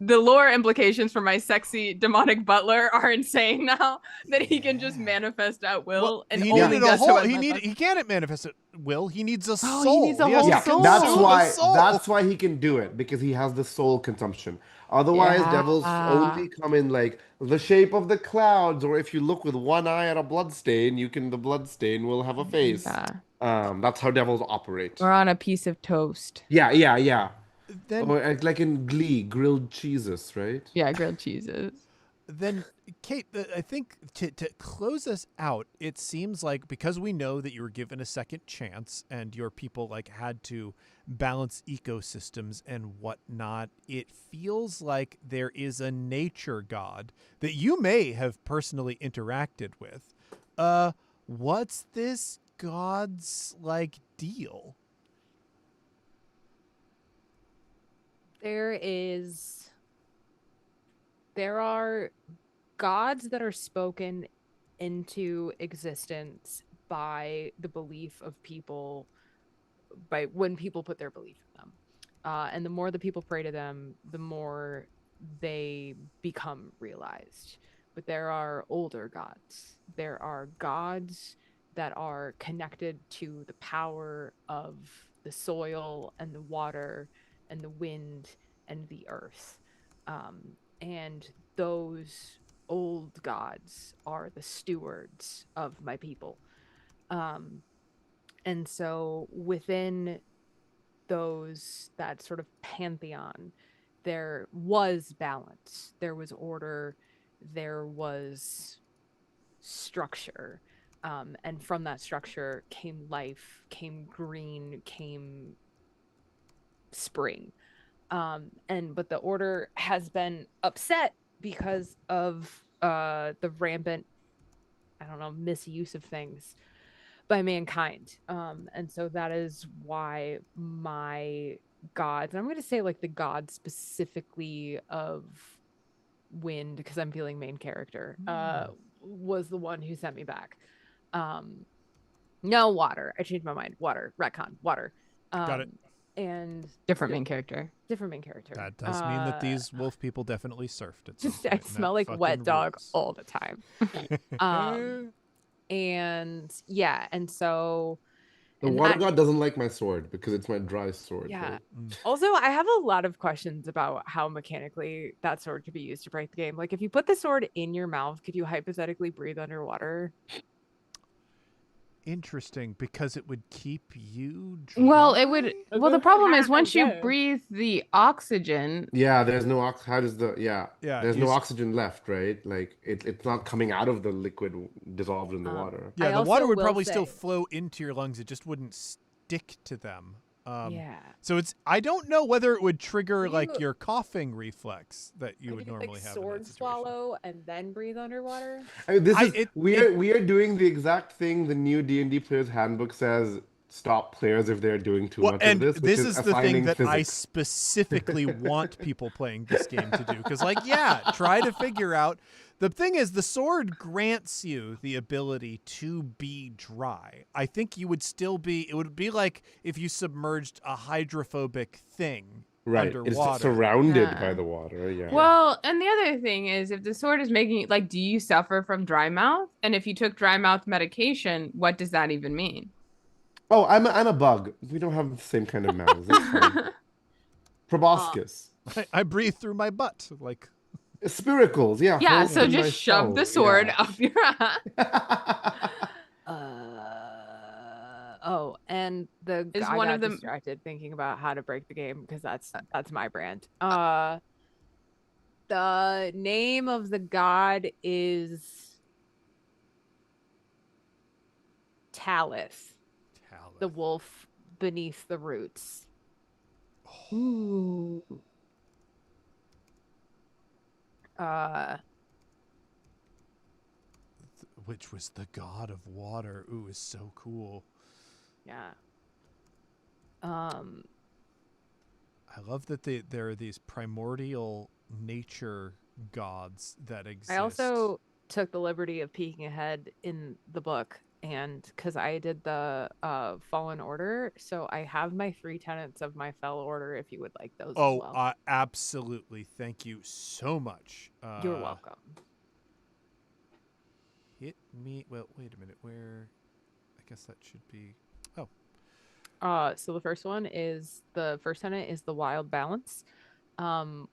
A: the lore implications for my sexy demonic butler are insane now that he can just
B: Yeah.
A: manifest at
B: Well,
A: will and
B: he
C: Yeah,
A: only
B: needed a
A: does so
B: whole.
A: as my boss.
B: He can't manifest it. Will he needs a
A: Oh, he needs
B: soul?
A: a
B: He has
A: whole
B: to
C: yeah. That's
A: soul.
B: consume a
C: why
B: soul.
C: he can do it because he has the soul consumption. Otherwise, devils
A: Yeah.
C: only come in like the shape of the clouds, or if you look with one eye at a blood stain, the blood stain will have a face.
A: Yeah.
C: That's how devils operate.
A: Or on a piece of toast.
C: Yeah, yeah, yeah.
B: Then
C: Or like in Glee, grilled cheeses, right?
A: Yeah, grilled cheeses.
B: then Kate, I think to close us out, it seems like because we know that you were given a second chance and your people like had to balance ecosystems and whatnot, it feels like there is a nature god that you may have personally interacted with. What's this god's like deal?
D: There is there are gods that are spoken into existence by the belief of people, by when people put their belief in them. And the more the people pray to them, the more they become realized. But there are older gods. There are gods that are connected to the power of the soil and the water and the wind and the earth. And those old gods are the stewards of my people. Um, and so within that sort of pantheon, there was balance, there was order, there was structure. And from that structure came life, came green, came spring. But the order has been upset because of the rampant, I don't know, misuse of things by mankind. And so that is why my gods, and I'm going to say like the god specifically of wind, because I'm feeling main character, was the one who sent me back. No, water. I changed my mind. Water, retcon, water.
B: Got it.
D: And
A: Different main character.
D: different main character.
B: That does mean that these wolf people definitely surfed at some
D: I
B: point. and
D: smell
B: that
D: like wet
B: fucking
D: dog
B: rules.
D: all the time. And yeah, and so
C: The
D: and
C: water
D: that
C: god doesn't like my sword because it's my dry sword,
D: yeah.
C: right?
D: Also, I have a lot of questions about how mechanically that sword could be used to break the game. Like, if you put the sword in your mouth, could you hypothetically breathe underwater?
B: Interesting, because it would keep you
A: Well,
B: dry?
A: the problem is once you
D: Yeah.
A: breathe the oxygen,
C: Yeah, there's no how does
B: Yeah,
C: there's no oxygen left, right? Like it's not coming out of the liquid dissolved in the water.
B: yeah,
D: I
B: the water
D: also
B: would
D: will
B: probably still
D: say-
B: flow into your lungs. It just wouldn't stick to them.
D: Yeah.
B: So I don't know whether it would trigger
D: Would
B: like
D: you-
B: your coughing reflex that you
D: Could
B: would
D: you
B: normally
D: like
B: have in
D: sword
B: that situation.
D: swallow and then breathe underwater?
C: I mean, this
B: I
C: is
B: it
C: we
B: it
C: are doing the exact thing the new D&D player's handbook says stop players if they're doing too
B: Well,
C: much of
B: and
C: this, which
B: this
C: is
B: is the thing
C: assigning
B: that I
C: physics.
B: specifically want people playing this game to do. Because, like, yeah, try to figure out. The thing is, the sword grants you the ability to be dry. I think you would still be. It would be like if you submerged a hydrophobic thing
C: Right. It's
B: underwater.
C: surrounded by
A: Yeah.
C: the water. Yeah.
A: Well, and the other thing is if the sword is making like, do you suffer from dry mouth? And if you took dry mouth medication, what does that even mean?
C: Oh, I'm a bug. We don't have the same kind of mouths. That's fine.
D: Uh,
C: Proboscis.
B: I breathe through my butt. Like,
C: Spiracles. Yeah.
A: Yeah,
C: Holes
A: so
C: in my
A: just shove the
C: skull.
A: sword
C: Yeah.
A: up your ass.
D: oh, and
A: Is
D: I
A: one
D: got
A: of them
D: distracted thinking about how to break the game because that's my brand. The name of the god is Talith, the
B: Talith.
D: wolf beneath the roots.
A: Ooh.
B: Which was the god of water. Ooh, is so cool.
D: Yeah.
B: I love that there are these primordial nature gods that exist.
D: I also took the liberty of peeking ahead in the book, and because I did the Fallen Order, so I have my 3 tenets of my Fell Order if you would like those as well.
B: Absolutely. Thank you so much.
D: You're welcome.
B: Hit me. Well, wait a minute. Where? I guess that should be. Oh.
D: So the first one is the first tenet is the wild balance,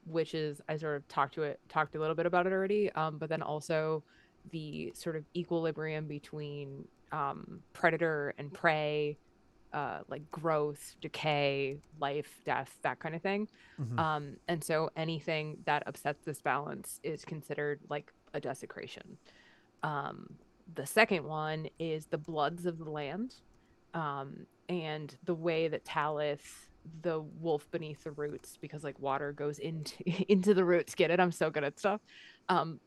D: which is I sort of talked a little bit about it already, but then also the sort of equilibrium between predator and prey, like growth, decay, life, death, that kind of thing.
B: Mhm.
D: And so anything that upsets this balance is considered like a desecration. The second one is the bloods of the land. And the way that Talith, the wolf beneath the roots, because like water goes into into the roots. Get it? I'm so good at stuff.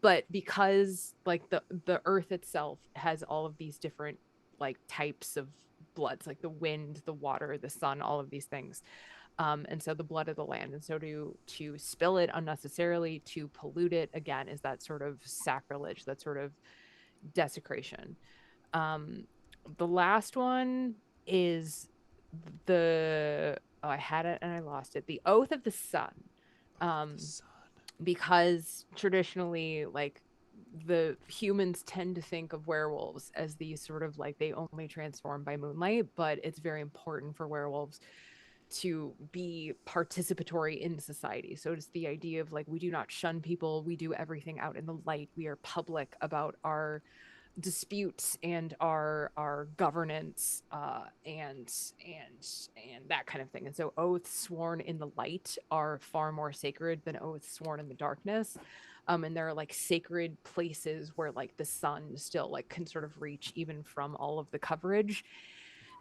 D: But because like the earth itself has all of these different like types of bloods, like the wind, the water, the sun, all of these things. And so the blood of the land, and so to spill it unnecessarily, to pollute it again, is that sort of sacrilege, that sort of desecration. The last one is I had it and I lost it. The Oath of the Sun.
B: Sun.
D: Because traditionally, like the humans tend to think of werewolves as these sort of like they only transform by moonlight, but it's very important for werewolves to be participatory in society. So it's the idea of like we do not shun people, we do everything out in the light. We are public about our disputes and our governance, and that kind of thing. And so oaths sworn in the light are far more sacred than oaths sworn in the darkness. And there are like sacred places where like the sun still like can sort of reach even from all of the coverage.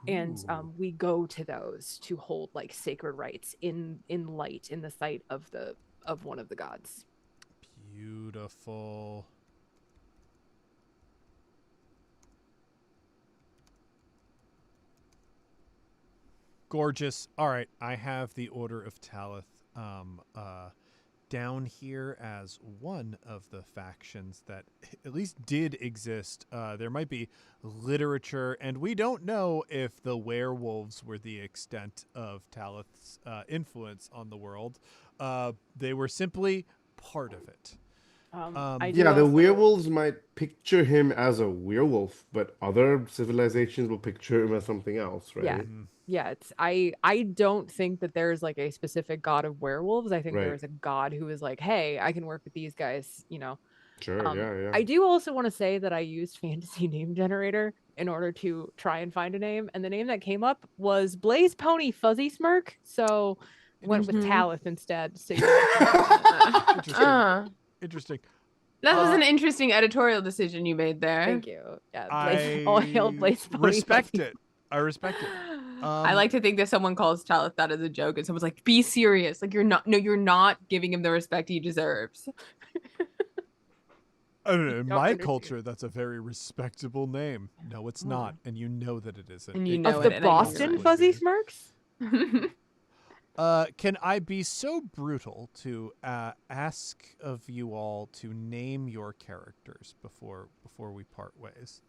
D: And
B: Ooh.
D: we go to those to hold like sacred rites in light, in the sight of one of the gods.
B: Beautiful. Gorgeous. All right, I have the Order of Talith down here as one of the factions that at least did exist. There might be literature, and we don't know if the werewolves were the extent of Talith's influence on the world. They were simply part of it.
C: Yeah, the werewolves might picture him as a werewolf, but other civilizations will picture him as something else, right?
D: Yeah. Yeah, it's I don't think that there's like a specific god of werewolves. I think
C: Right.
D: there's a god who is like, hey, I can work with these guys, you know.
C: Sure, yeah.
D: I do also want to say that I used Fantasy Name Generator in order to try and find a name, and the name that came up was Blaze Pony Fuzzy Smirk, so went with Talith instead. So
B: Interesting.
A: That was an interesting editorial decision you made there.
D: Thank you. Yeah, Blaze Pony.
B: Respect it. I respect it.
A: I like to think that someone calls Talith that as a joke, and someone's like, "Be serious! Like you're not giving him the respect he deserves."
B: I don't know, in
D: Don't
B: my
D: understand.
B: culture, that's a very respectable name. No, it's not, and you know that it isn't.
A: And you
B: It
A: know
D: Of
A: it,
D: the
A: and I know you're
D: Boston
A: right.
D: Fuzzy Smirks?
B: Can I be so brutal to ask of you all to name your characters before we part ways?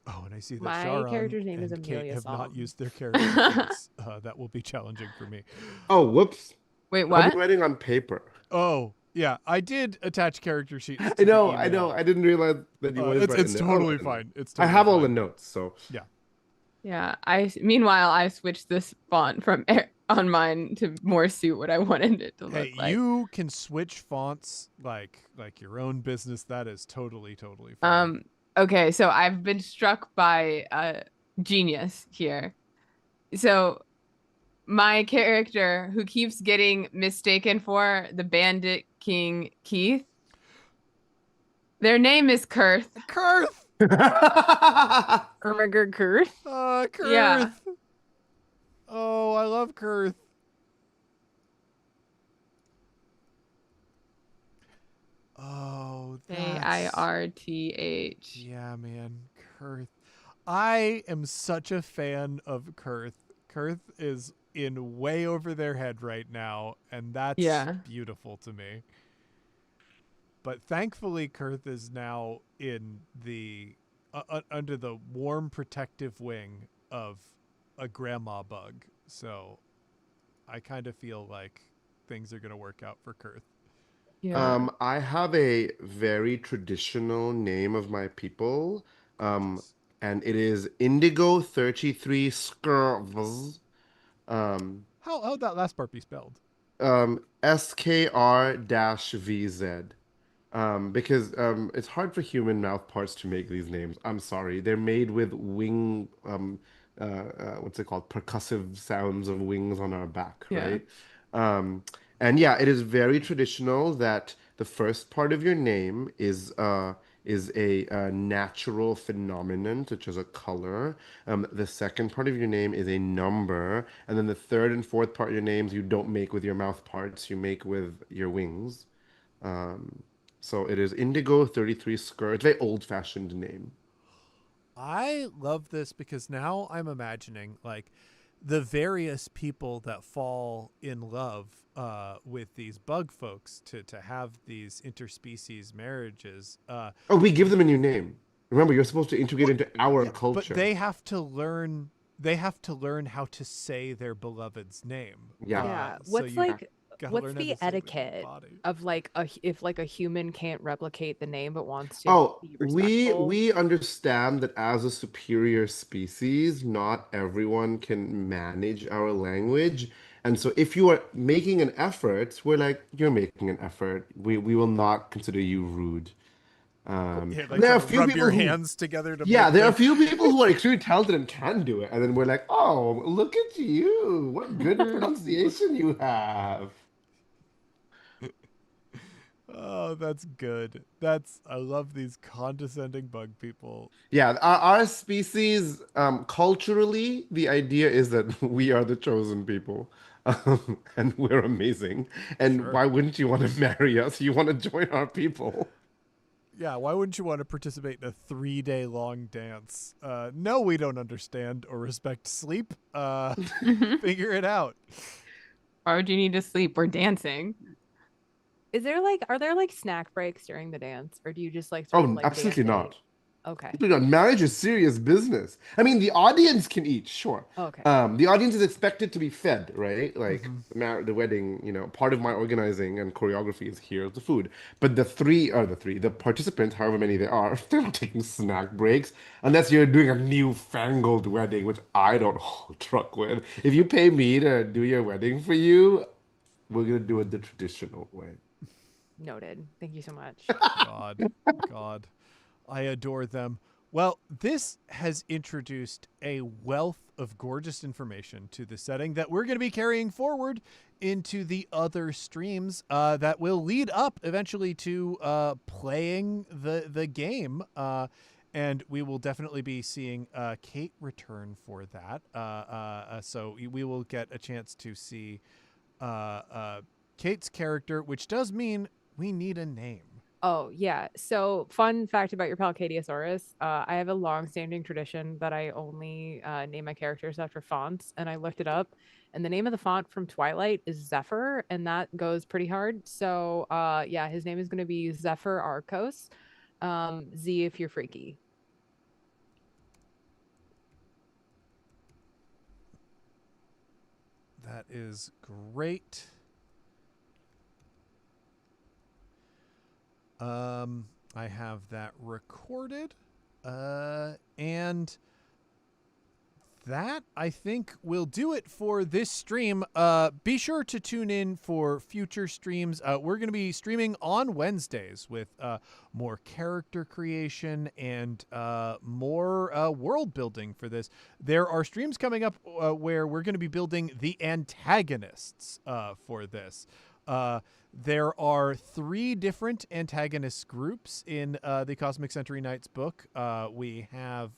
B: Oh, and I see that
D: My
B: Sharang
D: character's name is
B: and Kate
D: Amelia
B: have not
D: Som.
B: used their character sheets. That will be challenging for me.
C: Oh, whoops.
A: Wait,
C: I'll be
A: what?
C: writing on paper.
B: Oh, yeah, I did attach character sheets to the
C: I know.
B: email.
C: I didn't realize that you wanted to write in
B: It's
C: there. I'll
B: totally
C: write in there.
B: fine. It's
C: I
B: totally
C: have all the
B: fine.
C: notes, so
B: Yeah.
A: Yeah, meanwhile I switched this font from on mine to more suit what I wanted it to look
B: Hey,
A: like.
B: you can switch fonts like your own business. That is totally fine.
A: Okay, so I've been struck by a genius here. So my character who keeps getting mistaken for the Bandit King Keith, their name is Kurth.
B: Kurth!
D: Ermiger Kurth?
B: Kurth!
A: Yeah.
B: Oh, I love Kurth. Oh, that's...
A: Kairth.
B: Yeah, man. Kurth. I am such a fan of Kurth. Kurth is in way over their head right now, and that's beautiful to me. But thankfully, Kurth is now in the under the warm protective wing of a grandma bug. So I kind of feel like things are going to work out for Kurth.
A: Yeah.
C: I have a very traditional name of my people, and it is Indigo 33 Skr.
B: How'd that last part be spelled?
C: SKR-VZ. Because it's hard for human mouth parts to make these names. I'm sorry. They're made with wing, what's it called? Percussive sounds of wings on our back,
A: Yeah.
C: right? Um, and yeah, it is very traditional that the first part of your name is a natural phenomenon, such as a color. The second part of your name is a number, and then the third and fourth part of your names you don't make with your mouth parts, you make with your wings. Um, so it is Indigo 33 Skr. It's a very old-fashioned name.
B: I love this because now I'm imagining like the various people that fall in love with these bug folks to have these interspecies marriages.
C: Oh, we give them a new name. Remember, you're supposed to integrate into our culture.
B: But they have to learn. They have to learn how to say their beloved's name.
C: Yeah.
D: Yeah.
B: So
D: What's
B: you
D: like
B: gotta
D: what's
B: learn how to
D: the
B: say it with your
D: etiquette
B: body.
D: of like if like a human can't replicate the name but wants to
C: Oh,
D: be
C: we
D: respectful?
C: we understand that as a superior species, not everyone can manage our language. And so if you are making an effort, we're like, you're making an effort. We will not consider you rude.
B: Yeah, like
C: There are
B: try
C: a
B: to
C: few
B: rub
C: people
B: your
C: who
B: hands together to
C: Yeah,
B: make
C: there are a
B: the.
C: few people who are extremely talented and can do it, and then we're like, "Oh, look at you! What good pronunciation you have!"
B: Oh, that's good. I love these condescending bug people.
C: Yeah, our species, culturally, the idea is that we are the chosen people, and we're amazing. And
B: Sure.
C: why wouldn't you want to marry us? You want to join our people?
B: Yeah, why wouldn't you want to participate in a 3-day long dance? No, we don't understand or respect sleep. Figure it out.
A: Why would you need to sleep? We're dancing.
D: Are there like snack breaks during the dance, or do you just like sort of
C: Oh,
D: like
C: absolutely
D: dance
C: not.
D: Okay.
C: Marriage is serious business. I mean, the audience can eat, sure.
D: Okay.
C: The audience is expected to be fed, right? Like
B: Mm-hmm.
C: the wedding, part of my organizing and choreography is here's the food. But the participants, however many there are, they're not taking snack breaks unless you're doing a newfangled wedding, which I don't hold truck with. If you pay me to do your wedding for you, we're gonna do it the traditional way.
D: Noted. Thank you so much.
B: God. I adore them. Well, this has introduced a wealth of gorgeous information to the setting that we're going to be carrying forward into the other streams that will lead up eventually to playing the game. And we will definitely be seeing Kate return for that. So we will get a chance to see Kate's character, which does mean we need a name.
D: Oh, yeah. So, fun fact about your pal Catieosaurus. I have a long-standing tradition that I only name my characters after fonts, and I looked it up, and the name of the font from Twilight is Zephyr, and that goes pretty hard. So, yeah, his name is going to be Zephyr Arcos. Z if you're freaky.
B: That is great. I have that recorded. And that, I think, will do it for this stream. Be sure to tune in for future streams. We're going to be streaming on Wednesdays with more character creation and more world building for this. There are streams coming up where we're going to be building the antagonists for this. There are 3 different antagonist groups in the Cosmic Century Knights book. We have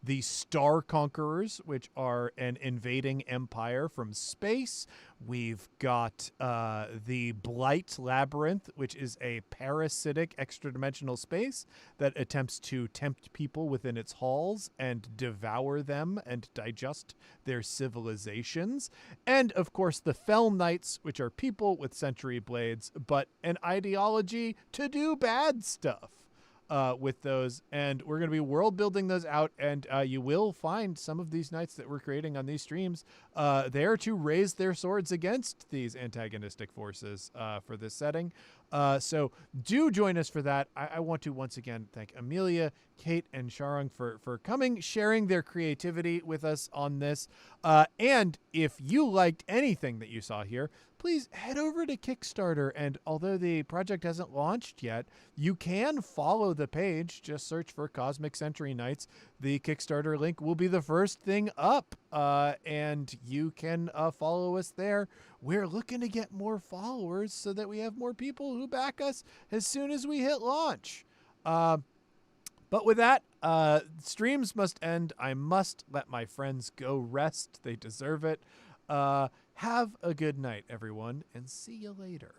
B: the Star Conquerors, which are an invading empire from space. We've got the Blight Labyrinth, which is a parasitic extra-dimensional space that attempts to tempt people within its halls and devour them and digest their civilizations. And, of course, the Fell Knights, which are people with century blades, but an ideology to do bad stuff. With those, and we're going to be world building those out, and you will find some of these knights that we're creating on these streams there to raise their swords against these antagonistic forces for this setting. So do join us for that. I want to once again thank Amelia, Kate, and Sharang for coming, sharing their creativity with us on this. And if you liked anything that you saw here, please head over to Kickstarter. And although the project hasn't launched yet, you can follow the page. Just search for Cosmic Century Knights. The Kickstarter link will be the first thing up, and you can follow us there. We're looking to get more followers so that we have more people who back us as soon as we hit launch. But with that, streams must end. I must let my friends go rest. They deserve it. Have a good night, everyone, and see you later.